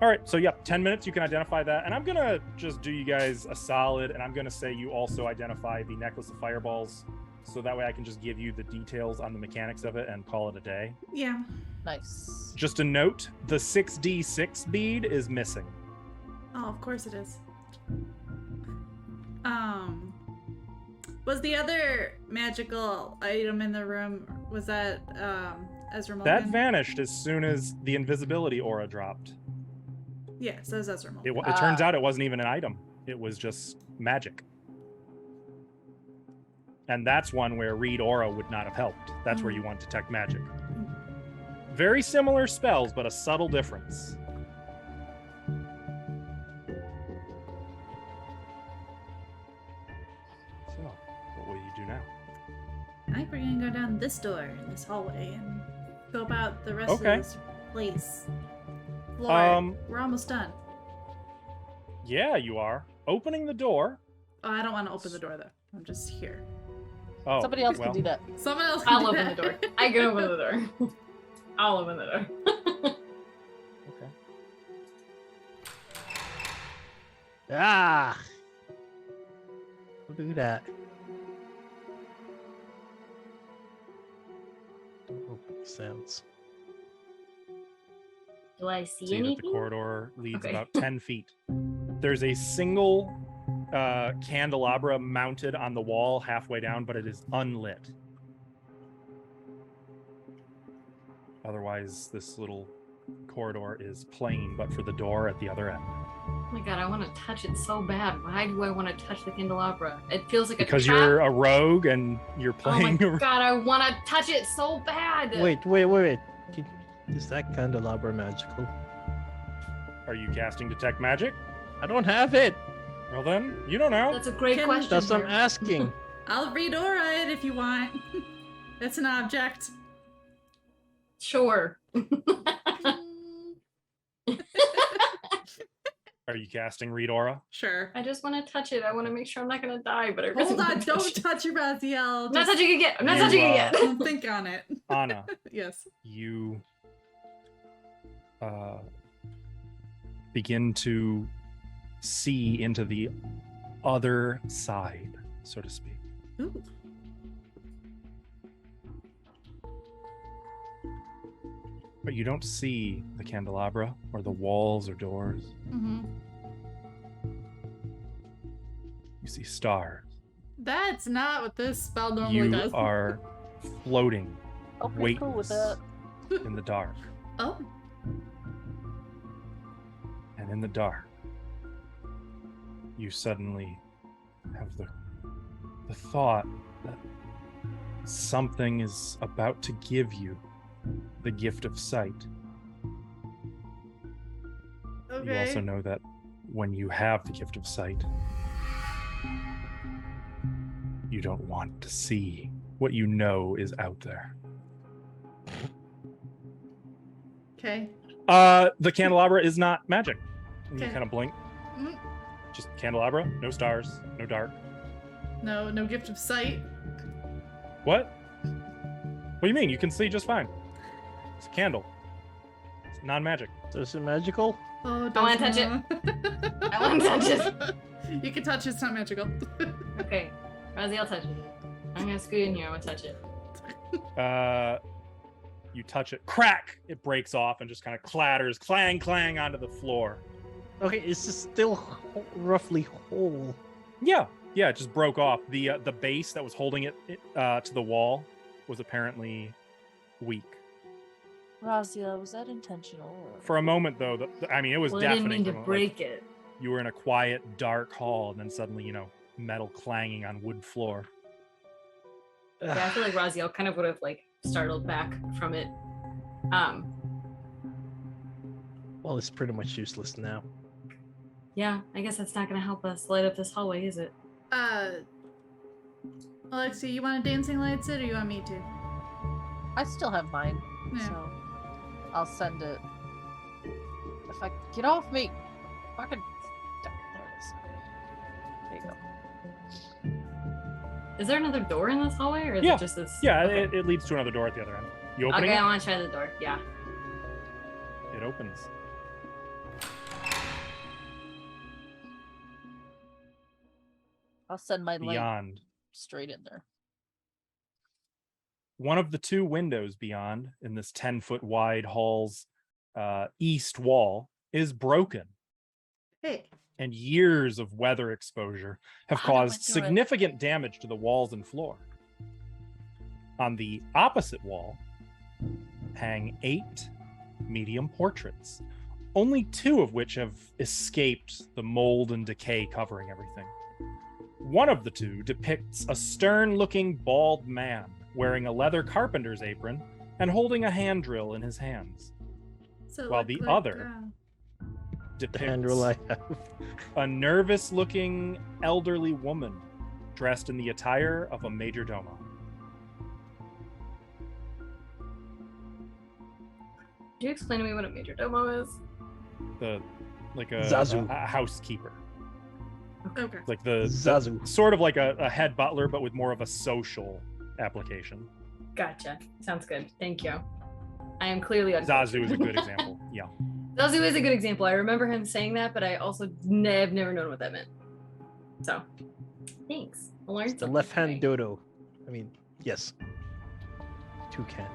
All right, so 10 minutes, you can identify that. And I'm going to just do you guys a solid, and I'm going to say you also identify the necklace of fireballs, so that way I can just give you the details on the mechanics of it and call it a day. Yeah. Nice. Just a note, the 6d6 bead is missing. Oh, of course it is. Was the other magical item in the room, was that Ezra Mulligan? That vanished as soon as the invisibility aura dropped. Yeah, so is Ezra Mulligan. It turns out it wasn't even an item. It was just magic. And that's one where read aura would not have helped. That's where you want detect magic. Very similar spells, but a subtle difference. So, what will you do now? I think we're gonna go down this door in this hallway and go about the rest Okay. of this place. Floor. We're almost done. Yeah, you are. Opening the door. Oh, I don't want to open the door though. I'm just here. Oh, Somebody else well, can do that. Someone else can I'll do open that. the door. I can open the door. I'll open the door. Okay. Ah! Don't do that. Don't open the sounds. Do I see See that the anything? corridor leads Okay. about 10 feet. There's a single candelabra mounted on the wall halfway down, but it is unlit. Otherwise, this little corridor is plain, but for the door at the other end. Oh my god, I want to touch it so bad. Why do I want to touch the candelabra? It feels like Because a trap. you're a rogue and you're Oh my playing. god, I want to touch it so bad. Wait. Is that candelabra magical? Are you casting detect magic? I don't have it. Well then, you don't know. That's a great Can- question. That's what I'm here. asking. I'll read aura it if you want. It's an object. Sure. Are you casting read aura? Sure. I just want to touch it. I want to make sure I'm not gonna die. But I really Hold on, wanna don't touch it, Raziel. I'm not Just touching it yet. I'm not You, touching it yet. don't think on it. Anna, Yes. you begin to see into the other side, so to speak. Ooh. But you don't see the candelabra or the walls or doors. Mm-hmm. You see stars. That's not what this spell normally You does. are floating, Oh, pretty cool with weightless that. in the dark. Oh. And in the dark, you suddenly have the thought that something is about to give you the gift of sight. Okay. You also know that when you have the gift of sight, you don't want to see what you know is out there. Okay. The candelabra is not magic. And you Okay. kind of blink. Mm. Just candelabra, no stars, no dark. No gift of sight. What? What do you mean? You can see just fine. It's a candle. It's non-magic. Is it magical? Oh, I wanna touch it. I wanna touch it. You can touch it. It's not magical. Okay, Rosie, I'll touch it. I'm gonna scoot in here. I'm gonna touch it. You touch it, crack! It breaks off and just kind of clatters, clang, clang onto the floor. Okay, it's just still roughly whole. Yeah, it just broke off. The base that was holding it to the wall was apparently weak. Razia, was that intentional? Or... For a moment, though, it was Well, I didn't deafening. mean to from, like, break it. you were in a quiet, dark hall, and then suddenly, metal clanging on wood floor. Yeah, I feel like Raziel kind of would have like startled back from it. Well, it's pretty much useless now. Yeah, I guess that's not gonna help us light up this hallway, is it? Alexia, you want a dancing lights it, or you want me to? I still have mine, Yeah. so I'll send it. If I get off me, fucking. There it is. There you go. Is there another door in this hallway, or is Yeah. it just this? Yeah, Okay. it leads to another door at the other end. You opening Okay, I it? want to try the door. Yeah. It opens. I'll send my light Beyond. straight in there. One of the two windows beyond in this 10-foot wide hall's east wall is broken, Hey. and years of weather exposure have I went caused through it. significant damage to the walls and floor. On the opposite wall hang 8 medium portraits, only 2 of which have escaped the mold and decay covering everything. One of the 2 depicts a stern-looking bald man wearing a leather carpenter's apron and holding a hand drill in his hands, So while look the like, other The depicts handle I have. a nervous-looking elderly woman dressed in the attire of a major domo. Could you explain to me what a major domo is? Like Zazu. a housekeeper, Okay. like the Zazu. sort of like a head butler, but with more of a social application. Gotcha. Sounds good. Thank you. I am clearly Zazu is a good example. Yeah. Zazu is a good example. I remember him saying that, but I also have never known what that meant. So, thanks. I learned It's the something left hand today. dodo. I mean, yes. Toucan.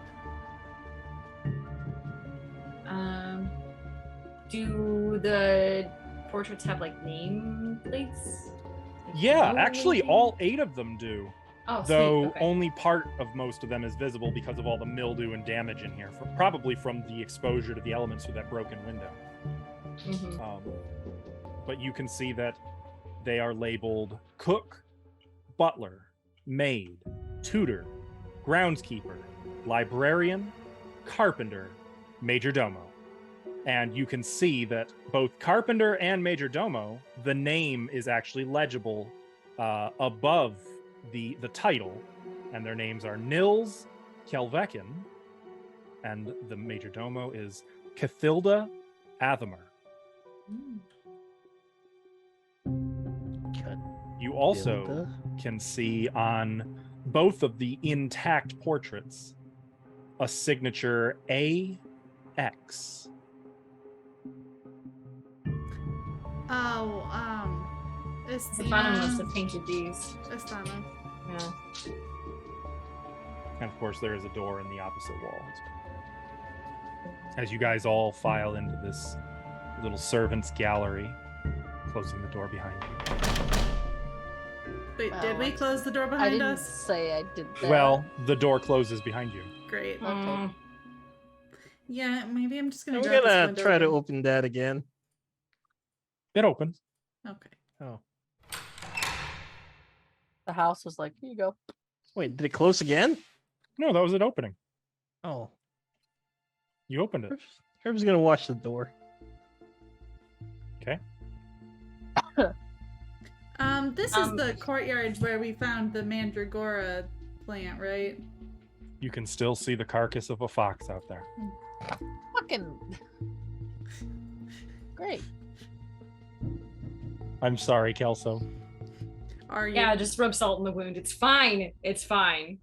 Do the portraits have like name plates? Like, Yeah, logo actually, anything? all 8 of them do. Oh, sweet. Though Okay. only part of most of them is visible because of all the mildew and damage in here, probably from the exposure to the elements through that broken window. Mhm. But you can see that they are labeled cook, butler, maid, tutor, groundskeeper, librarian, carpenter, major domo. And you can see that both carpenter and major domo, the name is actually legible above the title, and their names are Nils Kjelvekin, and the major domo is Cathilda Athamer. You also can see on both of the intact portraits a signature AX. Stefano must have painted these. Estana. Yeah. And of course, there is a door in the opposite wall. As you guys all file into this little servants' gallery, closing the door behind you. Wait, did we close the door I behind didn't us? say I did that. Well, the door closes behind you. Great. Mm. Yeah, maybe I'm just gonna. I'm grab this gonna window try to again. open that again. It opens. Okay. Oh. The house was like, here you go. Wait, did it close again? No, that was it opening. Oh. You opened it. Herb's gonna watch the door. Okay. This is the courtyard where we found the mandragora plant, right? You can still see the carcass of a fox out there. talking. Great. I'm sorry, Kelso. Are you? Yeah, just rub salt in the wound. It's fine. It's fine.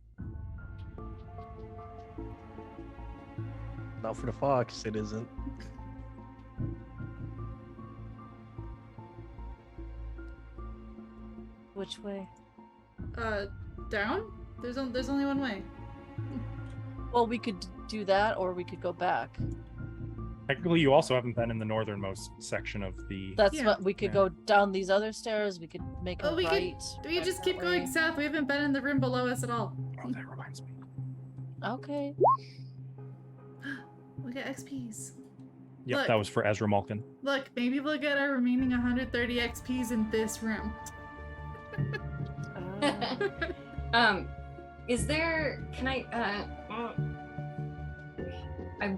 Not for the fox, it isn't. Which way? Down? There's only one way. Well, we could do that, or we could go back. Technically, you also haven't been in the northernmost section of the. That's Yeah. what we could go down these other stairs. We could make a We right. could just that keep going way. south. We haven't been in the room below us at all. Oh, that reminds me. Okay. We got XPs. Yep, Look. that was for Ezra Malkin. Look, maybe we'll get our remaining 130 XPs in this room. Is there? Can I? I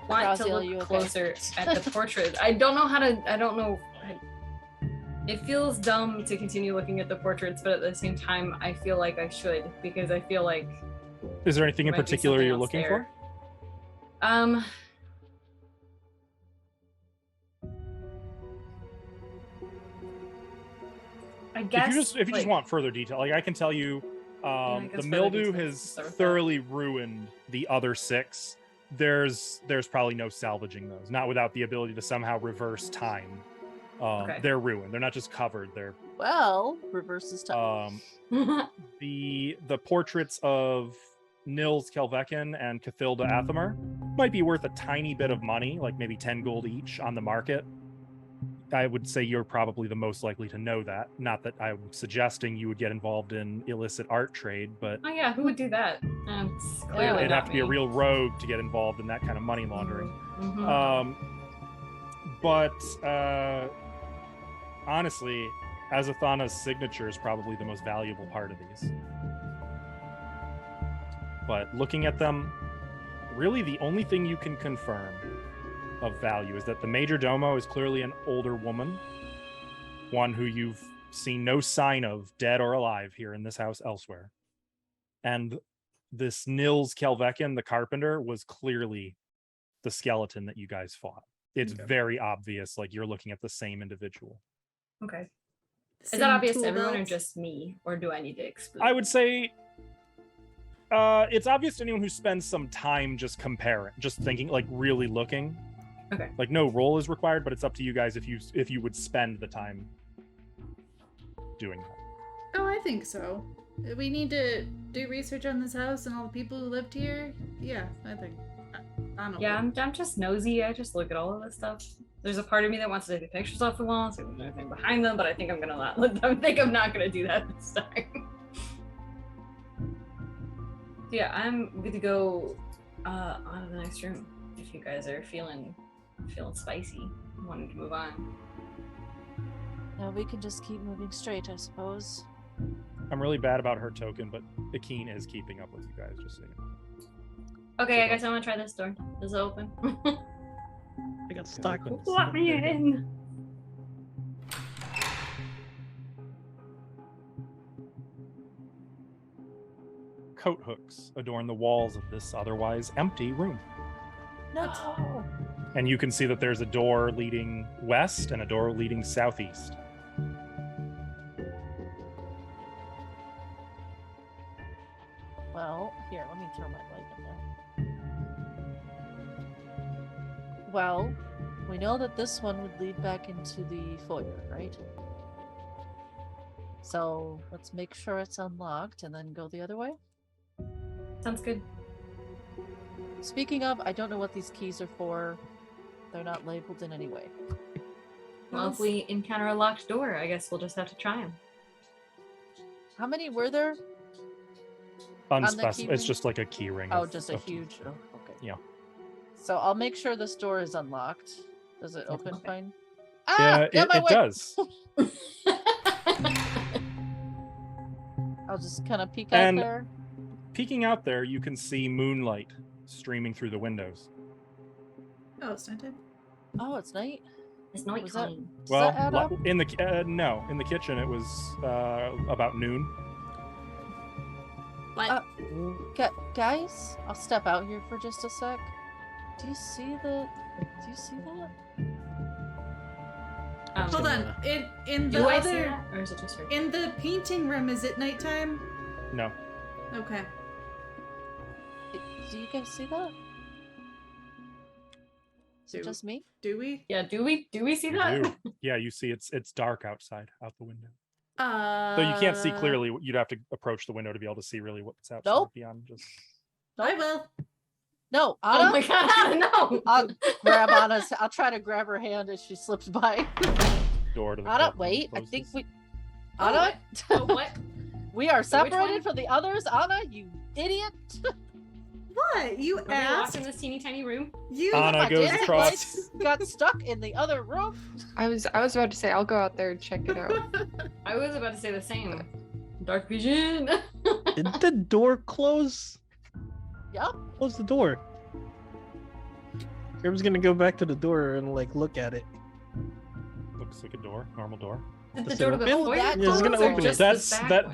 want Raziel, to you look okay? closer at the portrait. I don't know how to. I don't know. It feels dumb to continue looking at the portraits, but at the same time, I feel like I should because I feel like. Is there anything in Might be particular something you're else looking there. for? I guess If you just want further detail, like I can tell you, I guess the further mildew details has to start with that. thoroughly ruined the other 6. There's probably no salvaging those, not without the ability to somehow reverse time. Okay. They're ruined. They're not just covered. They're Well, reverses time. the portraits of Nils Kelvekin and Cathilda Athamer might be worth a tiny bit of money, like maybe 10 gold each on the market. I would say you're probably the most likely to know that. Not that I'm suggesting you would get involved in illicit art trade, but Oh yeah, who would do that? It's clearly it'd not have to be a me. real rogue to get involved in that kind of money laundering. Mhm. But honestly, Azathana's signature is probably the most valuable part of these. But looking at them, really the only thing you can confirm of value is that the major domo is clearly an older woman, one who you've seen no sign of, dead or alive, here in this house elsewhere. And this Nils Kelvekin, the carpenter, was clearly the skeleton that you guys fought. It's very obvious, like you're looking at the same individual. Okay. Is Same that obvious tool to everyone or belts. just me? Or do I need to explain? I would say it's obvious to anyone who spends some time just comparing, just thinking, like really looking. Okay. Like no roll is required, but it's up to you guys if you would spend the time doing that. Oh, I think so. We need to do research on this house and all the people who lived here. Yeah, I think. I don't know. Yeah, I'm just nosy. I just look at all of this stuff. There's a part of me that wants to take the pictures off the wall, see if there's anything behind them, but I think I'm gonna not let them think I'm not gonna do that this time. Yeah, I'm good to go on to the next room if you guys are feeling spicy, wanting to move on. Now we can just keep moving straight, I suppose. I'm really bad about her token, but Akeen is keeping up with you guys, just so you know. Okay, I guess I'm gonna try this door. Is it open? I got stuck with this. Let me in. Coat hooks adorn the walls of this otherwise empty room. No. And you can see that there's a door leading west and a door leading southeast. Well, here, let me throw my light in there. Well, we know that this one would lead back into the foyer, right? So let's make sure it's unlocked and then go the other way. Sounds good. Speaking of, I don't know what these keys are for. They're not labeled in any way. Well, if we encounter a locked door, I guess we'll just have to try them. How many were there? On the key Unspecified. It's ring? just like a key ring. Oh, of- just a of keys. huge. Oh, okay. Yeah. So I'll make sure this door is unlocked. Does it open Okay. fine? Yeah, Get my it way! does. I'll just kind of peek out And- there. Peeking out there, you can see moonlight streaming through the windows. Oh, it's nighttime. Oh, it's night. It's night Was that- time. Does Well, that add up? in the no, in the kitchen it was about noon. What? Guys, I'll step out here for just a sec. Do you see that? Hold on. In the Do I see other that? Or is it just her? in the painting room, is it nighttime? No. Okay. Do you guys see that? Is it Do- just me? Do we? Yeah, do we see You that? do. Yeah, you see it's dark outside, out the window. So So you can't see clearly. You'd have to approach the window to be able to see really what's outside Nope. beyond just. I will. No, Oh Anna. my god, no! I'll grab Anna's. I'll try to grab her hand as she slips by. Door to the Anna, courtroom wait. I think closes. we. Oh, Anna, what? Oh, what? we are So which one? separated from the others. Anna, you idiot. What? You Are we locked asked? in this teeny tiny room? You Anna I goes did, across. like, got stuck in the other room. I was about to say I'll go out there and check it out. I was about to say the same. Dark vision. Did the door close? Yep. Close the door. Everyone's gonna go back to the door and like look at it. Looks like a door, normal door. Did the Does door it to the open? foyer Yeah, it's close, gonna or open it. just the That's back one?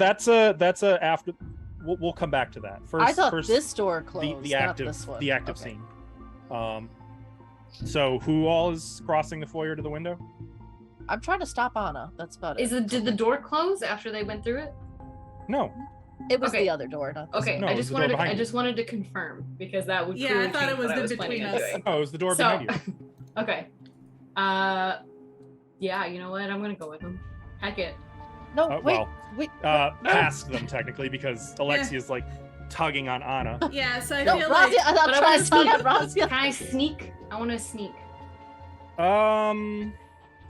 that's a after. We'll come back to that. First, I thought first this door closed. the not active this one. the active Okay. scene. So who all is crossing the foyer to the window? I'm trying to stop Anna. That's about it. Did the door close after they went through it? No. It was Okay. the other door, not this Okay, one. No, I it was just the door wanted to, behind I you. just wanted to confirm because that would Yeah, I clearly thought change it was what I in was planning between on us. doing. Oh, it was the door So, behind you. okay. Yeah, you know what? I'm gonna go with them. Heck it. No, wait, Well, wait. past them technically because Alexia's like tugging on Anna. Yeah, so I No, feel Razia, like I'm But I trying want to to tell sneak. you, Razia. Can I sneak? I want to sneak.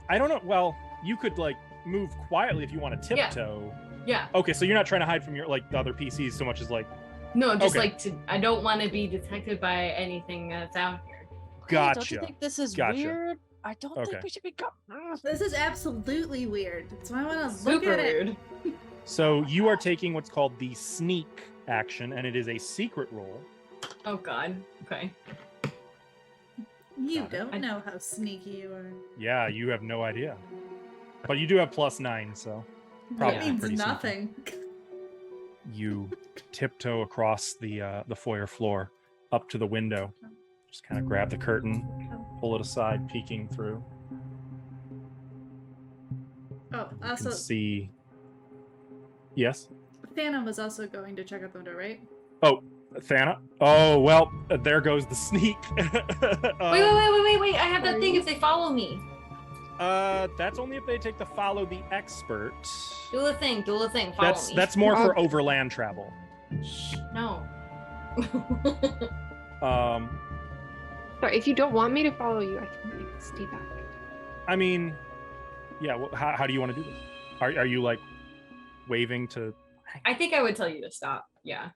I don't know. Well, you could like move quietly if you want to Yeah. tiptoe. Yeah. Okay, so you're not trying to hide from your like the other PCs so much as like No, just Okay. like to. I don't want to be detected by anything that's out here. Hey, gotcha. don't you think this is Gotcha. weird? I don't Okay. think we should be. this is absolutely weird. So I want to look Super at it. weird. So you are taking what's called the sneak action, and it is a secret roll. Oh god. Okay. You Got it. don't know how sneaky you are. Yeah, you have no idea, but you do have +9, so probably That means pretty sneaky. nothing. You tiptoe across the foyer floor up to the window. Just kind of grab the curtain, pull it aside, peeking through. Oh, You also, can see. Yes. Thana was also going to check out the window, right? Oh, Thana. Oh well, there goes the sneak. Wait! I have that thing if they follow me. That's only if they take the follow the expert. Do the thing. Follow me. That's more for overland travel. No. Sorry, if you don't want me to follow you, I can like, stay back. I mean, yeah. Well, how do you want to do this? Are you like waving to? I think I would tell you to stop. Yeah.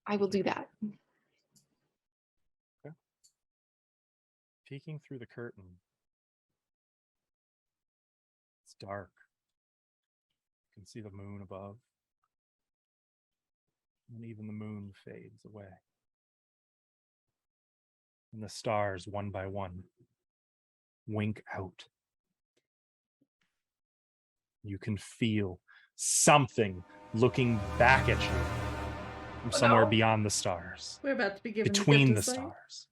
I will do that. Peeking through the curtain. It's dark. You can see the moon above. And even the moon fades away. And the stars, one by one, wink out. You can feel something looking back at you from Oh, somewhere no. beyond the stars, We're about to be given between the gift of sight. stars.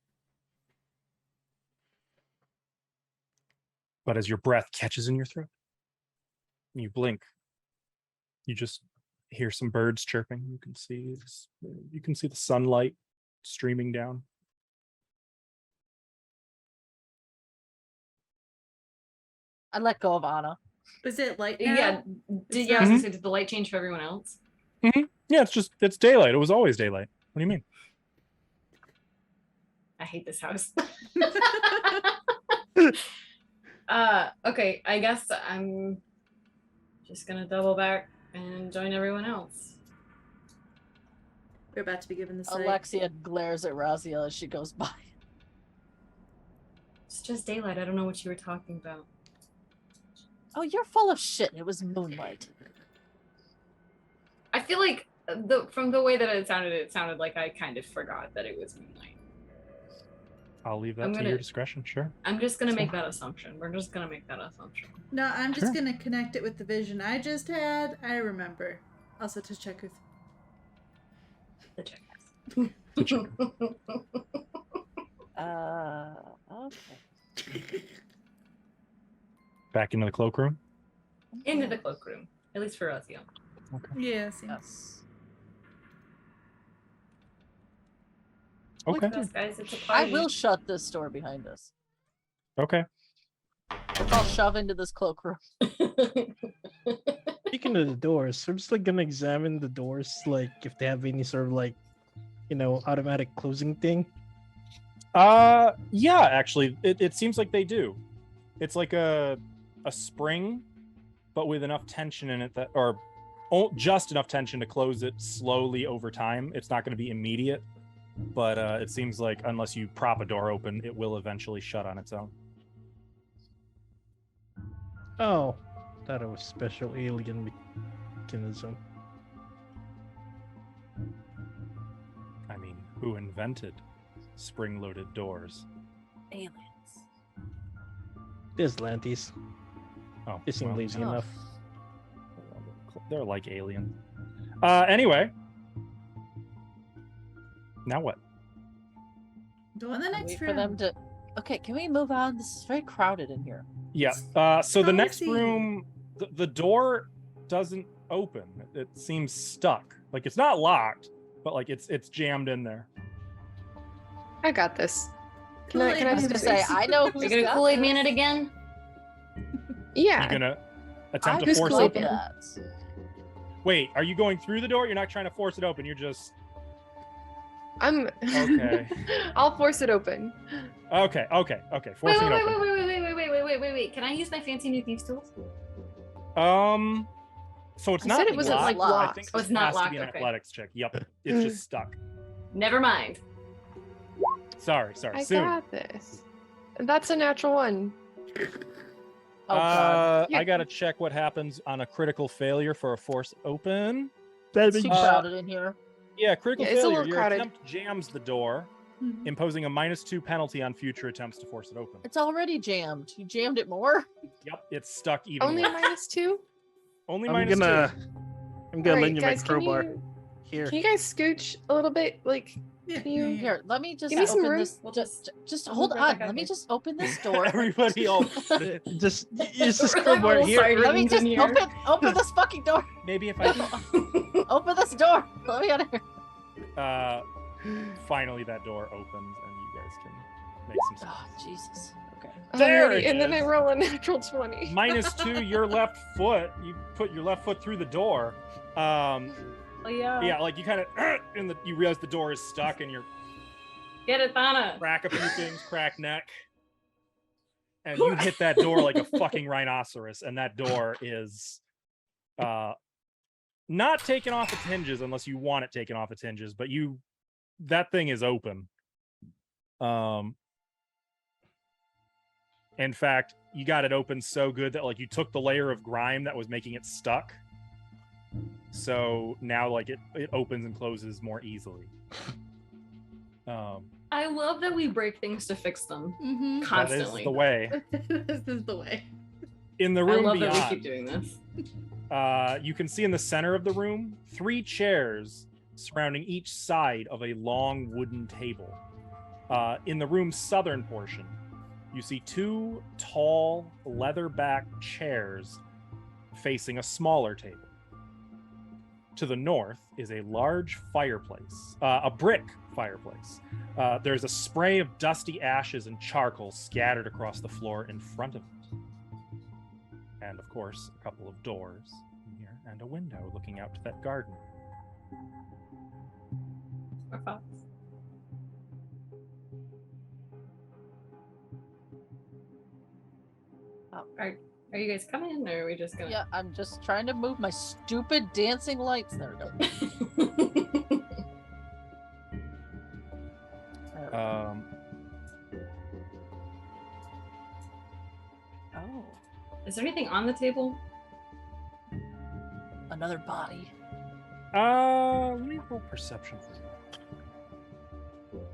But as your breath catches in your throat, you blink. You just hear some birds chirping. You can see the sunlight streaming down. I let go of Anna. Is it light now? Yeah. I was gonna say, did the light change for everyone else? Yeah, it's daylight. It was always daylight. What do you mean? I hate this house. Okay, I guess I'm just gonna double back and join everyone else. We're about to be given the sight. Alexia glares at Razia as she goes by. It's just daylight. I don't know what you were talking about. Oh, you're full of shit. It was moonlight. I feel like from the way that it sounded like I kind of forgot that it was moonlight. I'll leave that I'm to gonna- your discretion. Sure. I'm just gonna That's make fine. that assumption. We're just gonna make that assumption. No, I'm just Sure. gonna connect it with the vision I just had. I remember. Also to check with. The check. Okay. Okay. Back into the cloakroom. Into the cloakroom. At least for us, yeah. Okay. Yes. Yes. Okay. Yes, guys, it's a I party. will shut this door behind us. Okay. I'll shove into this cloakroom. Speaking of the doors, I'm just like gonna examine the doors, like if they have any sort of like, automatic closing thing. Yeah, actually, it seems like they do. It's like a spring, but with enough tension in it just enough tension to close it slowly over time. It's not going to be immediate, but it seems like unless you prop a door open, it will eventually shut on its own. Oh, thought it was special alien mechanism. I mean, who invented spring-loaded doors? Aliens. There's Lantis. Oh, They seem well, lazy Oh. enough. they're like aliens. Anyway, now what? Go in the next Wait for room. them to. Okay, can we move on? This is very crowded in here. Yeah. So the next Noisy. room, the door doesn't open. It seems stuck. Like it's not locked, but like it's jammed in there. I got this. Can I Kool-Aid I was have gonna space? say I know Are who's you gonna got Kool-Aid this. Man it again? Yeah. You gonna I attempt to Who's force Kool-Aid open? Man? that. Wait, are you going through the door? You're not trying to force it open. You're just I'm Okay. I'll force it open. okay. Wait, Forcing wait, it wait, open. wait. Can I use my fancy new thieves tools? So it's I not said it wasn't, locked. like, I locked. think Oh, this it's not has to be locked, an okay. athletics check. Yep, it's just stuck. Never mind. Sorry. I Soon. got this. That's a natural one. Oh god. Yeah. I gotta check what happens on a critical failure for a force open. That'd It's be too crowded in here. Yeah, critical Yeah, it's a failure. little Your crowded. attempt jams the door, Mhm. imposing a -2 penalty on future attempts to force it open. It's already jammed. You jammed it more? Yep, it's stuck even Only a worse. -2? Only I'm -2. gonna lend Alright, you guys, my crowbar. can Here. you guys scooch a little bit? Like, Yeah, Can you- yeah, yeah. Here, let me just Give me some open room. this. We'll Just we'll hold move right on. back out Let me here. just open this door. Everybody all Just use this We're like crowbar little here. sirens Let me just in here. open this fucking door. maybe if I Open this door. Let me out of here. finally that door opens and you guys can make some sense. Oh Jesus. Okay. There alrighty, it and then I is. roll a natural 20. -2 your left foot. You put your left foot through the door. Oh yeah. Yeah, like you kind of you realize the door is stuck and you're Get it, Thana. crack a few things, crack neck. And you hit that door like a fucking rhinoceros, and that door is not taken off its hinges unless you want it taken off its hinges, but that thing is open. In fact, you got it open so good that like you took the layer of grime that was making it stuck. So now like it opens and closes more easily. I love that we break things to fix them Mm-hmm. That is constantly. the way. This is the way. In the I room love beyond, that we keep doing this. you can see in the center of the room 3 chairs surrounding each side of a long wooden table. In the room's southern portion, you see 2 tall leather-backed chairs facing a smaller table. To the north is a large fireplace, a brick fireplace. There's a spray of dusty ashes and charcoal scattered across the floor in front of it. And of course, a couple of doors in here and a window looking out to that garden. Our thoughts. Are you guys coming, or are we just gonna? Yeah, I'm just trying to move my stupid dancing lights. There we go. Um, Oh, Is there anything on the table? another body. let me roll perception for you.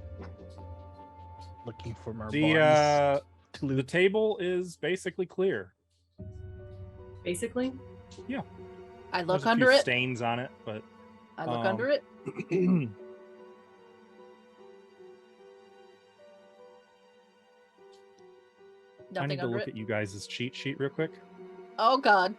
Looking for more The bodies to the loot. table is basically clear. Basically. I There's look a under few it. stains on it, but I look under it. I Nothing need to under look it. at you guys' cheat sheet real quick. Oh God.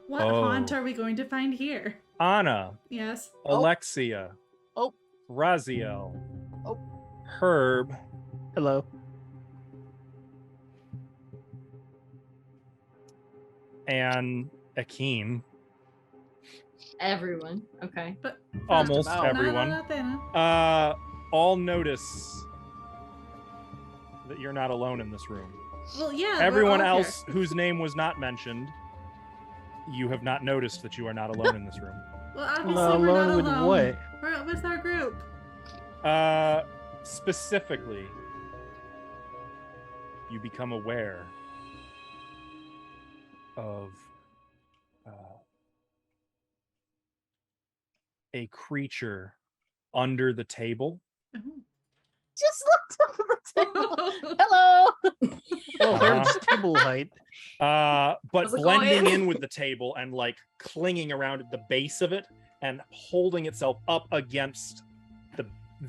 What Oh. haunt are we going to find here? Anna, Yes. Oh. Alexia, Oh. Raziel, Oh. Herb, Hello. and Akeem. Everyone. Okay. But Almost about. everyone. No, Thana. All notice that you're not alone in this room. Well, yeah. Everyone we're all else whose name was not mentioned, you have not noticed that you are not alone in this room. Here. Well, obviously Well, we're not alone with alone. what? We're with our group. Specifically, you become aware of a creature under the table. Just looked over the table. Hello. Oh, Uh-huh. Herb's table height. But How's it blending going? in with the table and like clinging around at the base of it and holding itself up against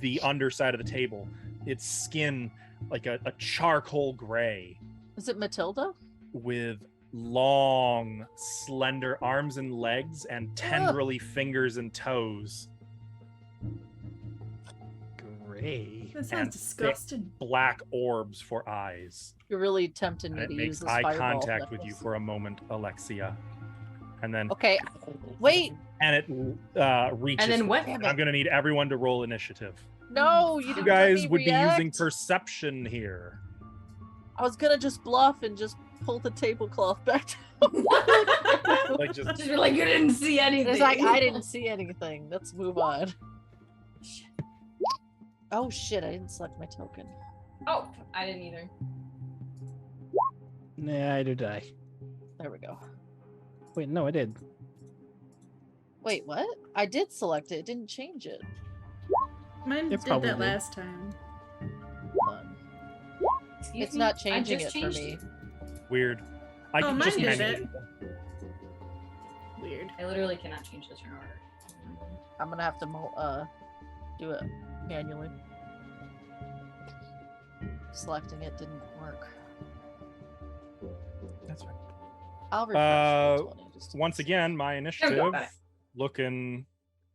the underside of the table. Its skin like a charcoal gray Is it Matilda? with long, slender arms and legs and tendrily fingers and toes. Gray. That sounds And disgusting. Black orbs for eyes. You're really tempting And me it to makes use this eye fireball contact with you necklace. for a moment, Alexia. And then Okay. Wait. and it reaches. And then what? Damn I'm gonna need everyone to roll initiative. No, you You didn't guys let me would be using react. perception here. I was gonna just bluff and just pull the tablecloth back. Like just Just be like, you didn't see anything. It's like I didn't see anything. Let's move on. Oh shit! I didn't select my token. Oh, I didn't either. Neither did I. There we go. Wait, no, I did. Wait, what? I did select it. It didn't change it. Mine It did probably that did. last time. Hold on. Excuse It's me? not I changing just it for changed me. it. weird. I Oh, can mine just did manually- Weird. I literally cannot change the turn order. I'm gonna have to do it manually. Selecting it didn't work. That's right. I'll refresh. Uh, Once again, my There we initiative go, got it. looking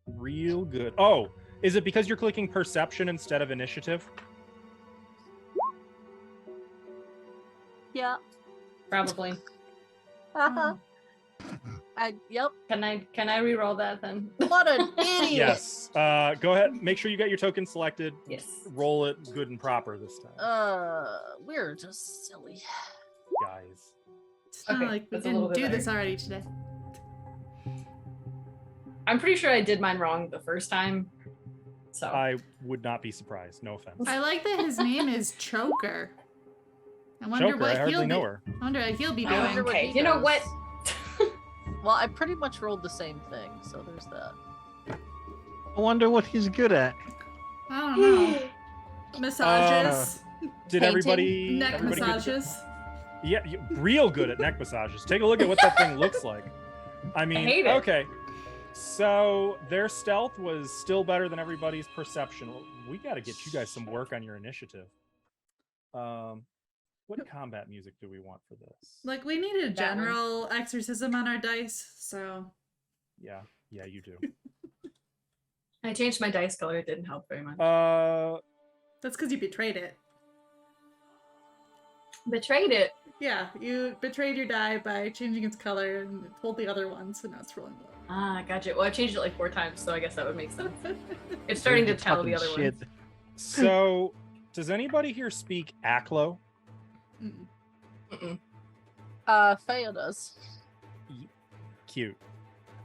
real good. Oh, is it because you're clicking perception instead of initiative? Yeah. Probably. Uh-huh. Yep. Can I re-roll that then? What an idiot. Yes. Go ahead. Make sure you get your token selected. Yes. Roll it good and proper this time, We're just silly. guys. It's not Okay, like we that's a little didn't bit do this better. already today. I'm pretty sure I did mine wrong the first time. So I would not be surprised. No offense. I like that his name is Choker. I wonder Joker, what I he'll hardly be. know her. I wonder what he'll be I doing. wonder what okay, he you know does. what? Well, I pretty much rolled the same thing, so there's that. I wonder what he's good at. I don't know. Massages, Did Painting, everybody? neck everybody get- massages. Yeah, real good at neck massages. Take a look at what that thing looks like. I mean, hate it. okay. So their stealth was still better than everybody's perception. We got to get you guys some work on your initiative. What combat music do we want for this? Like we need a That one. general exorcism on our dice, so Yeah, you do. I changed my dice color. It didn't help very much. that's because you betrayed it. Betrayed it. Yeah, you betrayed your die by changing its color and it told the other one, so now it's rolling low. Ah, gotcha. Well, I changed it like 4 times, so I guess that would make sense. It's starting to tell the other Fucking ones. So, does anybody here speak Aklo? Mm-mm. Mm-mm. Faya does. Cute.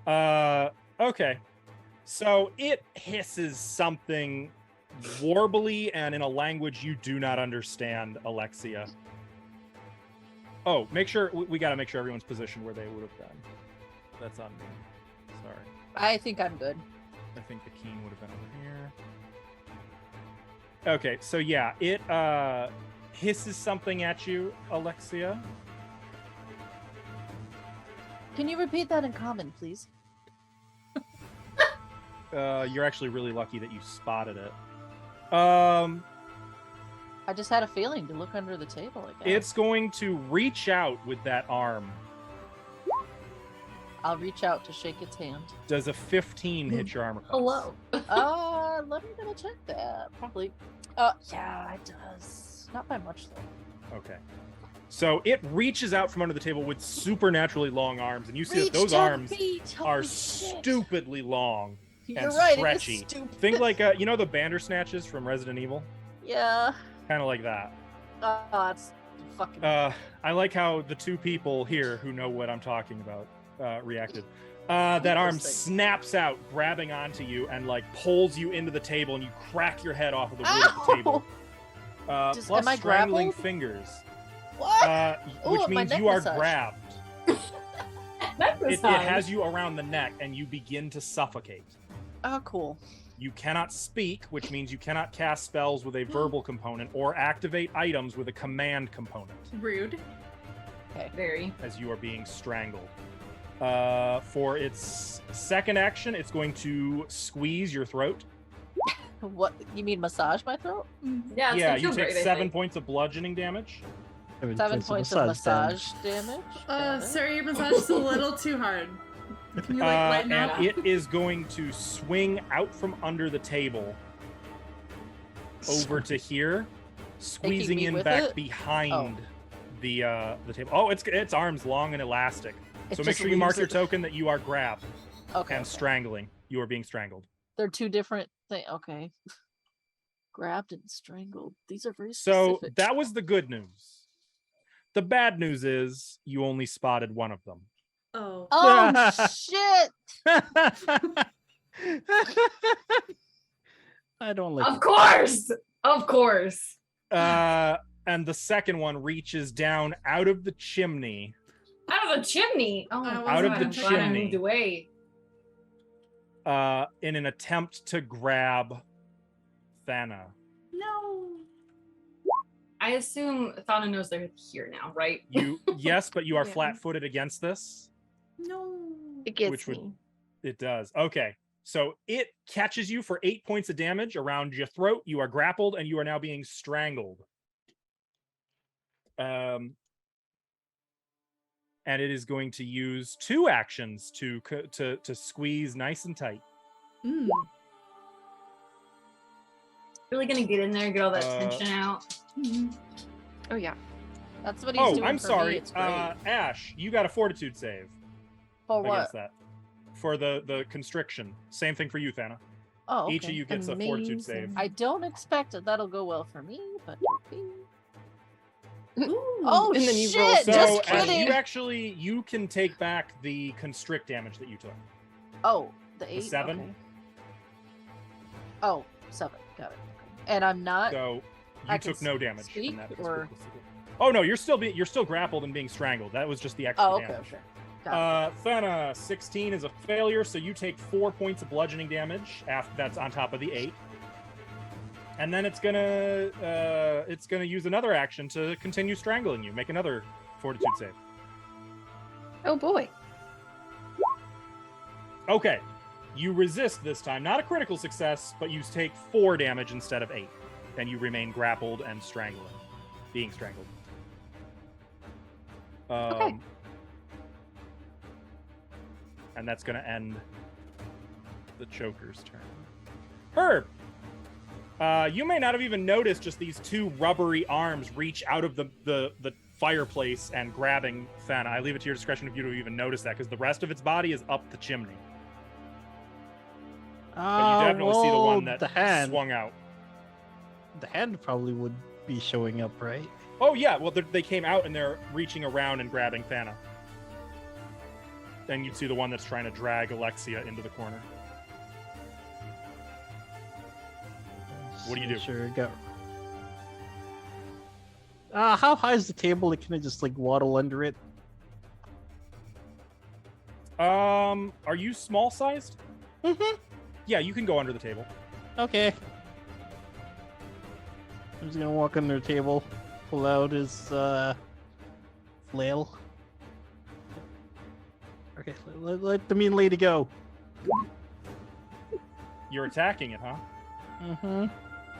Okay. So it hisses something warbly and in a language you do not understand, Alexia. Oh, make sure we got to make sure everyone's positioned where they would have been. That's on me. Sorry. I think I'm good. I think the keen would have been over here. Okay, so yeah, it hisses something at you, Alexia. Can you repeat that in common, please? You're actually really lucky that you spotted it. I just had a feeling to look under the table again. It's going to reach out with that arm. I'll reach out to shake its hand. Does a 15 hit your armor class? Hello. Let me double check that. Probably. Yeah, it does. Not by much though. Okay. So it reaches out from under the table with supernaturally long arms, and you see that those arms are stupidly long and stretchy. Think like you know the Bandersnatches from Resident Evil? Yeah. Kind of like that. That's fucking. I like how the two people here who know what I'm talking about reacted. That arm snaps out, grabbing onto you, and like pulls you into the table, and you crack your head off of the wood of the table. Plus am I strangling grappled? fingers. What? Which means you are massage. grabbed. It has you around the neck, and you begin to suffocate. Oh, cool. You cannot speak, which means you cannot cast spells with a verbal component or activate items with a command component. Rude. Okay. Very. As you are being strangled. For its second action, it's going to squeeze your throat. What? You mean massage my throat? Yeah, Yeah, you take 7 points of bludgeoning damage. 7 points of massage damage. Sir, your massage is a little too hard. Can you lighten and up? it is going to swing out from under the table over to here, squeezing me in with back it? behind the table. Oh, its arms long and elastic. It So make just sure you mark leaves your it- token that you are grabbed Okay. and strangling. You are being strangled. They're two different things. Okay. Grabbed and strangled. These are very So specific. that was the good news. The bad news is you only spotted one of them. Oh. Oh shit! I don't like. Of course. Of course. And the second one reaches down out of the chimney. Out of the chimney. Oh, Out of the I'm glad I chimney. moved away. In an attempt to grab Thana. No. I assume Thana knows they're here now, right? Yes, but you are Yeah. flat-footed against this. No. It gets Which would- me. It does. Okay. So it catches you for 8 points of damage around your throat. You are grappled and you are now being strangled. And it is going to use 2 actions to squeeze nice and tight. Mm. Really gonna get in there and get all that tension out. Mhm. Oh yeah. That's what he's doing. I'm for sorry. Me. It's great. Ash, you got a fortitude save For what? against that. For the constriction. Same thing for you, Thana. Oh, okay. Each of you gets a fortitude save. I don't expect that'll go well for me, but okay. Ooh. Oh, And then you shit! roll So Just as kidding. you can take back the constrict damage that you took. Oh, the 8. 7? Okay. Oh, 7. Got it. Okay. And I'm not. So I you can took no damage speak, from that. or- Oh no, you're still grappled and being strangled. That was just the extra Oh, okay. damage. Okay. Got it. Thana, 16 is a failure, so you take 4 points of bludgeoning damage. That's on top of the 8. And then it's gonna use another action to continue strangling you. Make another fortitude save. Oh boy. Okay, you resist this time. Not a critical success, but you take 4 damage instead of 8, and you remain grappled and being strangled. Okay. And that's gonna end the choker's turn. Herb, you may not have even noticed just these 2 rubbery arms reach out of the fireplace and grabbing Thana. I leave it to your discretion if you don't even notice that, because the rest of its body is up the chimney. But you definitely see the one that the hand. swung out. The hand probably would be showing up, right? Oh yeah, well they came out and they're reaching around and grabbing Thana. Then you'd see the one that's trying to drag Alexia into the corner. What do you do? Sure, go. How high is the table? Like, can I just like waddle under it? Are you small sized? Mm-hmm. Yeah, you can go under the table. Okay. I'm just gonna walk under the table, pull out his flail. Okay, let the mean lady go. You're attacking it, huh? Mm-hmm.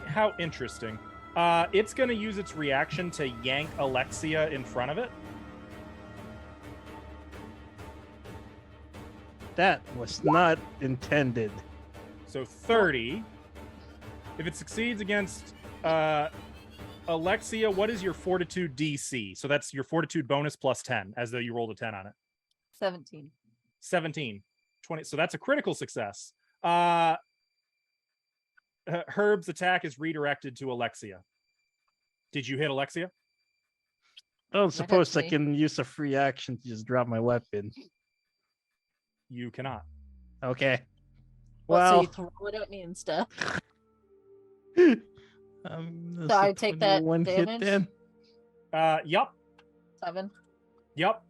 How interesting. It's going to use its reaction to yank Alexia in front of it. That was not intended. So 30. If it succeeds against Alexia, what is your fortitude DC? So that's your fortitude bonus plus 10, as though you rolled a 10 on it. 17. 17. 20. So that's a critical success. Herb's attack is redirected to Alexia. Did you hit Alexia? I don't suppose I me. can use a free action to just drop my weapon. You cannot. Okay. Well, so Well, you throw it at me instead. that's So I a take that 21 hit damage? then. Yup. 7. Yup.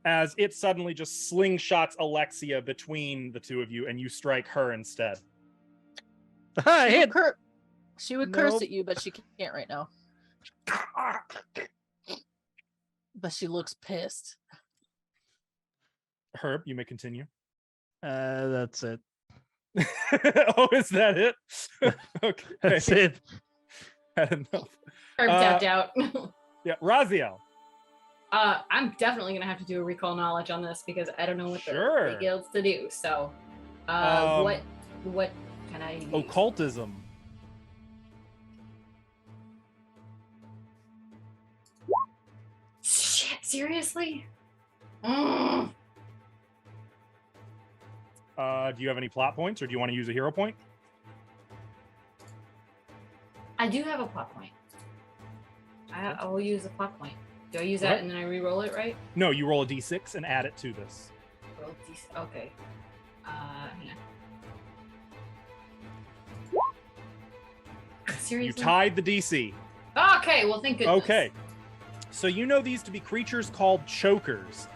As it suddenly just slingshots Alexia between the two of you, and you strike her instead. I hit. She would curse Nope. at you, but she can't right now. But she looks pissed. Herb, you may continue. That's it. Oh, is that it? Okay. That's it. Had enough. Herb tapped out. Yeah, Raziel. I'm definitely gonna have to do a recall knowledge on this because I don't know what Sure. the guild's to do. So, what can I use? Occultism. Shit, seriously? Mm. Do you have any plot points, or do you want to use a hero point? I do have a plot point. I will use a plot point. Do I use that What? and then I re-roll it, right? No, you roll a d6 and add it to this. Roll okay. Hang on. Seriously? You tied the DC. Okay, well, thank goodness. Okay. So you know these to be creatures called chokers.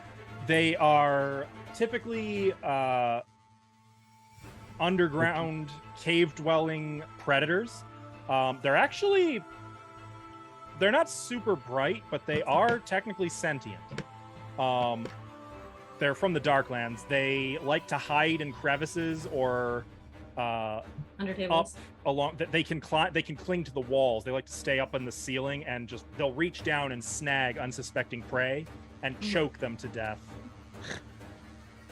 They are typically underground cave-dwelling predators. They're not super bright, but they are technically sentient. They're from the Darklands. They like to hide in crevices or Under up tables. along. They can climb. They can cling to the walls. They like to stay up in the ceiling and just they'll reach down and snag unsuspecting prey and choke them to death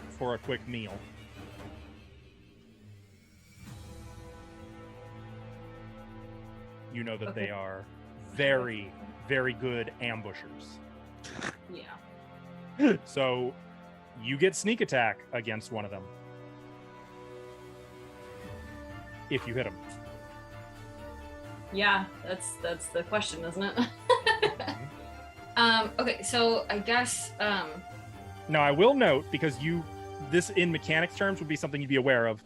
for a quick meal. You know that they Okay. are very, very good ambushers. Yeah. So you get sneak attack against one of them. If you hit him. Yeah, that's the question, isn't it? Okay, so I guess Now I will note, because this in mechanics terms would be something you'd be aware of.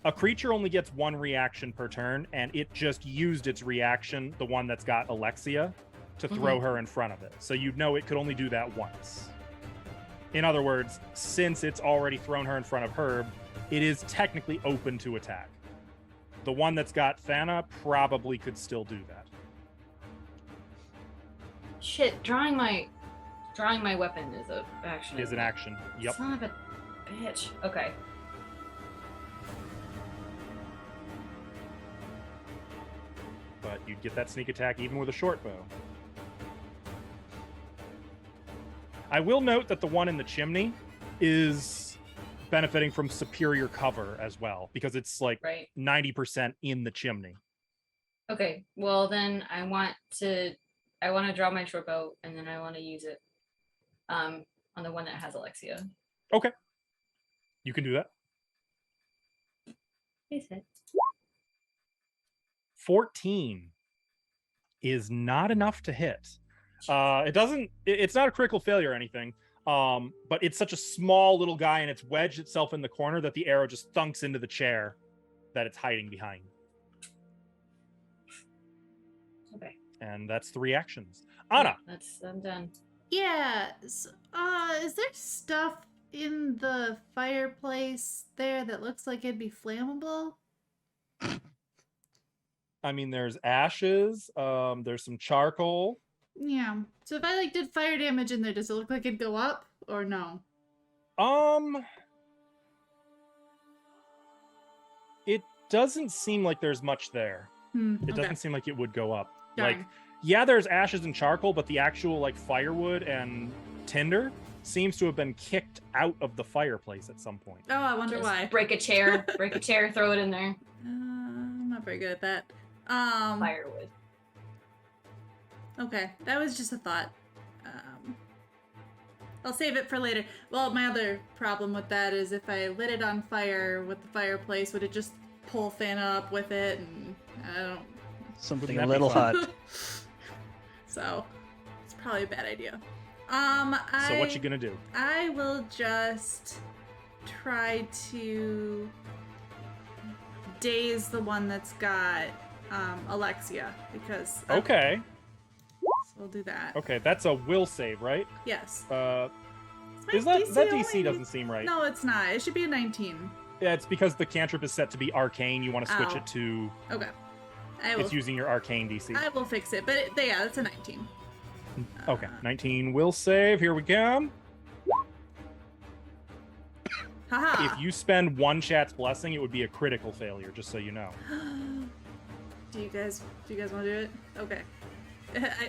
A creature only gets one reaction per turn, and it just used its reaction, the one that's got Alexia, to throw her in front of it. So you'd know it could only do that once. In other words, since it's already thrown her in front of Herb, it is technically open to attack. The one that's got Thana probably could still do that. shit, drawing my weapon is an action. Is an action. Yep. Son of a bitch. Okay. But you'd get that sneak attack even with a short bow. I will note that the one in the chimney is benefiting from superior cover as well, because it's like Right. 90% in the chimney. Okay. Well, then I want to draw my short bow, and then I want to use it on the one that has Alexia. Okay. You can do that. Please hit. 14 is not enough to hit. It's not a critical failure or anything. But it's such a small little guy, and it's wedged itself in the corner that the arrow just thunks into the chair that it's hiding behind. Okay. And that's 3 actions. Anna. I'm done. Yeah. So, is there stuff in the fireplace there that looks like it'd be flammable? I mean, there's ashes. There's some charcoal. Yeah. So if I did fire damage in there, does it look like it'd go up or no? It doesn't seem like there's much there. Okay. It doesn't seem like it would go up. Like, Darn. yeah, there's ashes and charcoal, but the actual like firewood and tinder seems to have been kicked out of the fireplace at some point. Oh, I wonder Just why. break a chair, throw it in there. I'm not very good at that. Firewood. Okay, that was just a thought. I'll save it for later. Well, my other problem with that is if I lit it on fire with the fireplace, would it just pull Thana up with it? And I don't. Something Wouldn't a that be little fun? hot. So, it's probably a bad idea. So what you gonna do? I will just try to daze the one that's got Alexia because Okay. So we'll do that. Okay, that's a will save, right? Yes. Is that DC only? doesn't seem right? No, it's not. It should be a 19. Yeah, it's because the cantrip is set to be arcane. You want to switch Ow. it to Okay. I will. it's using your arcane DC. I will fix it, but yeah, it's a 19. Okay, 19 will save. Here we go. Haha. If you spend one chat's blessing, it would be a critical failure. Just so you know. Do you guys want to do it? Okay.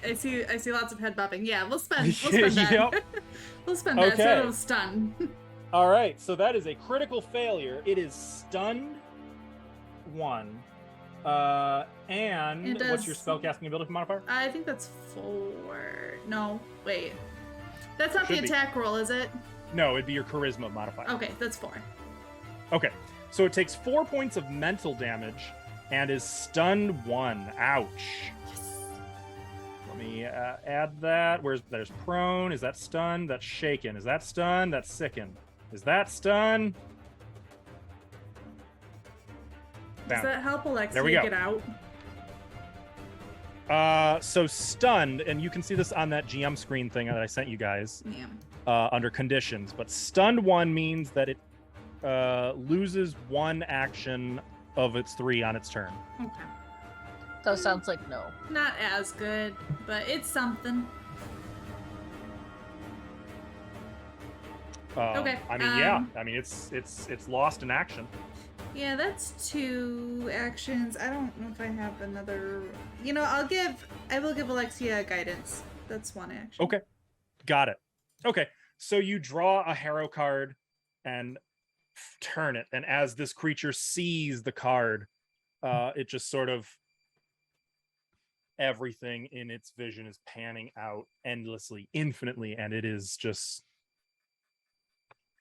I see lots of head bopping. Yeah, we'll spend that. Yep. We'll spend that so Okay. it'll stun. All right, so that is a critical failure. It is stunned 1. And It what's does- your spellcasting ability modifier? I think that's 4. No, wait. That's not Should the be. attack roll, is it? No, it'd be your charisma modifier. Okay, that's 4. Okay, so it takes 4 points of mental damage and is stunned 1. Ouch. Let me add that. There's prone? Is that stunned? That's shaken. Is that stunned? That's sickened. Is that stunned? Does that help Alexia There we go. get out? So stunned, and you can see this on that GM screen thing that I sent you guys Yeah. under conditions. But stunned 1 means that it loses 1 action of its 3 on its turn. Okay. So it sounds like no. Not as good, but it's something. Okay, I mean, yeah. I mean, it's lost in action. Yeah, that's 2 actions. I don't know if I have another. You know, I will give Alexia guidance. That's 1 action. Okay, got it. Okay, so you draw a hero card and turn it, and as this creature sees the card, it just sort of everything in its vision is panning out endlessly, infinitely, and it is just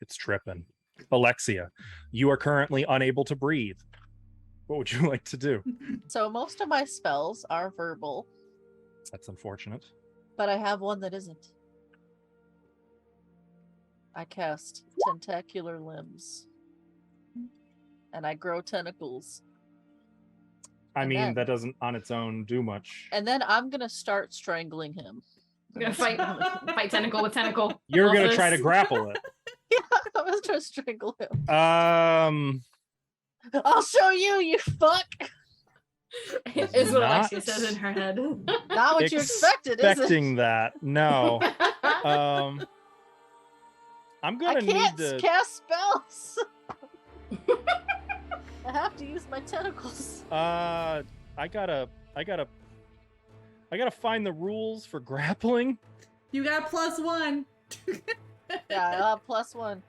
it's tripping. Alexia, you are currently unable to breathe. What would you like to do? So most of my spells are verbal, That's unfortunate. but I have one that isn't. I cast tentacular limbs. And I grow tentacles. I And mean, then- that doesn't on its own do much. And then I'm gonna start strangling him. I'm gonna fight tentacle with tentacle. You're Love gonna this. try to grapple it. Yeah, I'm gonna try to strangle him. I'll show you, you fuck! Is what Not Alexia says in her head. Not what you expected, is it? Expecting that. No. I'm I gonna can't need to cast spells. I have to use my tentacles. I gotta find the rules for grappling. You got +1. Yeah, I'll have +1.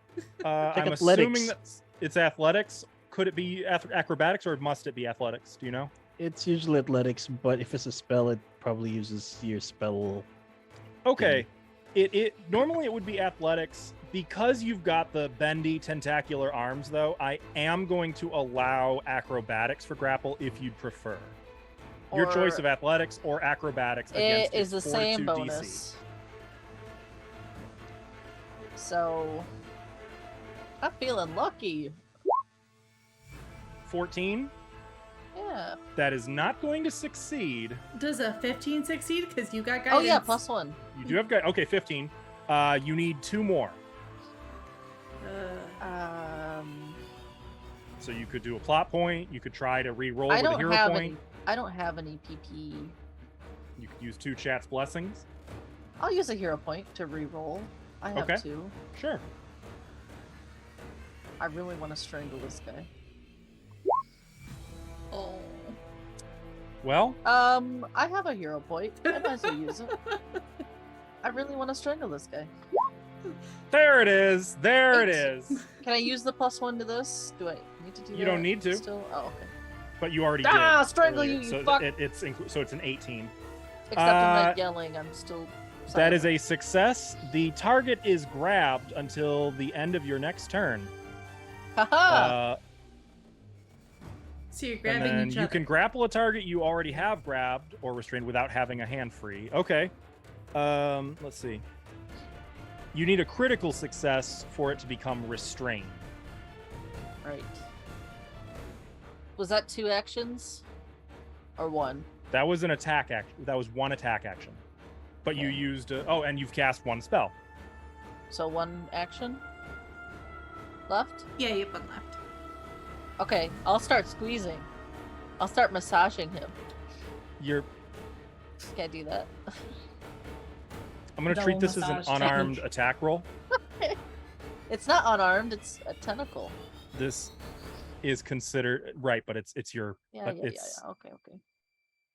I'm athletics. assuming that it's athletics. Could it be acrobatics or must it be athletics? Do you know? It's usually athletics, but if it's a spell, it probably uses your spell. Okay. It normally it would be athletics. Because you've got the bendy tentacular arms, though, I am going to allow acrobatics for grapple if you'd prefer. Your choice Or of athletics or acrobatics It against is the its same fortitude bonus. So I'm feeling lucky. DC. 14. Yeah. That is not going to succeed. Does a 15 succeed? Because you got guidance. Oh yeah, +1. You do have okay, 15. You need 2 more. So you could do a plot point. You could try to re-roll I with a don't hero have point. any. I don't have any PP. You could use 2 chat's blessings. I'll use a hero point to re-roll. I have Okay. 2. Sure. I really want to strangle this guy. Oh. Well, I have a hero point. I might as well use it. I really want to strangle this guy. there it is. There it is. Can I use the +1 to this? Do I need to do that? You don't need to. Still? Oh, okay. But you already did. Strangle earlier, you, you so fuck! so it's an 18. Except I'm not yelling. I'm still. That is a success. The target is grabbed until the end of your next turn. Haha! So you're And grabbing then each you other. can grapple a target you already have grabbed or restrained without having a hand free. Okay. Let's see. You need a critical success for it to become restrained. Right. Was that 2 actions? Or 1? That was an attack action. That was one attack action. But you Okay. used and you've cast one spell. So 1 action? Left? Yeah, you have one left. Okay, I'll start squeezing. I'll start massaging him. You're Can't do that. I'm going to treat this as an massage unarmed attack roll. It's not unarmed, it's a tentacle. This is considered right, but it's your Yeah, but yeah, it's yeah. Okay,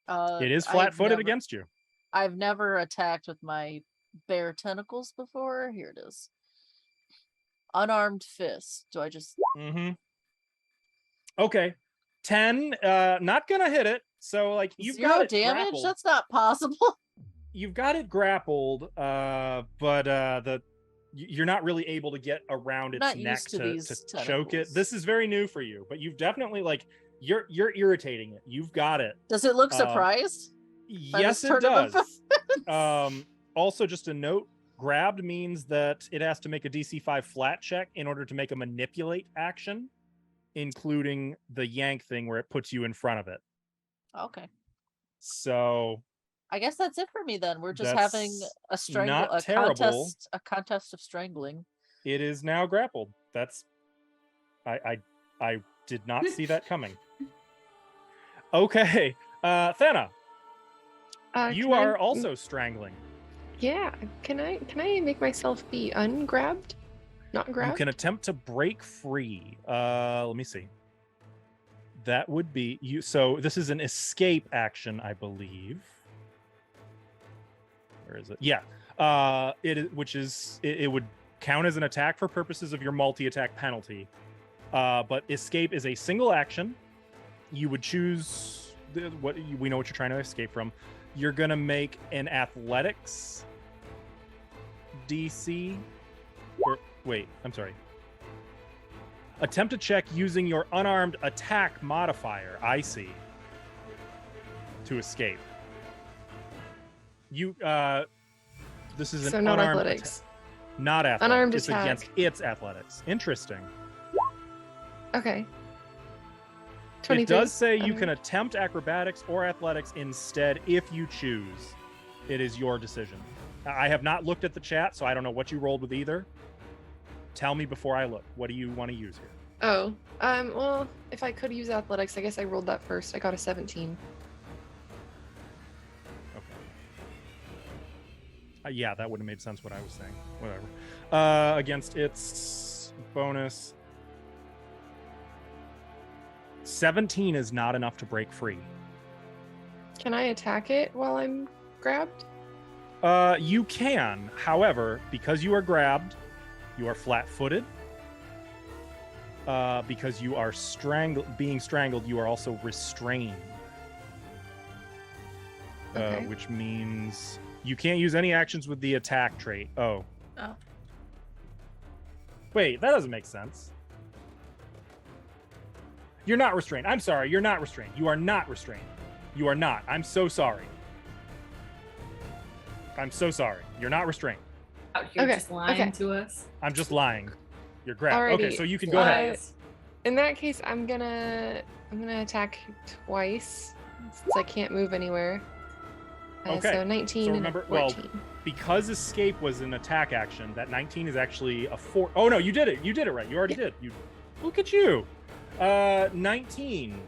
okay. it is I've flat-footed never- against you. I've never attacked with my bare tentacles before. Here it is. Unarmed fist. Do I just... Mm-hmm. Okay. 10, not gonna hit it. So like you've 0 got it damage? grappled. That's not possible. You've got it grappled, but you're not really able to get around its Not neck used to to these choke it. tentacles. This is very new for you, but you've definitely like you're irritating it. You've got it. Does it look Um, surprised? Yes, this it turn of does. Also, just a note: grabbed means that it has to make a DC 5 flat check in order to make a manipulate action, including the yank thing where it puts you in front of it. Okay. So I guess that's it for me then. We're just That's having a not terrible. a contest of strangling. it is now grappled. That's I did not see that coming. Okay, Thana, you Can I- are also strangling. Yeah. Can I make myself be ungrabbed? Not grabbed? You can attempt to break free. Let me see. That would be you. So this is an escape action, I believe. Where is it? Yeah. It would count as an attack for purposes of your multi-attack penalty. But escape is a single action. You would choose we know what you're trying to escape from. You're gonna make an athletics DC. Or wait, I'm sorry. Attempt a check using your unarmed attack modifier. I see. To escape. You this is an So not unarmed athletics. not athletics. Unarmed it's attack. against its athletics. Interesting. Okay. It 23. does say you can attempt acrobatics or athletics instead if you choose. It is your decision. I have not looked at the chat, so I don't know what you rolled with either. Tell me before I look. What do you want to use here? Oh. Well, if I could use athletics, I guess I rolled that first. I got a 17. Okay. Yeah, that would have made sense what I was saying. Whatever. Against its bonus. 17 is not enough to break free. Can I attack it while I'm grabbed? You can. However, because you are grabbed, you are flat-footed. Because you are being strangled, you are also restrained. Okay. Which means you can't use any actions with the attack trait. Oh. Oh. Wait, that doesn't make sense. You're not restrained. I'm sorry, you're not restrained. You are not restrained. You are not. I'm so sorry. I'm so sorry. You're not restrained. Out here Okay, just lying okay. to us. I'm just lying. You're grabbed. Okay, Alrighty. so you can go ahead. Lies. In that case, I'm gonna attack twice since I can't move anywhere. Okay, So 19 so remember- and well, 14. Because escape was an attack action, that 19 is actually a 4. Oh no, you did it. You did it right. You already did. You look at you. 19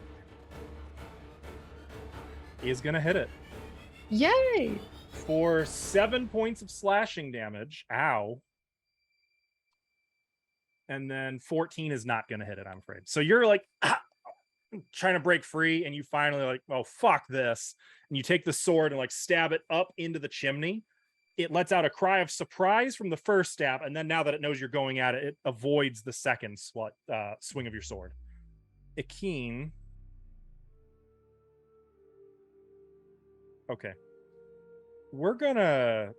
is gonna hit it Yay! for 7 points of slashing damage. Ow. And then 14 is not gonna hit it, I'm afraid. So you're like, trying to break free, and you finally like, oh fuck this, and you take the sword and like stab it up into the chimney. It lets out a cry of surprise from the first stab, and then now that it knows you're going at it, it avoids the second swing of your sword. Akeen. Okay. We're gonna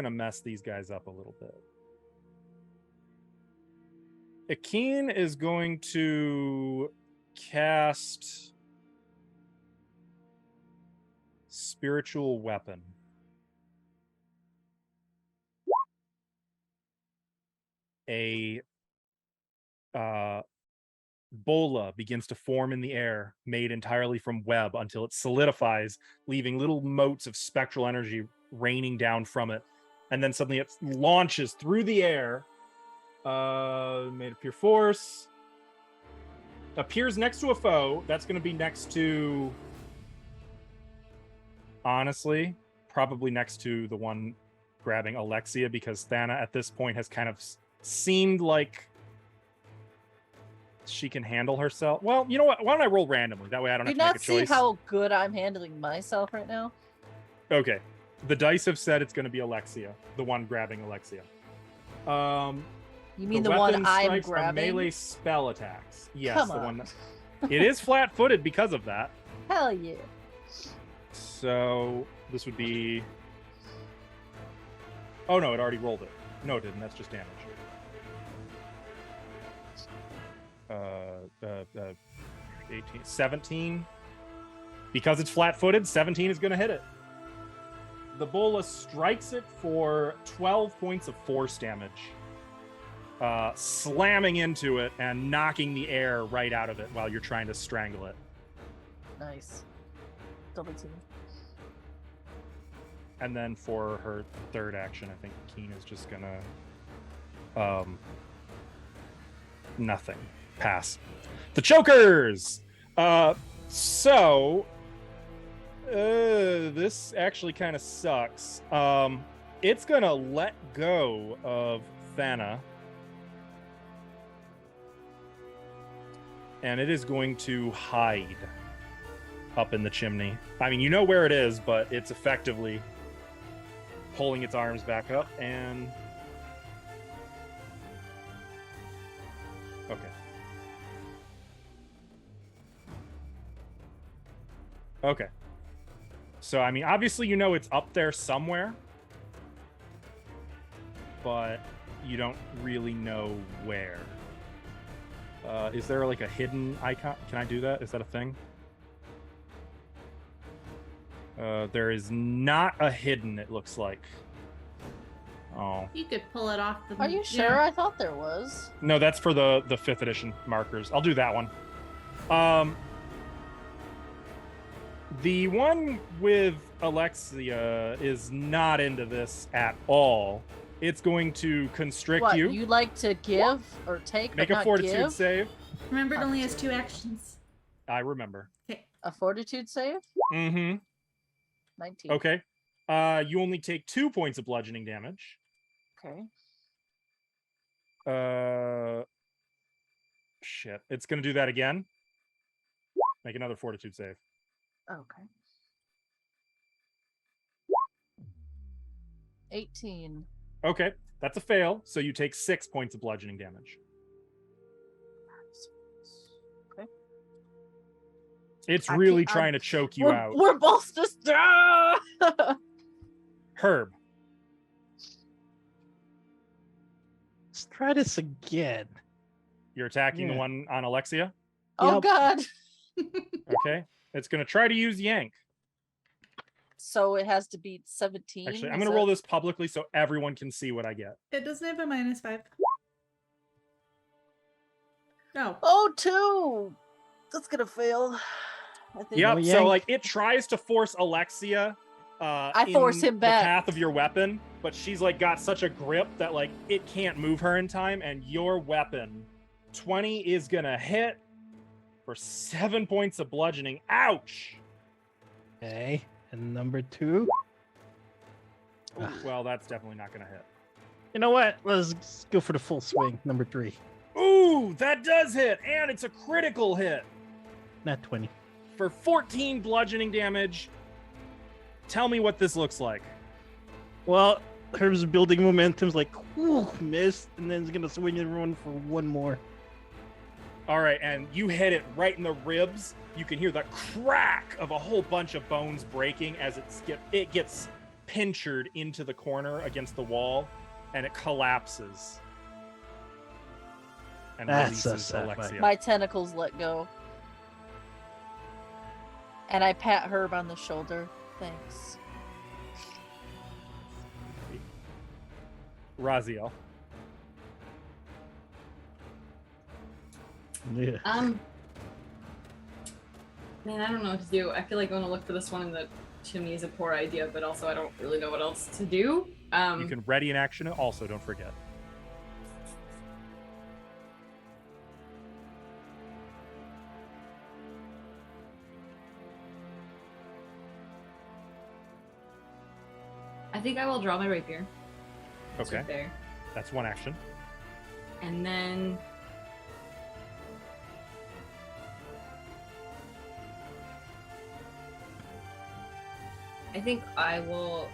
mess these guys up a little bit. Akeen is going to cast Spiritual Weapon. A bola begins to form in the air, made entirely from web, until it solidifies, leaving little motes of spectral energy raining down from it. And then suddenly it launches through the air. Made of pure force. Appears next to a foe. That's going to be next to... Honestly, probably next to the one grabbing Alexia, because Thana at this point has kind of seemed like she can handle herself. Well, you know what? Why don't I roll randomly? That way I don't Do have you to make not a see choice. how good I'm handling myself right now? Okay. The dice have said it's going to be Alexia, the one grabbing Alexia. You mean the one weapon I'm strikes are grabbing? melee spell attacks. Yes, Come the on. one that... It is flat-footed because of that. Hell yeah. So this would be... Oh no, it already rolled it. No, it didn't. That's just damage. 18, 17. Because it's flat-footed, 17 is going to hit it. The bola strikes it for 12 points of force damage, slamming into it and knocking the air right out of it while you're trying to strangle it. Nice. Double team. And then for her third action, I think Keen is just gonna nothing. Pass. The chokers! This actually kind of sucks. It's gonna let go of Thana. And it is going to hide up in the chimney. I mean, you know where it is, but it's effectively pulling its arms back up and... Okay. Okay. So, I mean, obviously you know it's up there somewhere, but you don't really know where. Is there like a hidden icon? Can I do that? Is that a thing? There is not a hidden, it looks like. Oh. You could pull it off the... Are you sure? Yeah. I thought there was. No, that's for the 5th edition markers. I'll do that one. The one with Alexia is not into this at all. It's going to constrict What, you. you like to give or take Make but a not fortitude give? save. Remember, it only has 2 actions. I remember. Okay. A fortitude save? Mm-hmm. 19. Okay. You only take 2 points of bludgeoning damage. Okay. Shit. It's going to do that again. Make another fortitude save. Okay. 18. Okay. That's a fail. So you take 6 points of bludgeoning damage. Okay. It's I really can't- trying to choke you out. We're both just... Herb. Let's try this again. You're attacking the Yeah. one on Alexia. Oh, Yep. God. Okay. It's going to try to use Yank. So it has to beat 17? Actually, I'm is going to that- roll this publicly so everyone can see what I get. It doesn't have a -5. Oh. Oh, 2! That's gonna fail. I think. Yep. Oh, So Yank. like it tries to force Alexia I in force him back. the path of your weapon, but she's like got such a grip that like it can't move her in time, and your weapon 20 is gonna hit for 7 points of bludgeoning. Ouch. Okay. And number 2. Ugh. Well, that's definitely not gonna hit. You know what? Let's go for the full swing. Number 3. Ooh, that does hit, and it's a critical hit. Not 20. For 14 bludgeoning damage. Tell me what this looks like. Well, Herb's building momentum's like, whew, missed, and then he's gonna swing and run for one more. All right, and you hit it right in the ribs. You can hear the crack of a whole bunch of bones breaking as it gets pinchered into the corner against the wall, and it collapses. And That's a releases sad Alexia. My tentacles let go. And I pat Herb on the shoulder. Thanks. Raziel. Yeah. Man, I don't know what to do. I feel like I'm gonna look for this one in the chimney is a poor idea, but also I don't really know what else to do. You can ready an action. Also, don't forget. I think I will draw my rapier. It's Okay, right there. that's one action. And then I think I will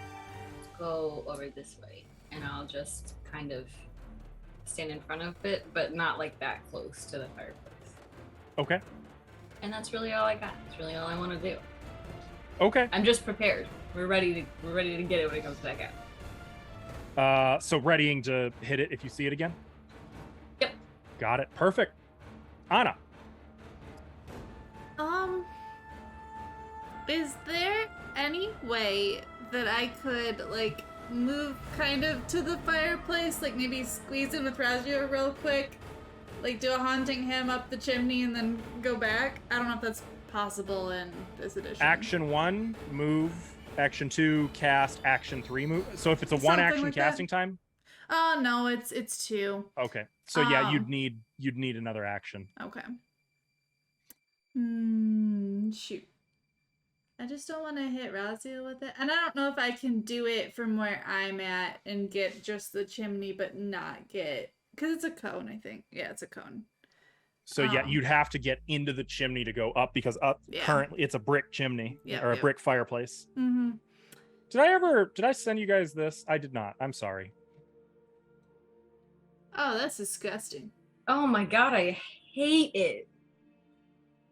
go over this way and I'll just kind of stand in front of it, but not like that close to the fireplace. Okay. And that's really all I got. That's really all I want to do. Okay. I'm just prepared. We're ready to get it when it comes back out. So readying to hit it if you see it again? Yep. Got it. Perfect. Anna. Is there any way that I could, like, move kind of to the fireplace? Like, maybe squeeze in with Razio real quick? Like, do a haunting him up the chimney and then go back? I don't know if that's possible in this edition. Action 1, move. Action 2, cast. Action 3, move. So if it's a Something one action like that. casting time? Oh, no, it's 2. Okay. So yeah, Um, you'd need another action. Okay. Shoot. I just don't want to hit Raziel with it. And I don't know if I can do it from where I'm at and get just the chimney, but not get... Because it's a cone, I think. Yeah, it's a cone. So yeah, you'd have to get into the chimney to go up because Yeah. currently it's a brick chimney Yep, or a yep. brick fireplace. Mm-hmm. Did I send you guys this? I did not. I'm sorry. Oh, that's disgusting. Oh my god, I hate it.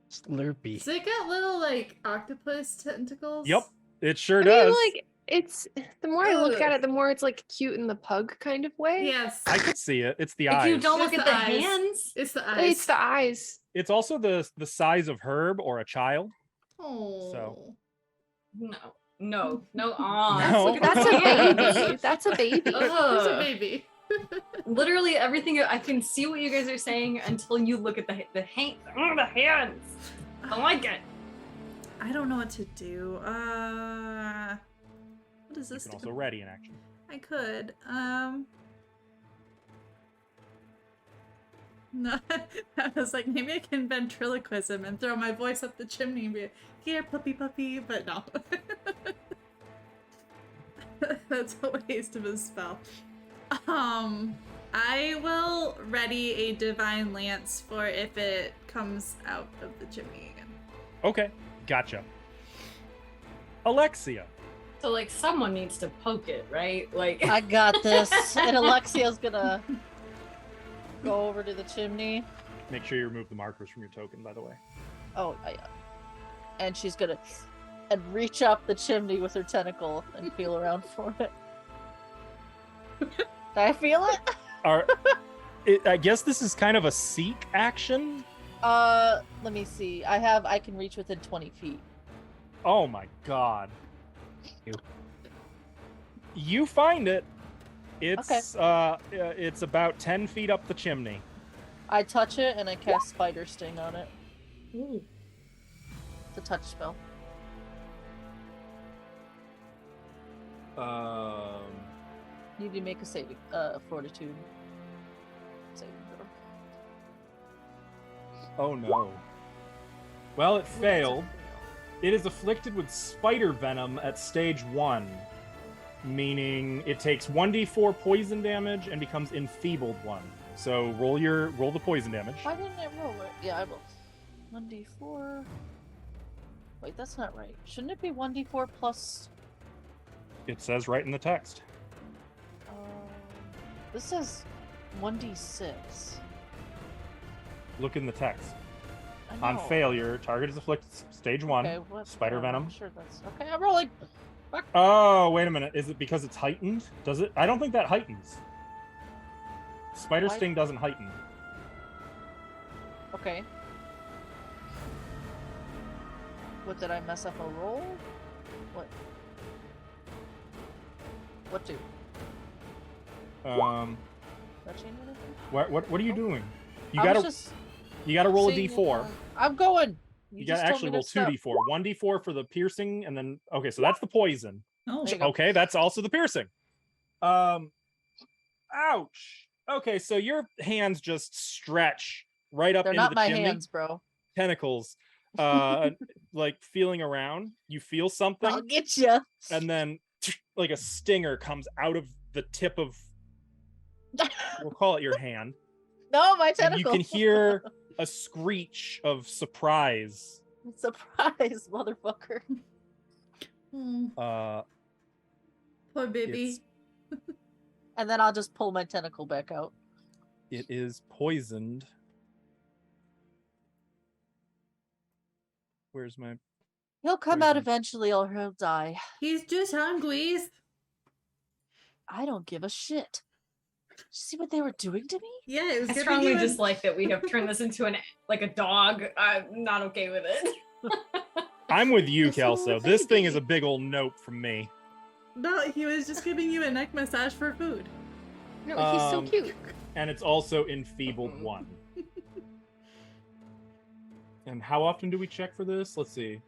Slurpee. So it got little, like, octopus tentacles? Yep, it sure I does. mean, like, it's the more I look at Ugh. it, the more it's like cute in the pug kind of way. Yes. I could see it. It's the If eyes. you don't look It's at the the eyes. hands, It's the eyes. It's the eyes. It's also the size of Herb or a child. Oh. no, No. Look at That's the a hands. baby. That's a baby. It's a Ugh. baby. Literally everything. I can see what you guys are saying until you look at the hands. Oh, the hands. I don't like it. I don't know what to do. What does You this can do? also ready in action. I could. No, I was like, maybe I can ventriloquism and throw my voice up the chimney and be like, here, puppy, puppy, but no. That's a waste of a spell. I will ready a divine lance for if it comes out of the chimney again. Okay, gotcha. Alexia. So like someone needs to poke it, right? Like I got this. And Alexia's gonna go over to the chimney. Make sure you remove the markers from your token, by the way. Oh, yeah. And she's gonna reach up the chimney with her tentacle and feel around for it. Did I feel it? I guess this is kind of a seek action. Let me see. I can reach within 20 feet. Oh my god. You find it. It's it's about 10 feet up the chimney. I touch it and I cast Spider Sting on it. Ooh. It's a touch spell. You need to make a saving fortitude saving throw. Oh no. Well, it failed. It is afflicted with spider venom at stage 1, meaning it takes 1d4 poison damage and becomes enfeebled 1. So roll the poison damage. Why didn't I roll it? Yeah, I will. 1d4. Wait, that's not right. Shouldn't it be 1d4 plus? It says right in the text. This says 1d6. Look in the text. I On know. failure, target is afflicted. Stage 1. Okay, what? Spider venom. I'm sure that's okay. I'm rolling. Fuck. Oh, wait a minute. Is it because it's heightened? Does it? I don't think that heightens. Spider Why- sting doesn't heighten. Okay. What, did I mess up a roll? What? What do? Um, Did I change anything? what are you doing? You I was gotta just you gotta roll a seeing, d4. I'm going. You just gotta told actually me roll to two stop. d4. 1d4 for the piercing, and then okay, so that's the poison. Oh, There you go. Okay, that's also the piercing. Ouch. Okay, so your hands just stretch right up They're into not the my chimney. hands, bro. Tentacles, like feeling around. You feel something, I'll get you. and then like a stinger comes out of the tip of, we'll call it your hand, No, my and tentacle. you can hear a screech of surprise. Surprise, motherfucker. Hmm, poor baby. And then I'll just pull my tentacle back out. It is poisoned. Where's my? He'll come out Poison. eventually or he'll die. He's just hungry. I don't give a shit. See what they were doing to me? Yeah, it was I giving strongly you a- dislike that we have turned this into a dog. I'm not okay with it. I'm with you, This little Kelso. This thing is a baby. big old nope from me. No, he was just giving you a neck massage for food. No, he's so Um, cute. And it's also enfeebled 1. And how often do we check for this? Let's see.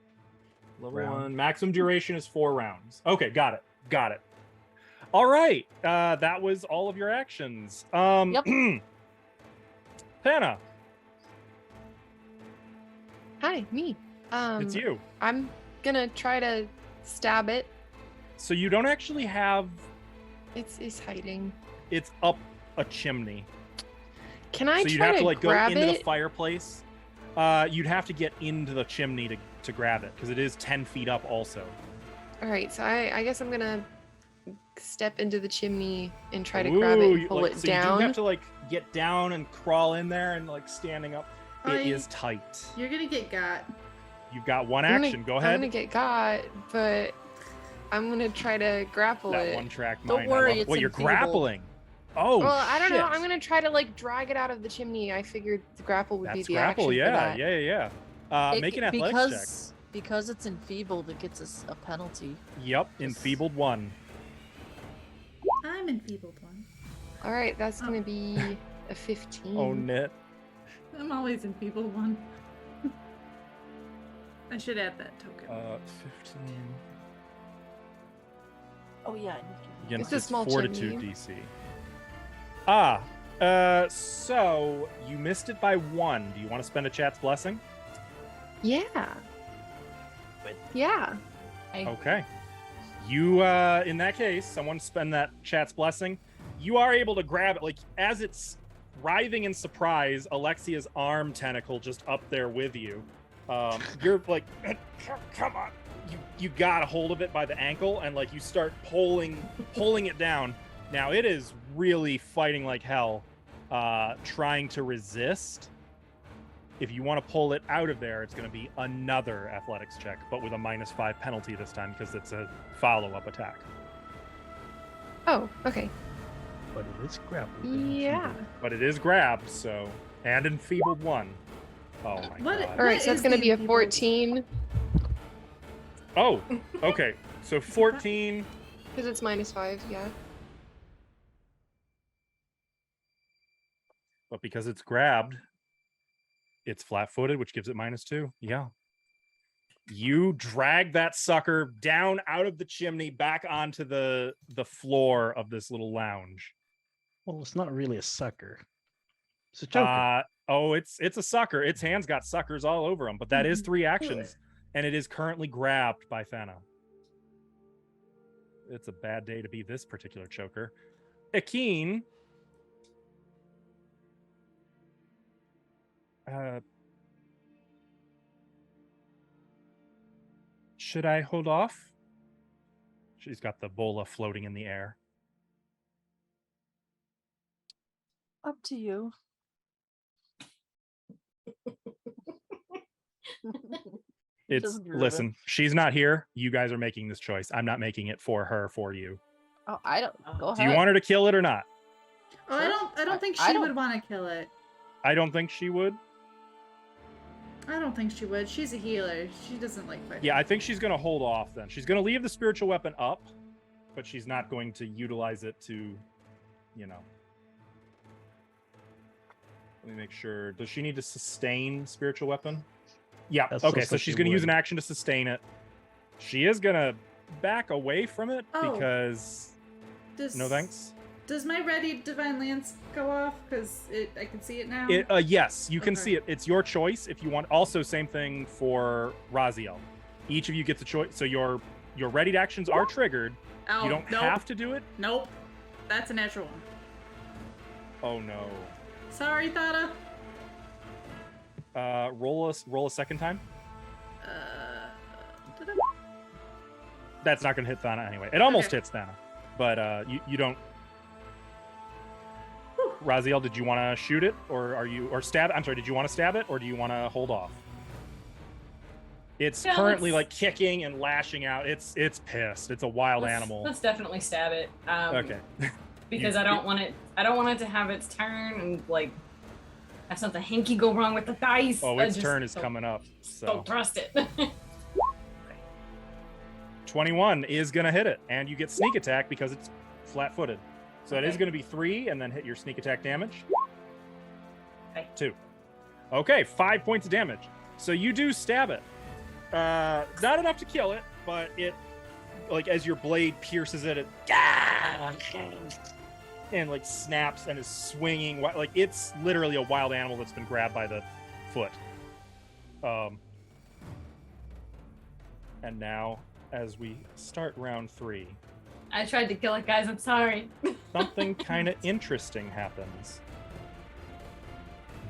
Level Round. 1. Maximum duration is 4 rounds. Okay, got it. All right. That was all of your actions. Yep. Hannah, Hi, me. it's you. I'm gonna try to stab it. So you don't actually have... It's hiding. It's up a chimney. Can I So you'd try have to to like go grab into the it? fireplace. You'd have to get into the chimney to grab it because it is 10 feet up also. All right, so I guess I'm gonna step into the chimney and try to grab it and pull like, it so you down. do have to like get down and crawl in there and like standing up. It I- is tight. You're gonna get got. You've got one I'm action. Go I'm ahead. gonna get got, but I'm gonna try to grapple That it. one track Don't mind. worry, I love it. it's Well, you're enfeebled. grappling. Oh, Well, I don't know. shit. I'm gonna try to like drag it out of the chimney. I figured the grapple would be That's the grapple. action Yeah, for that. yeah. Make an athletics check. Because it's enfeebled, it gets us a penalty. Yep, enfeebled 1. I'm enfeebled 1. All right, that's gonna be a 15. Oh, nit. I'm always enfeebled 1. I should add that token. 15 Oh yeah. against It's a its small fortitude chimney. DC. So you missed it by 1. Do you want to spend a chat's blessing? Yeah. Yeah. Okay. You, in that case, someone spend that chat's blessing. You are able to grab it, like, as it's writhing in surprise, Alexia's arm tentacle just up there with you. You're like, come on. You got a hold of it by the ankle, and, like, you start pulling it down. Now, it is really fighting like hell, trying to resist. If you want to pull it out of there, it's going to be another athletics check, but with a -5 penalty this time because it's a follow-up attack. Oh, okay. But it is grappled. and Yeah. enfeebled. But it is grabbed, so and enfeebled 1. Oh my What- god. All right, What so that's is gonna the be a enfeebled? 14 Oh, okay. So 14. because it's -5. Yeah. But because it's grabbed, it's flat-footed, which gives it -2. Yeah. You drag that sucker down out of the chimney back onto the floor of this little lounge. Well, it's not really a sucker. It's a choker. It's a sucker. Its hands got suckers all over them, but that is 3 Kill actions, it. and it is currently grabbed by Fana. It's a bad day to be this particular choker. Akeen. Should I hold off? She's got the bola floating in the air. Up to you. It's Doesn't ruin it. listen, she's not here. You guys are making this choice. I'm not making it for her, for you. Oh, I don't. Go ahead. Do you want her to kill it or not? Oh, Sure. I don't think I she don't- would want to kill it. I don't think she would. I don't think she would. She's a healer. She doesn't like fighting. Yeah, I think she's going to hold off then. She's going to leave the spiritual weapon up, but she's not going to utilize it to, you know. Let me make sure. Does she need to sustain spiritual weapon? Yeah. That's Okay, just so like she's you going to use would. an action to sustain it. She is going to back away from it Oh. because Does, no thanks. Does my ready divine lance go off? Because I can see it now. Yes, you can Okay. see it. It's your choice if you want. Also, same thing for Raziel. Each of you gets a choice. So your readied actions are triggered. Oh, You don't nope. have to do it. Nope. That's a natural one. Oh no. Sorry, Thada. Roll a second time. Did I- That's not going to hit Thana anyway. It almost Okay. hits Thana, but you don't. Raziel, did you want to shoot it, or stab? I'm sorry. Did you want to stab it, or do you want to hold off? It's Yeah, currently let's- like kicking and lashing out. It's pissed. It's a wild animal. Let's definitely stab it. Okay. Because You- I don't want it. I don't want it to have its turn and like have something hinky go wrong with the dice. Oh, I its just turn is don't- coming up. So Don't trust it. 21 is going to hit it, and you get sneak attack because it's flat-footed. So it is Okay. going to be 3, and then hit your sneak attack damage. Okay. 2. Okay, 5 points of damage. So you do stab it. Not enough to kill it, but it, like, as your blade pierces it, and like snaps and is swinging. Like, it's literally a wild animal that's been grabbed by the foot. And now, as we start round 3, I tried to kill it, guys. I'm sorry. something kind of interesting happens.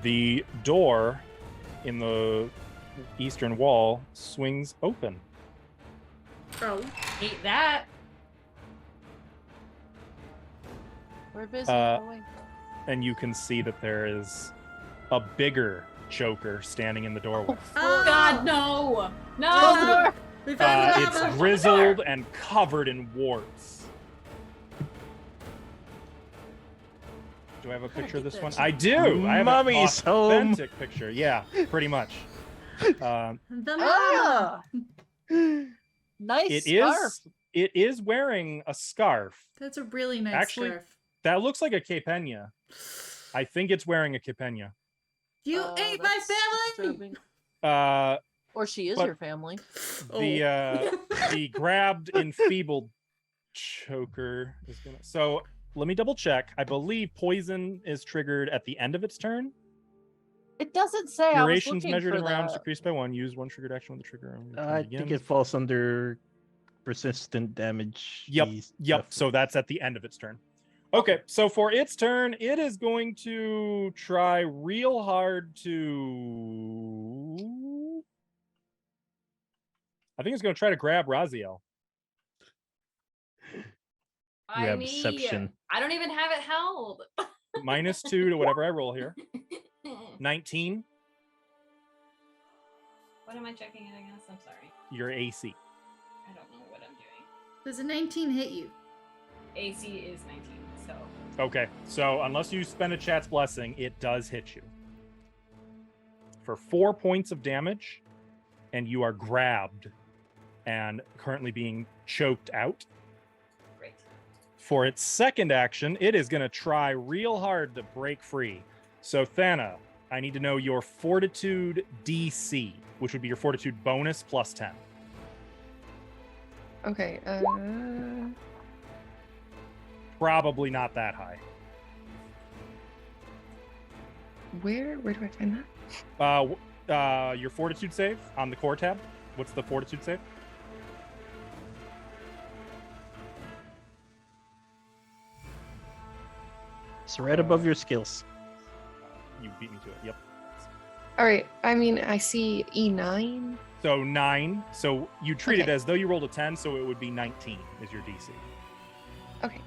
The door in the eastern wall swings open. Oh. Hate that. We're busy. Uh, going. And you can see that there is a bigger choker standing in the doorway. Oh, God, no. No. Close the door. We found the It's lava. grizzled and covered in warts. Do I have a picture of get this that one? shit. I do. I have Mommy's an home. authentic picture. Yeah, pretty much. The mama. Ah! Nice It scarf. is. It is wearing a scarf. That's a really nice Actually- scarf. That looks like a capena. I think it's wearing a capena. You Oh, ate my that's family. disturbing. Uh, Or she is But- your family. the grabbed enfeebled choker is gonna. So let me double check. I believe poison is triggered at the end of its turn. It doesn't say. I was Durations looking measured for in rounds the- decreased by 1. Use 1 triggered action with the trigger. when the turn I think begins. it falls under persistent damage. Yep, these Yep. stuff. So that's at the end of its turn. Okay. So for its turn, it is going to try real hard to. I think it's going to try to grab Raziel. You have deception. I don't even have it held. -2 to whatever I roll here. 19, What am I checking it against? I'm sorry. your AC. I don't know what I'm doing. Does a 19 hit you? AC is 19, so Okay, so unless you spend a chat's blessing, it does hit you for 4 points of damage, and you are grabbed and currently being choked out. great. For its second action, it is going to try real hard to break free. So Thana, I need to know your Fortitude DC, which would be your Fortitude bonus plus 10. Okay. Probably not that high. Where do I find that? Your Fortitude save on the core tab. What's the Fortitude save? It's right above your skills. You beat me to it. Yep. All right. I mean, I see E9. So 9. So you treat it Okay. as though you rolled a 10, so it would be 19 is your DC. Okay.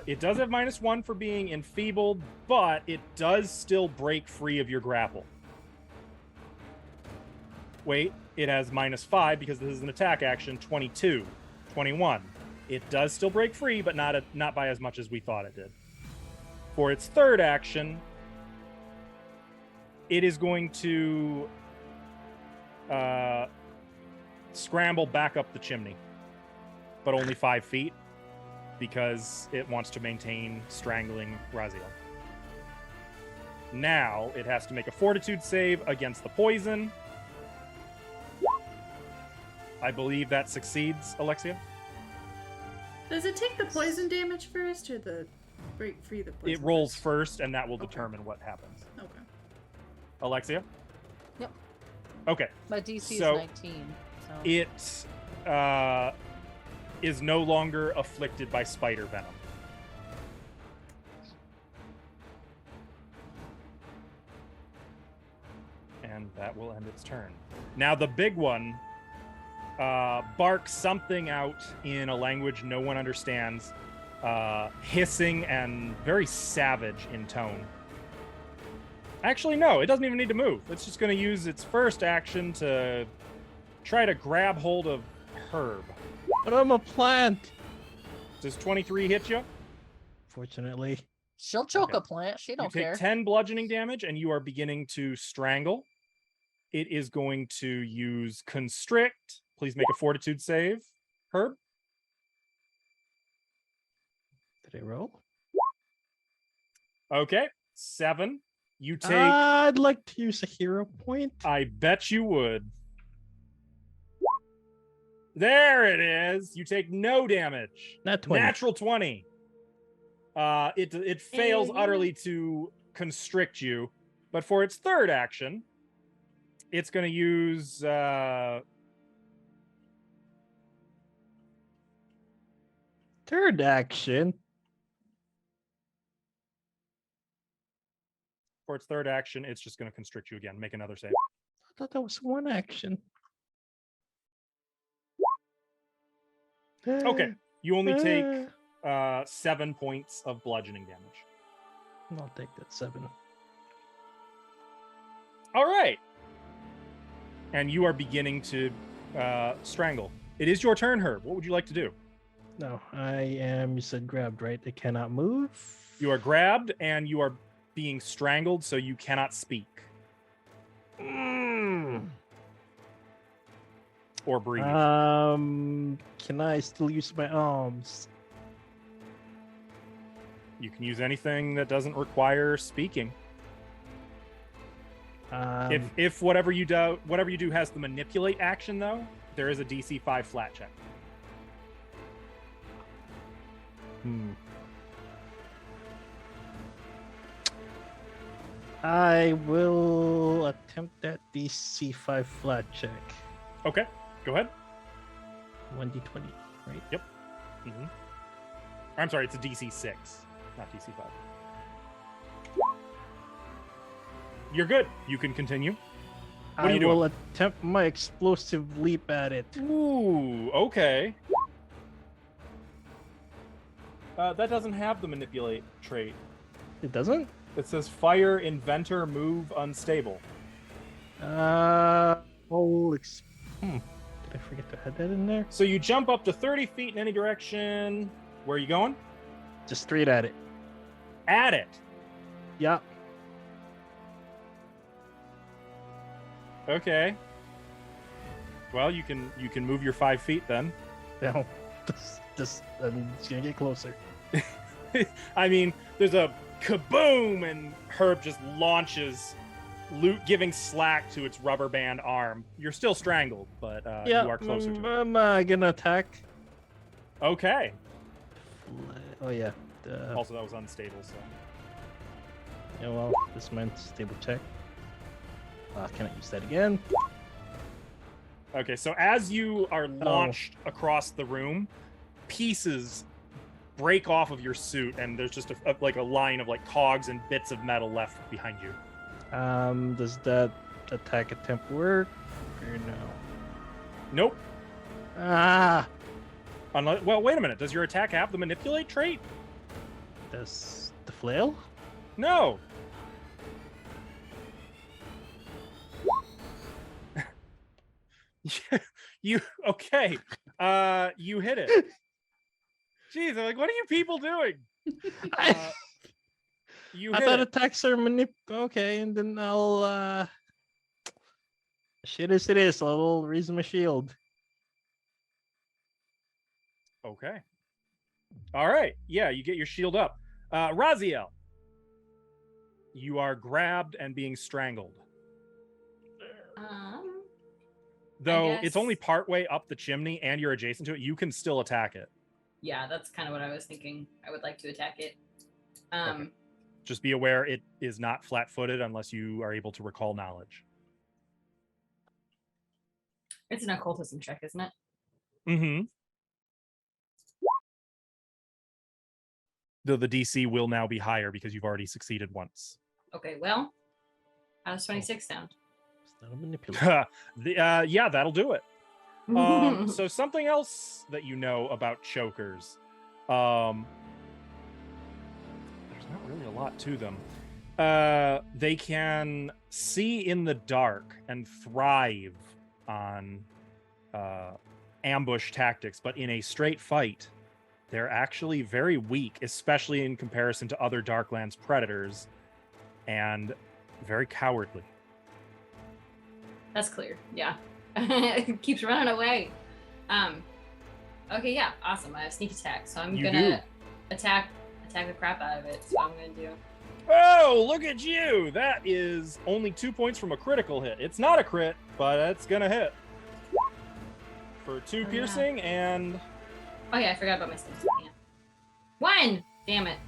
It does have -1 for being enfeebled, but it does still break free of your grapple. Wait, it has -5 because this is an attack action. 22, 21. It does still break free, but not by as much as we thought it did. For its third action, it is going to scramble back up the chimney, but only 5 feet because it wants to maintain strangling Raziel. Now it has to make a fortitude save against the poison. I believe that succeeds, Alexia. Does it take the poison damage first or the break free the poison? It rolls first? first, and that will Okay. determine what happens. Okay. Alexia? Yep. Okay. My DC So- is 19. So. It is no longer afflicted by spider venom. And that will end its turn. Now the big one barks something out in a language no one understands, hissing and very savage in tone. Actually, no, it doesn't even need to move. It's just going to use its first action to try to grab hold of Herb. But I'm a plant. Does 23 hit you? Fortunately. She'll choke Okay. a plant. She You don't take care. 10 bludgeoning damage, and you are beginning to strangle. It is going to use Constrict. Please make a fortitude save, Herb. Did I roll? Okay, 7. You take... I'd like to use a hero point. I bet you would. There it is. You take no damage. Not 20. Natural 20. It fails utterly to constrict you, but for its third action, it's going to use Third action. for its third action, it's just going to constrict you again. Make another save. I thought that was one action. Okay, you only take 7 points of bludgeoning damage. I'll take that 7. All right, and you are beginning to strangle. It is your turn, Herb. What would you like to do? No, I am, you said grabbed, right? I cannot move. You are grabbed and you are being strangled, so you cannot speak or breathe. Can I still use my arms? You can use anything that doesn't require speaking. If whatever you do has the manipulate action, though, there is a DC 5 flat check. I will attempt that DC 5 flat check. Okay, go ahead. 1d20, right? Yep. I'm sorry, it's a DC 6, not DC 5. You're good. You can continue. What are I you doing? will attempt my explosive leap at it. Ooh, okay. That doesn't have the manipulate trait. It doesn't? It says fire, inventor, move, unstable. Did I forget to add that in there? So you jump up to 30 feet in any direction. Where are you going? Just straight at it. At it. Yeah. Okay. Well, you can move your 5 feet then. No. I'm just gonna get closer. I mean, there's a kaboom, and Herb just launches, giving slack to its rubber band arm. You're still strangled, but you are closer to it. I'm gonna attack. Okay. Oh yeah. Also, that was unstable, so. Yeah, well, this meant stable check. Can I use that again? Okay, so as you are launched across the room, pieces break off of your suit, and there's just a line of like cogs and bits of metal left behind you. Does that attack attempt work or no? Nope. Ah, Unless, well, wait a minute. Does your attack have the manipulate trait? does the flail? No. You okay? You hit it. Jeez, I'm like, what are you people doing? You I hit thought it. attacks are Okay, and then I'll shit as it is. I'll raise my shield. Okay. All right. Yeah, you get your shield up. Raziel, you are grabbed and being strangled. Though it's only guess- partway up the chimney and you're adjacent to it, you can still attack it. Yeah, that's kind of what I was thinking. I would like to attack it. Okay. Just be aware it is not flat-footed unless you are able to recall knowledge. It's an occultism check, isn't it? Mm-hmm. Though the DC will now be higher because you've already succeeded once. Okay, well, how does 26 sound? It's not a manipulation. Yeah, that'll do it. So something else that you know about chokers. There's not really a lot to them. They can see in the dark and thrive on ambush tactics, but in a straight fight, they're actually very weak, especially in comparison to other Darklands predators, and very cowardly. That's clear. Yeah. It keeps running away. Okay, yeah, awesome. I have sneak attack, so I'm gonna attack the crap out of it. That's what I'm gonna do. Oh, look at you! That is only 2 points from a critical hit. It's not a crit, but it's gonna hit. For 2 piercing and... Oh yeah, I forgot about my sneak attack. Yeah. 1! Damn it.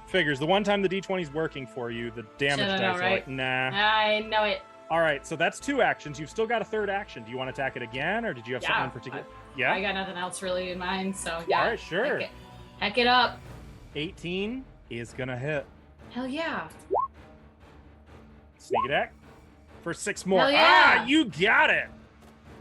Figures. The one time the D20 is working for you, the damage Should've dice known, are right? like, nah. I know it. All right, so that's 2 actions. You've still got a third action. Do you want to attack it again, or did you have something in particular? Yeah? I got nothing else really in mind, so yeah. All right, sure. Heck it up. 18 is gonna hit. Hell yeah. Sneak attack for 6 more. Hell yeah. Ah, you got it.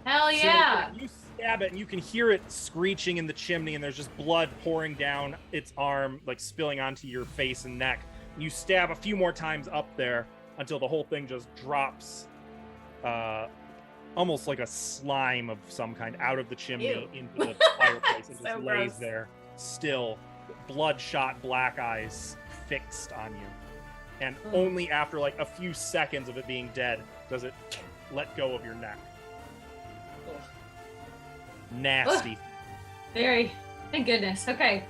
Hell So, yeah. you stab it, and you can hear it screeching in the chimney, and there's just blood pouring down its arm, like spilling onto your face and neck. You stab a few more times up there until the whole thing just drops, almost like a slime of some kind, out of the chimney Ew. into the fireplace, and So just gross. lays there, still, bloodshot black eyes fixed on you. And only after like a few seconds of it being dead does it let go of your neck. Ugh. Nasty. Very. Thank goodness. Okay.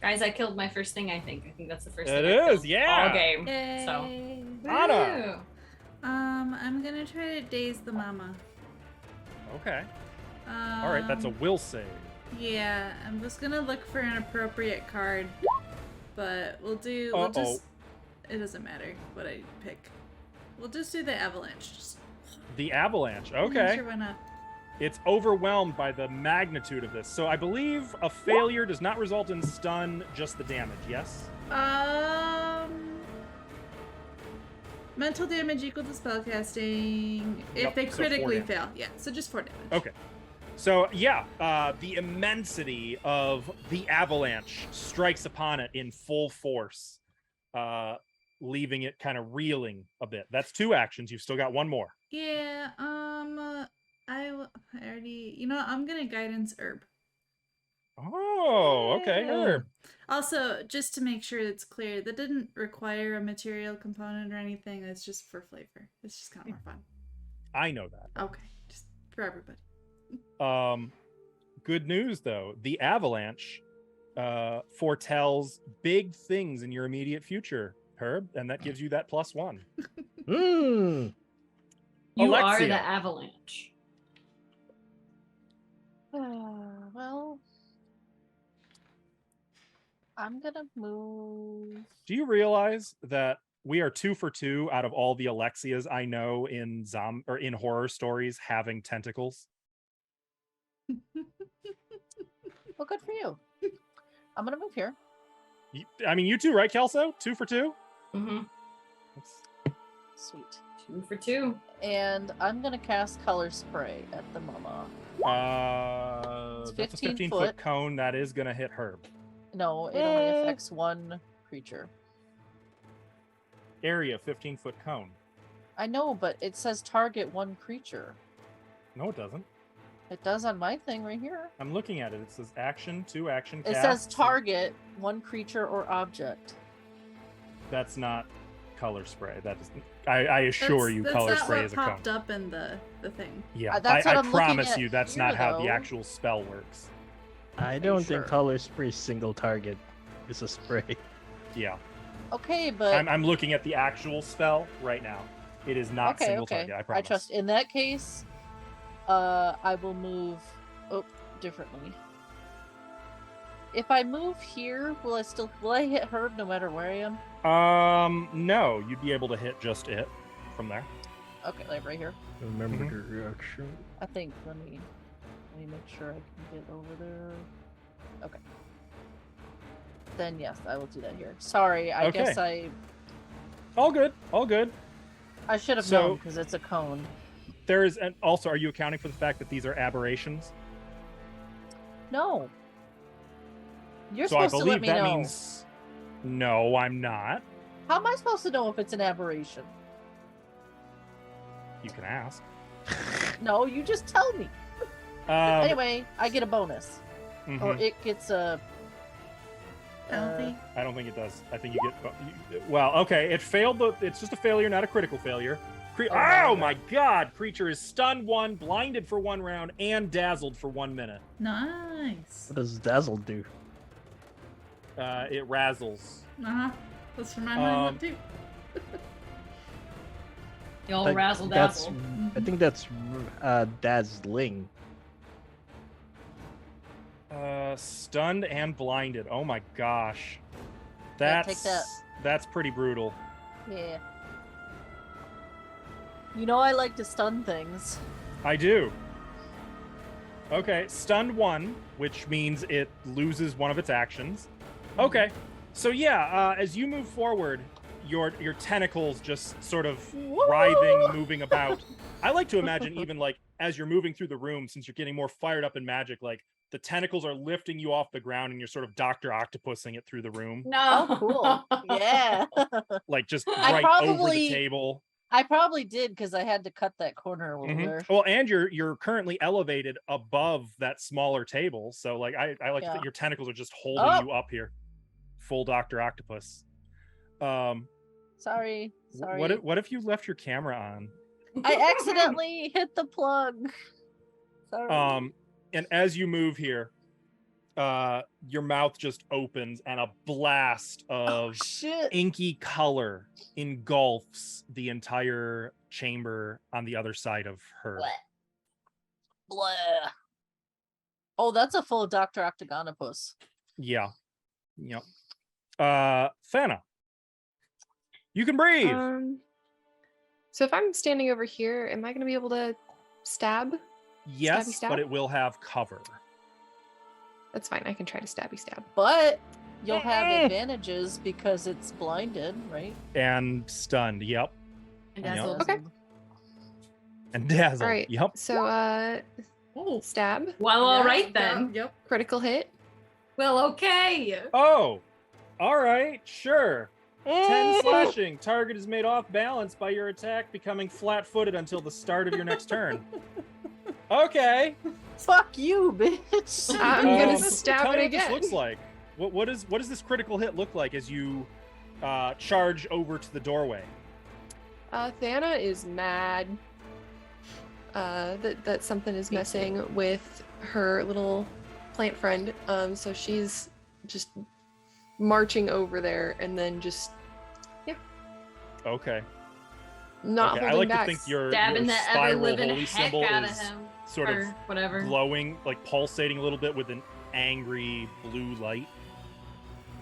Guys, I killed my first thing, I think. I think that's the first It thing I is, killed yeah. all game. Yay. So. Anna. Woo. I'm gonna try to daze the mama. Okay. All right, that's a will save. Yeah, I'm just gonna look for an appropriate card, but we'll Uh-oh. just. It doesn't matter what I pick. We'll just do the avalanche. Just, The avalanche. yeah, Okay. sure, why not? It's overwhelmed by the magnitude of this. So I believe a failure does not result in stun, just the damage, yes? Mental damage equal to spellcasting if Yep, they so 4 critically damage. fail. Yeah, so just 4 damage. Okay. So yeah, the immensity of the avalanche strikes upon it in full force, leaving it kind of reeling a bit. That's 2 actions. You've still got 1 more. Yeah, I already, I'm gonna guidance herb. Oh, okay. Yeah. Herb. Also, just to make sure it's clear, that didn't require a material component or anything. It's just for flavor. It's just kind of more fun. I know that. Okay, just for everybody. Good news though, the avalanche foretells big things in your immediate future, Herb, and that gives you that +1. Hmm. You are Alexia. the avalanche. Well, I'm gonna move. Do you realize that we are 2 for 2 out of all the Alexias I know in in horror stories having tentacles? Well, good for you. I'm gonna move here. I mean, you too, right, Kelso? 2 for 2? Mm-hmm. Sweet. 2 for 2. And I'm gonna cast Color Spray at the mama. That's a 15 15-foot foot. cone. That is going to hit Herb. No, it only affects one creature. Area, 15-foot cone. I know, but it says target one creature. No, it doesn't. It does on my thing right here. I'm looking at it. It says action, 2 action, It cast. says target one creature or object. That's not color spray. That is. I assure you, color spray is a cone. That's not what popped up in the thing. Yeah, That's I what I'm promise looking you, at that's here, not how the though. actual spell works. I don't sure? think color spray single target is a spray. Yeah, Okay, but I'm looking at the actual spell right now. It is not okay, single okay. target. I promise. I trust. In that case, I will move. Oh, differently. If I move here, will I hit Herb no matter where I am? No, you'd be able to hit just it from there. Okay, like right here. Remember Mhm. the reaction. I think. Let me make sure I can get over there. Okay. Then yes, I will do that here. Sorry, I Okay. guess I All good. All good. should have So- known because it's a cone. There is, and also, are you accounting for the fact that these are aberrations? No. You're So I supposed to believe let me that know. means. No, I'm not. How am I supposed to know if it's an aberration? You can ask. No, you just tell me. Anyway, I get a bonus, mhm. or it gets a Penalty. I don't think it does. I think you get. Well, okay. It failed. It's just a failure, not a critical failure. Oh my God! Creature is stunned 1, blinded for 1 round, and dazzled for 1 minute. Nice. What does Dazzle do? It razzles. Uh-huh. That's from my mind too. Y'all Like, razzle that's, dazzle. I think that's dazzling. Stunned and blinded. Oh my gosh. Yeah, That's take that. That's pretty brutal. Yeah. You know I like to stun things. I do. Okay, stunned 1, which means it loses one of its actions. Okay, so yeah, as you move forward, your tentacles just sort of writhing, moving about. I like to imagine even like as you're moving through the room, since you're getting more fired up in magic, like the tentacles are lifting you off the ground and you're sort of Dr. Octopusing it through the room, No. Oh, cool. Yeah. like just I right over the probably- table. I probably did because I had to cut that corner over Mhm. there. Well, and you're currently elevated above that smaller table, so like I like Yeah. that your tentacles are just holding Oh. you up here, full Dr. Octopus. Sorry. What if you left your camera on? I accidentally hit the plug. Sorry. And as you move here, your mouth just opens and a blast Oh, of shit. inky color engulfs the entire chamber on the other side of her. Blah. Oh, that's a full Dr. Octagonopus. Yeah. Yep. Thana, you can breathe. So if I'm standing over here, am I going to be able to stab? Yes, stab? but it will have cover. That's fine. I can try to stabby stab. But you'll have advantages because it's blinded, right? And stunned. Yep. And Yep. dazzle. Okay. And dazzled. All right. Yep. So stab, Well, all Yeah, right then. Yep. critical hit. Well, okay. Oh, all right. Sure. 10 slashing. Target is made off balance by your attack, becoming flat-footed until the start of your next turn. Okay. Fuck you, bitch. I'm gonna Um, stab tell it me what this again. looks like. What does this critical hit look like as you charge over to the doorway? Thana is mad that something is messing with her little plant friend. So she's just marching over there and then just Okay. not Okay. I holding like back. to think your Stabbing the spiral ever-living holy heck symbol out of is him. sort or of whatever. glowing, like pulsating a little bit with an angry blue light.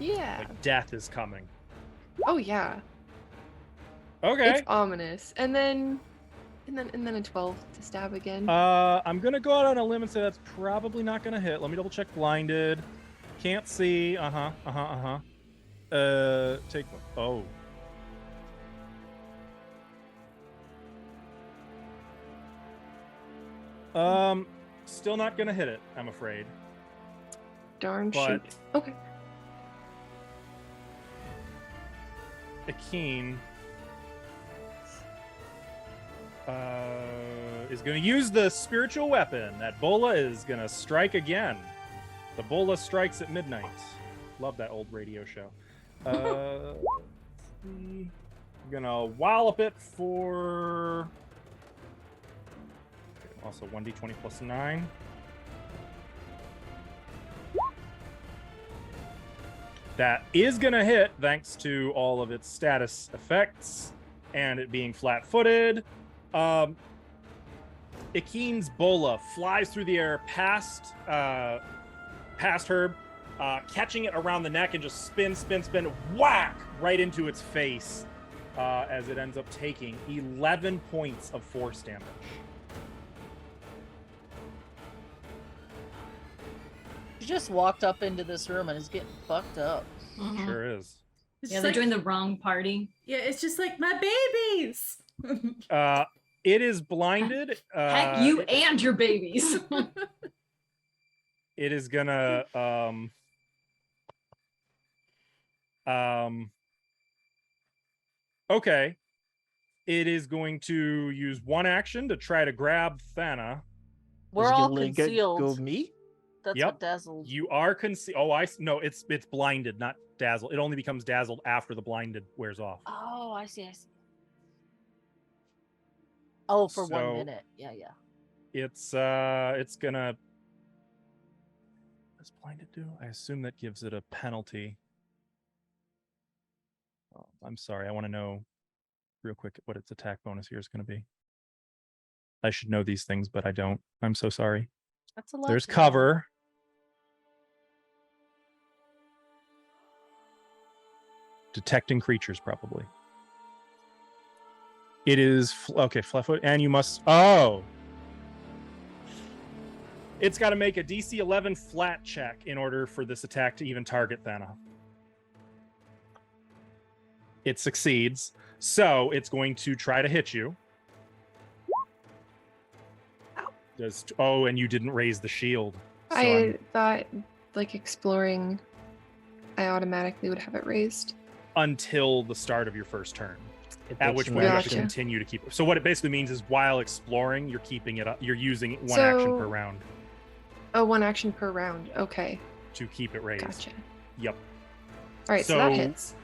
Yeah. Like death is coming. Oh yeah. Okay. It's ominous. And then a 12 to stab again. I'm gonna go out on a limb and say that's probably not gonna hit. Let me double check. Blinded. Can't see. Take one. Oh. Still not gonna hit it, I'm afraid. Darn But- shoot. Okay. Akeen is going to use the spiritual weapon. That bola is going to strike again. The bola strikes at midnight. Love that old radio show. I'm going to wallop it for also 1d20 plus 9. That is going to hit thanks to all of its status effects and it being flat-footed. Akeen's bola flies through the air past Herb, catching it around the neck and just spin, whack right into its face as it ends up taking 11 points of force damage. You just walked up into this room and is getting fucked up. Mhm. Sure is. It's Yeah, just they're like, doing the wrong party. yeah, it's just like my babies. It is blinded. Heck, you and your babies. It is gonna okay. It is going to use one action to try to grab Thana. We're Is it all gonna concealed. Go me? That's Yep. what dazzled. You are concealed. Oh, no, it's blinded, not dazzled. It only becomes dazzled after the blinded wears off. Oh, I see. Oh, for So- 1 minute. Yeah. It's gonna. What does blinded do? I assume that gives it a penalty. Oh, I'm sorry. I want to know real quick what its attack bonus here is going to be. I should know these things, but I don't. I'm so sorry. That's a lot. There's to know. cover. Detecting creatures, probably. It is okay, flat-foot, and you must. Oh, it's got to make a DC 11 flat check in order for this attack to even target Thana. It succeeds, so it's going to try to hit you. And you didn't raise the shield. So I thought, like, exploring, I automatically would have it raised. until the start of your first turn. It At takes which an point you have to Gotcha. continue to keep it. So what it basically means is while exploring, you're keeping it up. You're using one So- action per round Oh, 1 action per round. Okay, to keep it raised. gotcha. Yep. All right, so that So- hits.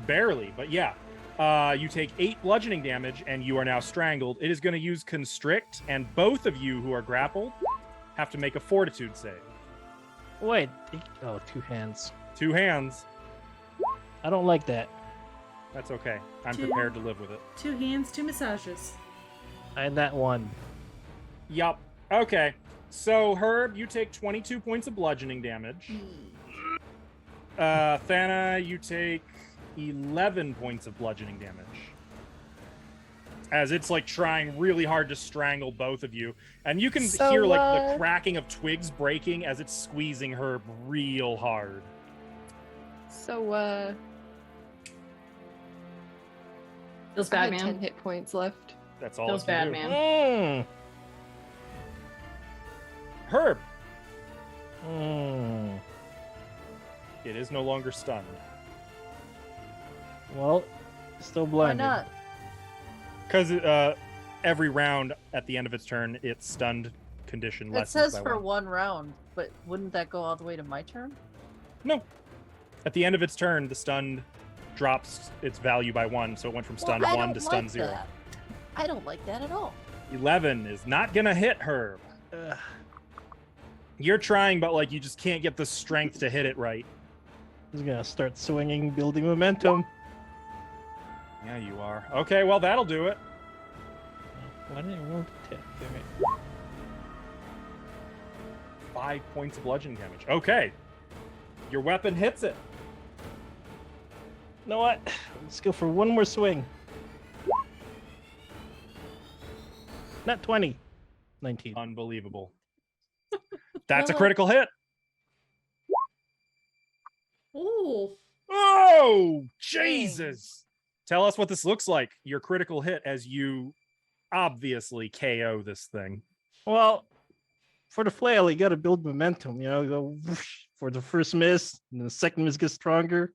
Barely, but yeah. You take 8 bludgeoning damage and you are now strangled. It is going to use Constrict, and both of you who are grappled have to make a Fortitude save. Wait. Oh, 2 hands. 2 hands. I don't like that. That's okay. I'm Two. prepared to live with it. 2 hands, 2 massages. I had that one. Yup. Okay. So, Herb, you take 22 points of bludgeoning damage. Thana, you take 11 points of bludgeoning damage. As it's like trying really hard to strangle both of you. And you can So, hear like the cracking of twigs breaking as it's squeezing Herb real hard. So, Feels I bad, had 10 man. hit points left. That's all. Feels it can bad, do. man. Herb, it is no longer stunned. Well, still Why blinded. not? Because every round at the end of its turn, its stunned condition It lessens says by for 1. 1 round, but wouldn't that go all the way to my turn? No. At the end of its turn, the stunned drops its value by 1, so it went from stunned Well, I 1 don't to stunned like 0. that. I don't like that at all. 11 is not gonna hit Herb. Ugh. You're trying, but like you just can't get the strength to hit it right. He's gonna start swinging, building momentum. Yeah, you are. Okay, well that'll do it. Why didn't I roll the 10? Damn it. 5 points of bludgeoning damage. Okay. Your weapon hits it. You know what? Let's go for one more swing. Not 20. 19. Unbelievable. That's a Well, critical hit. Ooh. Oh, Jesus. Tell us what this looks like. Your critical hit as you obviously KO this thing. Well, for the flail, you got to build momentum. Go whoosh for the first miss, and the second miss gets stronger,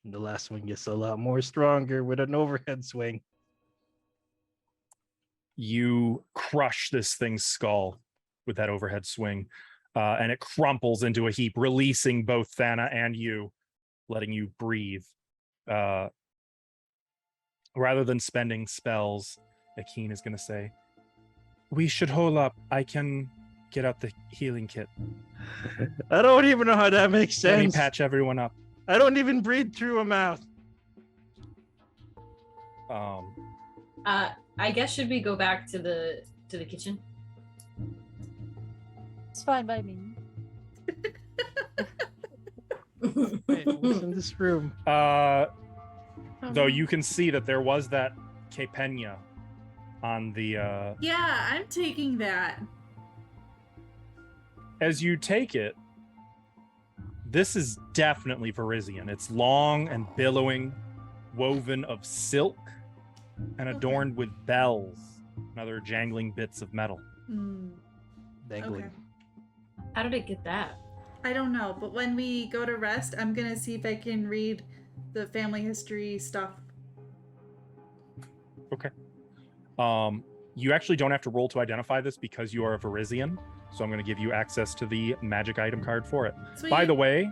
and the last one gets a lot more stronger with an overhead swing. You crush this thing's skull with that overhead swing, and it crumples into a heap, releasing both Thana and you, letting you breathe. Rather than spending spells, Akeen is going to say, "We should hold up. I can get out the healing kit. I don't even know how that makes Let me sense. patch everyone up." I don't even breathe through a mouth. I guess should we go back to the kitchen? It's fine by me. Wait, what's in this room? Though you can see that there was that Capena on the Yeah, I'm taking that. as you take it, this is definitely Varisian. It's long and billowing, woven of silk, and adorned with bells and other jangling bits of metal. Dangling. Okay. How did it get that? I don't know, but when we go to rest, I'm gonna see if I can read the family history stuff. Okay. You actually don't have to roll to identify this because you are a Varisian, so I'm going to give you access to the magic item card for it. Sweet. By the way,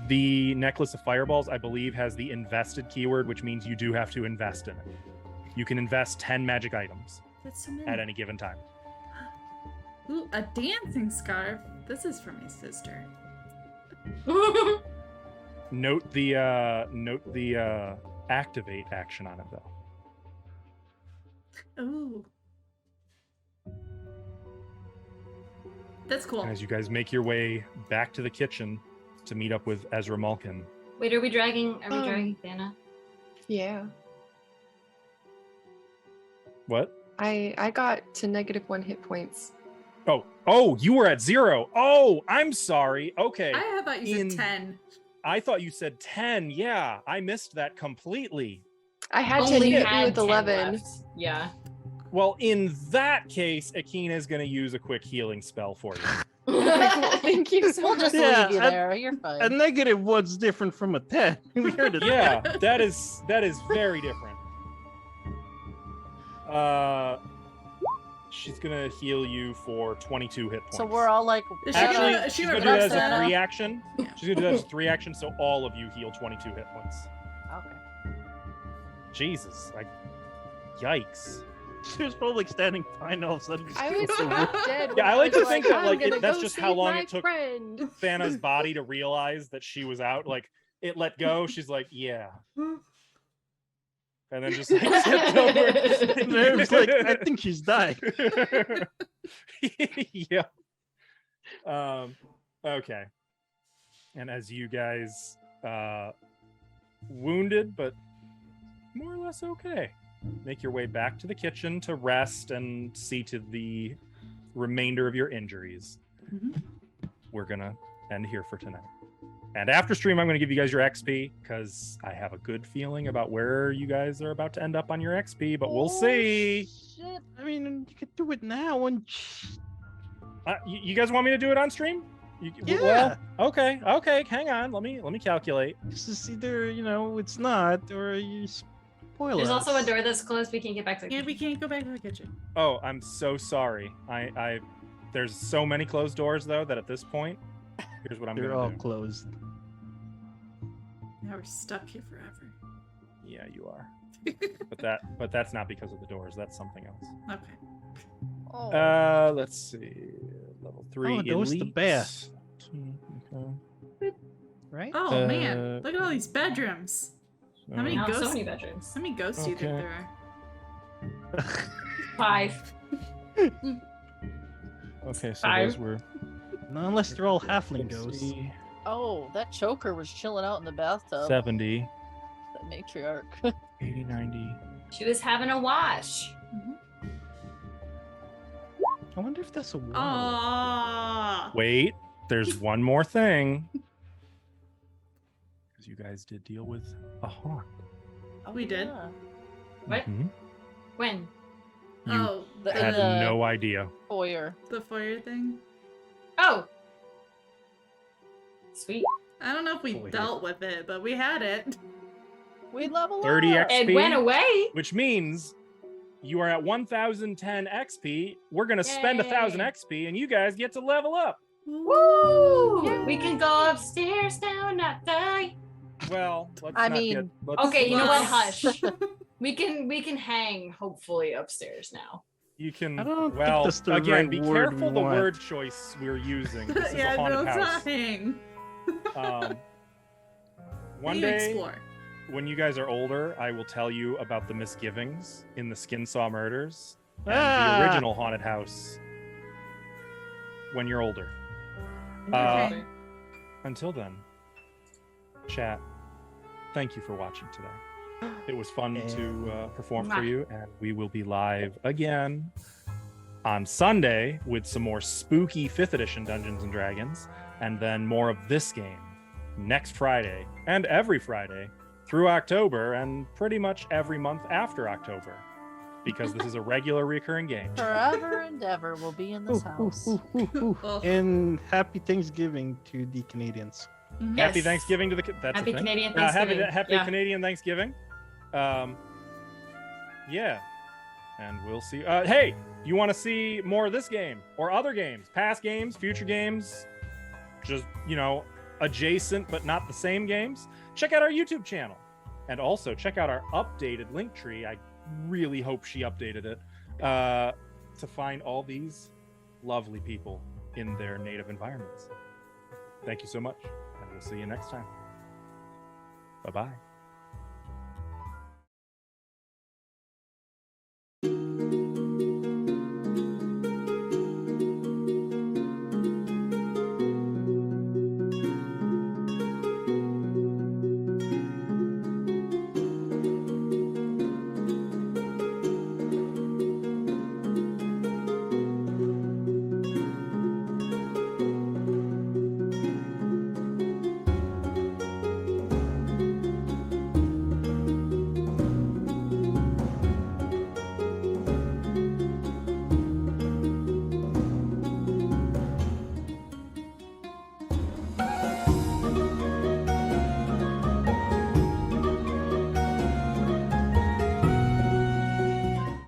the necklace of fireballs, I believe, has the invested keyword, which means you do have to invest in it. You can invest 10 magic items That's so many. at any given time. Ooh, a dancing scarf. This is for my sister. Note the activate action on it though. Ooh. That's cool. And as you guys make your way back to the kitchen to meet up with Ezra Malkin. Wait, are we dragging Thana? Yeah. What? I got to -1 hit points. Oh, you were at 0. Oh, I'm sorry. Okay. I thought you said 10. I thought you said 10. Yeah, I missed that completely. I had to Only hit had you with 10 11. left. Yeah. Well, in that case, Akina is going to use a quick healing spell for you. Well, thank you so We'll much. just Yeah, leave you there. You're fine. A -1's different from a 10. We heard it. Yeah, that is very different. She's going to heal you for 22 hit points. So we're all like, Is she Actually, gonna- she's gonna going to do that as rest a that? 3 action. Yeah. She's going to do that as a 3 action, so all of you heal 22 hit points. okay. Jesus. Yikes. She was probably standing fine all of a sudden. I was dead. Yeah, I like to think that, I'm like, gonna that's go just how save long my it took friend. Thana's body to realize that she was out. Like, it let go. She's like, yeah. And then just like tipped over. Nerves like, I think she's dying. Yeah. Okay. And as you guys wounded but more or less okay, make your way back to the kitchen to rest and see to the remainder of your injuries. Mhm. We're gonna end here for tonight. And after stream, I'm going to give you guys your XP because I have a good feeling about where you guys are about to end up on your XP, but we'll see. Shit. I mean, you could do it now. And You guys want me to do it on stream? Yeah. Well, okay. Hang on. Let me calculate. this is either, it's not, or you spoil There's us. also a door that's closed. We can't get back to the Yeah, we kitchen. can't go back to the kitchen. Oh, I'm so sorry. I there's so many closed doors though that at this point, here's what I'm They're gonna all do. closed. Now we're stuck here forever. Yeah, you are. but that's not because of the doors. That's something else. Okay. Oh. Let's see. Level 3 Oh, those the elite. bath. Okay. Right? Oh man, look at all these bedrooms. How many Now so ghosts? many bedrooms. How many ghosts do you think Okay. there are? 5. Okay, so 5. those were No, unless they're all halfling let's ghosts. see, Oh, that choker was chilling out in the bathtub. 70, That matriarch. 80, 90. She was having a wash. I wonder if that's a wall. Aww. Wait, there's one more thing. Because you guys did deal with a haunt. We did. Yeah. What? Mhm. When? You Oh, had the- no idea. Foyer. the foyer thing. Oh. Sweet. I don't know if we Foyer. dealt with it, but we had it. We level 30 up. XP. It went away. Which means you are at 1010 XP. We're going to spend 1000 Yay. XP and you guys get to level up. Woo! We can go upstairs now, not die. Well, let's I not mean- get... Let's, Okay, you know what? Well- Hush. We can hang hopefully upstairs now. You can... I don't think well, that's the again, right be word careful we the want. word choice we're using. This is Yeah, a haunted no, it's house. not hang. One You day, explore. when you guys are older, I will tell you about the misgivings in the Skinsaw murders and Ah. the original haunted house when you're older. Okay. Until then, chat, thank you for watching today. It was fun to perform for Mwah. you, and we will be live again on Sunday with some more spooky 5th edition Dungeons and Dragons, and then more of this game next Friday and every Friday through October and pretty much every month after October, because this is a regular recurring game. Forever and ever will be in this house. Oh. And happy Thanksgiving to the Canadians. Mhm. Yeah. Happy Yes. Thanksgiving to the that's Happy a thing. Canadian Happy Thanksgiving. Yeah. Canadian Thanksgiving. Yeah, and we'll see. Hey, you want to see more of this game or other games, past games, future games, just adjacent but not the same games? Check out our YouTube channel, and also check out our updated link tree. I really hope she updated it to find all these lovely people in their native environments. Thank you so much, and we'll see you next time. Bye-bye.